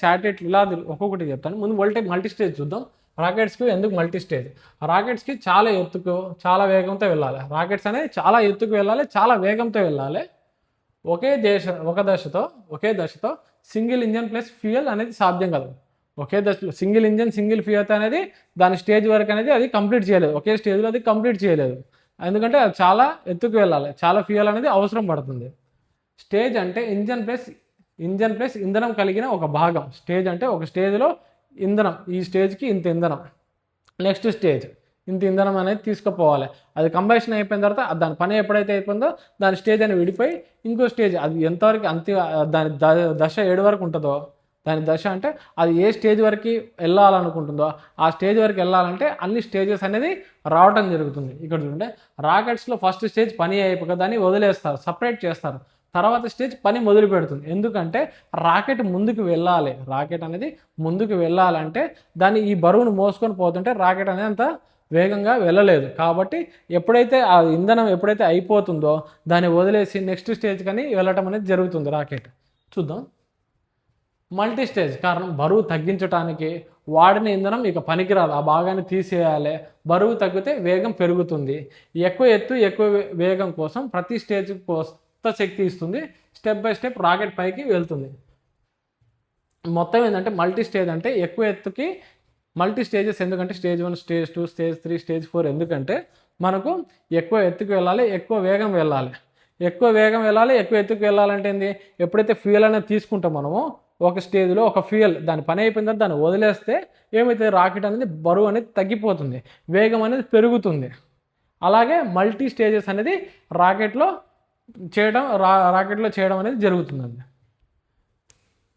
శాటిలైట్ ఇలా ఒక్కొక్కటి చెప్తాను. ముందు మల్టీ స్టేజ్ చూద్దాం. రాకెట్స్కి ఎందుకు మల్టీ స్టేజ్, రాకెట్స్కి చాలా ఎత్తుకు చాలా వేగంతో వెళ్ళాలి. రాకెట్స్ అనేది చాలా ఎత్తుకు వెళ్ళాలి, చాలా వేగంతో వెళ్ళాలి. ఒకే దశతో సింగిల్ ఇంజన్ ప్లస్ ఫ్యూయల్ అనేది సాధ్యం కాదు. ఒకే దశలో సింగిల్ ఇంజన్ సింగిల్ ఫ్యూయల్ అనేది దాని స్టేజ్ వరకు అనేది అది కంప్లీట్ చేయలేదు, ఒకే స్టేజ్లో అది కంప్లీట్ చేయలేదు. ఎందుకంటే అది చాలా ఎత్తుకు వెళ్ళాలి, చాలా ఫ్యూయల్ అనేది అవసరం పడుతుంది. స్టేజ్ అంటే ఇంజన్ ప్లస్ ఇంధనం కలిగిన ఒక భాగం. స్టేజ్ అంటే ఒక స్టేజ్లో ఇంధనం, ఈ స్టేజ్కి ఇంత ఇంధనం, నెక్స్ట్ స్టేజ్ ఇంత ఇంధనం అనేది తీసుకుపోవాలి. అది కంబషన్ అయిపోయిన తర్వాత దాని పని ఎప్పుడైతే అయిపోయిందో దాని స్టేజ్ అని విడిపోయి ఇంకో స్టేజ్ అది ఎంతవరకు దాని దశ 7 వరకు ఉంటుందో, దాని దశ అంటే అది ఏ స్టేజ్ వరకు వెళ్ళాలనుకుంటుందో ఆ స్టేజ్ వరకు వెళ్ళాలంటే అన్ని స్టేజెస్ అనేది రావడం జరుగుతుంది. ఇక్కడ చూడండి రాకెట్స్లో ఫస్ట్ స్టేజ్ పని అయిపోక దాన్ని వదిలేస్తారు, సపరేట్ చేస్తారు. తర్వాత స్టేజ్ పని మొదలు పెడుతుంది. ఎందుకంటే రాకెట్ అనేది ముందుకు వెళ్ళాలంటే దాన్ని ఈ బరువును మోసుకొని పోతుంటే రాకెట్ అనేది అంత వేగంగా వెళ్ళలేదు. కాబట్టి ఎప్పుడైతే ఆ ఇంధనం అయిపోతుందో దాన్ని వదిలేసి నెక్స్ట్ స్టేజ్ కానీ వెళ్ళటం అనేది జరుగుతుంది రాకెట్. చూద్దాం. మల్టీ స్టేజ్ కారణం బరువు తగ్గించడానికి వాడిన ఇంధనం ఇక పనికిరాదు, ఆ భాగాన్ని తీసేయాలి. బరువు తగ్గితే వేగం పెరుగుతుంది. ఎక్కువ ఎత్తు ఎక్కువ వేగం కోసం ప్రతి స్టేజ్ కొత్త శక్తి ఇస్తుంది. స్టెప్ బై స్టెప్ రాకెట్ పైకి వెళ్తుంది. మొత్తం ఏంటంటే మల్టీ స్టేజ్ అంటే ఎక్కువ ఎత్తుకి మల్టీ స్టేజెస్. ఎందుకంటే స్టేజ్ 1, స్టేజ్ 2, స్టేజ్ 3, స్టేజ్ 4 ఎందుకంటే మనకు ఎక్కువ ఎత్తుకు వెళ్ళాలి, ఎక్కువ వేగం వెళ్ళాలి. ఎక్కువ ఎత్తుకు వెళ్ళాలంటే ఏంది, ఎప్పుడైతే ఫ్యూయల్ అనేది తీసుకుంటాం మనము ఒక స్టేజ్లో ఒక ఫ్యూయల్ దాని పని అయిపోయిన తర్వాత దాన్ని వదిలేస్తే ఏమైతే రాకెట్ అనేది బరువు అనేది తగ్గిపోతుంది, వేగం అనేది పెరుగుతుంది. అలాగే మల్టీ స్టేజెస్ అనేది రాకెట్లో చేయడం అనేది జరుగుతుందండి.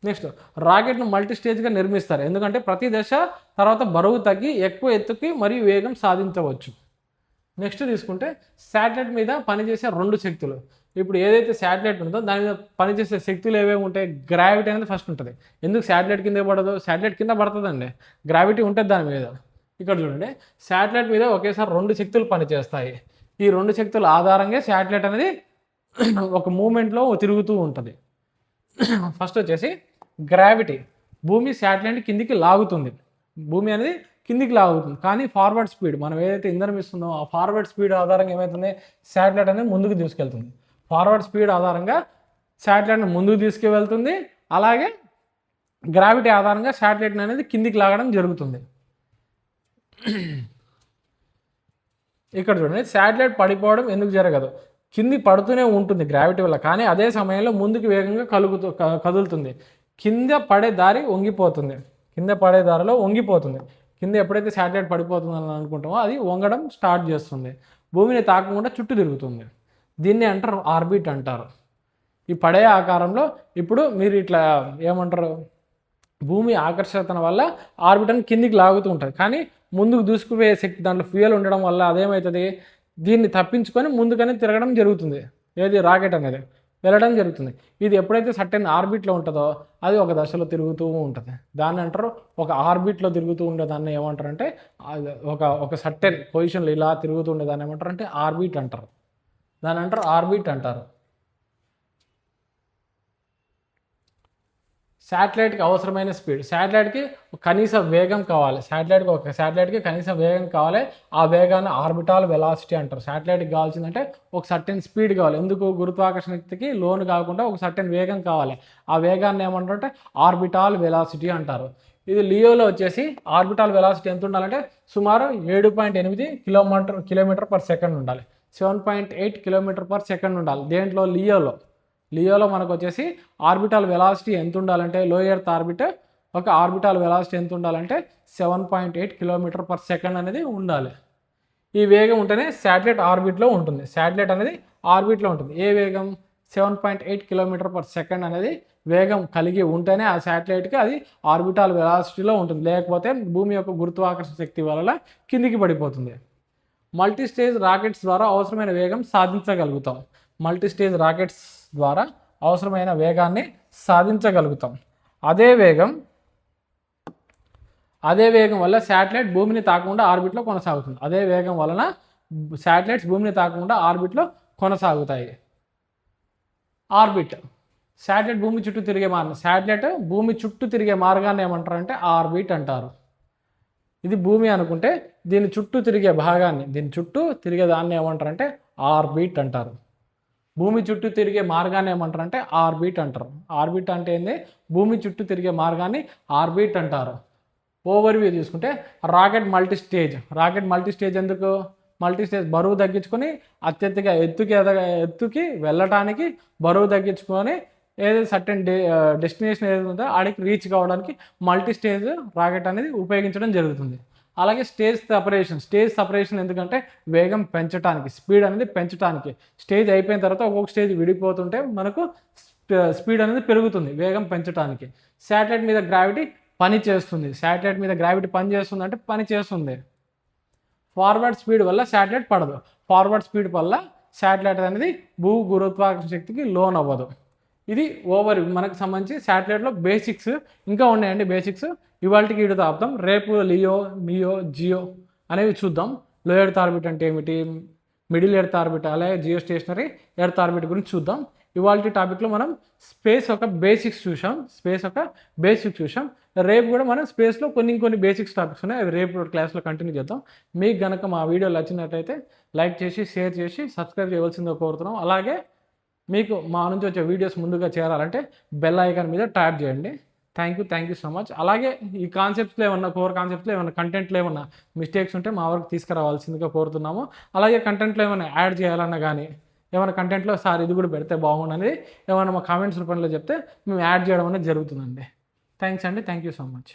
నెక్స్ట్ రాకెట్ను మల్టీ స్టేజ్గా నిర్మిస్తారు. ఎందుకంటే ప్రతి దశ తర్వాత బరువు తగ్గి ఎక్కువ ఎత్తుకి మరియు వేగం సాధించవచ్చు. నెక్స్ట్ తీసుకుంటే శాటిలైట్ మీద పనిచేసే 2 శక్తులు. ఇప్పుడు ఏదైతే శాటిలైట్ ఉందో దాని మీద పనిచేసే శక్తులు ఏవేవి ఉంటాయి? గ్రావిటీ అనేది ఫస్ట్ ఉంటుంది. ఎందుకు శాటిలైట్ కింద పడదు? శాటిలైట్ కింద పడుతుందండి, గ్రావిటీ ఉంటుంది దాని మీద. ఇక్కడ చూడండి, శాటిలైట్ మీద ఒకేసారి 2 శక్తులు పనిచేస్తాయి. ఈ 2 శక్తుల ఆధారంగా శాటిలైట్ అనేది ఒక మూమెంట్లో తిరుగుతూ ఉంటుంది. ఫస్ట్ వచ్చేసి గ్రావిటీ, భూమి శాటిలైట్ కిందికి లాగుతుంది. భూమి అనేది కిందికి లాగుతుంది, కానీ ఫార్వర్డ్ స్పీడ్, మనం ఏదైతే ఇంధనం ఇస్తుందో ఆ ఫార్వర్డ్ స్పీడ్ ఆధారంగా ఏమవుతుంది? శాటిలైట్ అనేది ముందుకు తీసుకెళ్తుంది. ఫార్వర్డ్ స్పీడ్ ఆధారంగా శాటిలైట్ని ముందుకు తీసుకువెళ్తుంది. అలాగే గ్రావిటీ ఆధారంగా శాటిలైట్ అనేది కిందికి లాగడం జరుగుతుంది. ఇక్కడ చూడండి, శాటిలైట్ పడిపోవడం ఎందుకు జరగదు? కింది పడుతూనే ఉంటుంది గ్రావిటీ వల్ల, కానీ అదే సమయంలో ముందుకు వేగంగా కదులుతుంది. కింద పడే దారి వంగిపోతుంది, కింద పడే దారిలో వంగిపోతుంది. కింద ఎప్పుడైతే శాటిలైట్ పడిపోతుందని అనుకుంటామో అది వంగడం స్టార్ట్ చేస్తుంది. భూమిని తాకకుండా చుట్టూ తిరుగుతుంది. దీన్ని అంటారు ఆర్బిట్ అంటారు. ఈ పడే ఆకారంలో ఇప్పుడు మీరు ఇట్లా ఏమంటారు, భూమి ఆకర్షణ వల్ల ఆర్బిట్ అని కిందికి లాగుతూ ఉంటుంది, కానీ ముందుకు దూసుకుపోయే శక్తి దాంట్లో ఫ్యూయల్ ఉండడం వల్ల అదేమవుతుంది? దీన్ని తప్పించుకొని ముందుకనే తిరగడం జరుగుతుంది. ఏది? రాకెట్ అనేది వెళ్ళడం జరుగుతుంది. ఇది ఎప్పుడైతే సర్టెన్ ఆర్బిట్లో ఉంటుందో అది ఒక దశలో తిరుగుతూ ఉంటుంది. దాన్ని అంటారు, ఒక ఆర్బిట్లో తిరుగుతూ ఉండేదాన్ని ఏమంటారంటే ఒక సర్టెన్ పొజిషన్లో ఇలా తిరుగుతూ ఉండేదాన్ని ఏమంటారు అంటే ఆర్బిట్ అంటారు. దాన్ని అంటారు ఆర్బిట్ అంటారు. శాటిలైట్కి అవసరమైన స్పీడ్, శాటిలైట్కి కనీస వేగం కావాలి. శాటిలైట్కి కనీస వేగం కావాలి. ఆ వేగాన్ని ఆర్బిటాల్ వెలాసిటీ అంటారు. శాటిలైట్కి కావాల్సిందంటే ఒక సర్టెన్ స్పీడ్ కావాలి. ఎందుకు? గురుత్వాకర్షణ శక్తికి లోను కాకుండా ఒక సర్టెన్ వేగం కావాలి. ఆ వేగాన్ని ఏమంటారంటే ఆర్బిటాల్ వెలాసిటీ అంటారు. ఇది లియోలో వచ్చేసి ఆర్బిటాల్ వెలాసిటీ ఎంత ఉండాలంటే సుమారు 7.8 కిలోమీటర్ పర్ సెకండ్ ఉండాలి. 7.8 కిలోమీటర్ పర్ సెకండ్ ఉండాలి. దేంట్లో? లియోలో మనకు వచ్చేసి ఆర్బిటాల్ వెలాసిటీ ఎంత ఉండాలంటే, లో ఎర్త్ ఆర్బిట్ ఒక ఆర్బిటాల్ వెలాసిటీ ఎంత ఉండాలంటే 7.8 కిలోమీటర్ పర్ సెకండ్ అనేది ఉండాలి. ఈ వేగం ఉంటేనే శాటిలైట్ ఆర్బిట్లో ఉంటుంది. శాటిలైట్ అనేది ఆర్బిట్లో ఉంటుంది. ఏ వేగం? 7.8 కిలోమీటర్ పర్ సెకండ్ అనేది వేగం కలిగి ఉంటేనే ఆ శాటిలైట్కి అది ఆర్బిటాల్ వెలాసిటీలో ఉంటుంది. లేకపోతే భూమి యొక్క గురుత్వాకర్షణ శక్తి వల్ల కిందికి పడిపోతుంది. మల్టీస్టేజ్ రాకెట్స్ ద్వారా అవసరమైన వేగం సాధించగలుగుతాం. మల్టీస్టేజ్ రాకెట్స్ ద్వారా అవసరమైన వేగాన్ని సాధించగలుగుతాం. అదే వేగం వల్ల శాటిలైట్ భూమిని తాకకుండా ఆర్బిట్లో కొనసాగుతుంది. అదే వేగం వలన శాటిలైట్స్ భూమిని తాకకుండా ఆర్బిట్లో కొనసాగుతాయి. ఆర్బిట్, శాటిలైట్ భూమి చుట్టూ తిరిగే మార్గాన్ని ఏమంటారంటే ఆర్బిట్ అంటారు. ఇది భూమి అనుకుంటే దీని చుట్టూ తిరిగే భాగాన్ని, దీని చుట్టూ తిరిగే దాన్ని ఏమంటారంటే ఆర్బిట్ అంటారు. భూమి చుట్టూ తిరిగే మార్గాన్ని ఏమంటారంటే ఆర్బిట్ అంటారు. ఆర్బిట్ అంటే ఏంది? భూమి చుట్టూ తిరిగే మార్గాన్ని ఆర్బిట్ అంటారు. ఓవర్వ్యూ తీసుకుంటే రాకెట్ మల్టీస్టేజ్ ఎందుకు? మల్టీస్టేజ్ బరువు తగ్గించుకొని అత్యధిక ఎత్తుకి వెళ్ళటానికి, బరువు తగ్గించుకొని ఏదైతే సర్టెన్ డెస్టినేషన్ ఏదైతే ఉందో ఆడికి రీచ్ కావడానికి మల్టీస్టేజ్ రాకెట్ అనేది ఉపయోగించడం జరుగుతుంది. అలాగే స్టేజ్ సపరేషన్ ఎందుకంటే వేగం పెంచడానికి, స్పీడ్ అనేది పెంచడానికి. స్టేజ్ అయిపోయిన తర్వాత ఒక్కొక్క స్టేజ్ విడిపోతుంటే మనకు స్పీడ్ అనేది పెరుగుతుంది వేగం పెంచడానికి. శాటిలైట్ మీద గ్రావిటీ పని చేస్తుంది అంటే పని చేస్తుంది. ఫార్వర్డ్ స్పీడ్ వల్ల శాటిలైట్ పడదు. ఫార్వర్డ్ స్పీడ్ వల్ల శాటిలైట్ అనేది భూ గురుత్వాకర్షణ శక్తికి లోన్ అవ్వదు. ఇది మనకు సంబంధించి శాటిలైట్లో బేసిక్స్ ఇంకా ఉన్నాయండి. బేసిక్స్ ఇవాళకి వీడియోతో ఆపుతాం. రేపు లియో, మియో, జియో అనేవి చూద్దాం. లో ఎర్త్ ఆర్బిట్ అంటే ఏమిటి, మిడిల్ ఎర్త్ ఆర్బిట్, అలాగే జియో స్టేషనరీ ఎర్త్ ఆర్బిట్ గురించి చూద్దాం. ఇవాళ టాపిక్లో మనం స్పేస్ ఒక బేసిక్స్ చూసాం. రేపు కూడా మనం స్పేస్లో కొన్ని బేసిక్స్ టాపిక్స్ ఉన్నాయి, అవి రేపు క్లాస్లో కంటిన్యూ చేద్దాం. మీకు కనుక మా వీడియో నచ్చినట్లయితే లైక్ చేసి, షేర్ చేసి, సబ్స్క్రైబ్ చేయవలసిందిగా కోరుతున్నాం. అలాగే మీకు మా నుంచి వచ్చే వీడియోస్ ముందుగా చేరాలంటే బెల్ ఐకాన్ మీద ట్యాప్ చేయండి. Thank you so much. అలాగే ఈ కాన్సెప్ట్స్లో కోర్ కాన్సెప్ట్స్లో ఏమన్నా కంటెంట్లో ఏమన్నా మిస్టేక్స్ ఉంటే మా వరకు తీసుకురావాల్సిందిగా కోరుతున్నాము. అలాగే కంటెంట్లో ఏమైనా యాడ్ చేయాలన్నా కానీ, ఏమైనా కంటెంట్లో సార్ ఇది కూడా పెడితే బాగుండనేది ఏమైనా మా కామెంట్స్ రూపంలో చెప్తే మేము యాడ్ చేయడం అనేది జరుగుతుందండి. Thank you so much.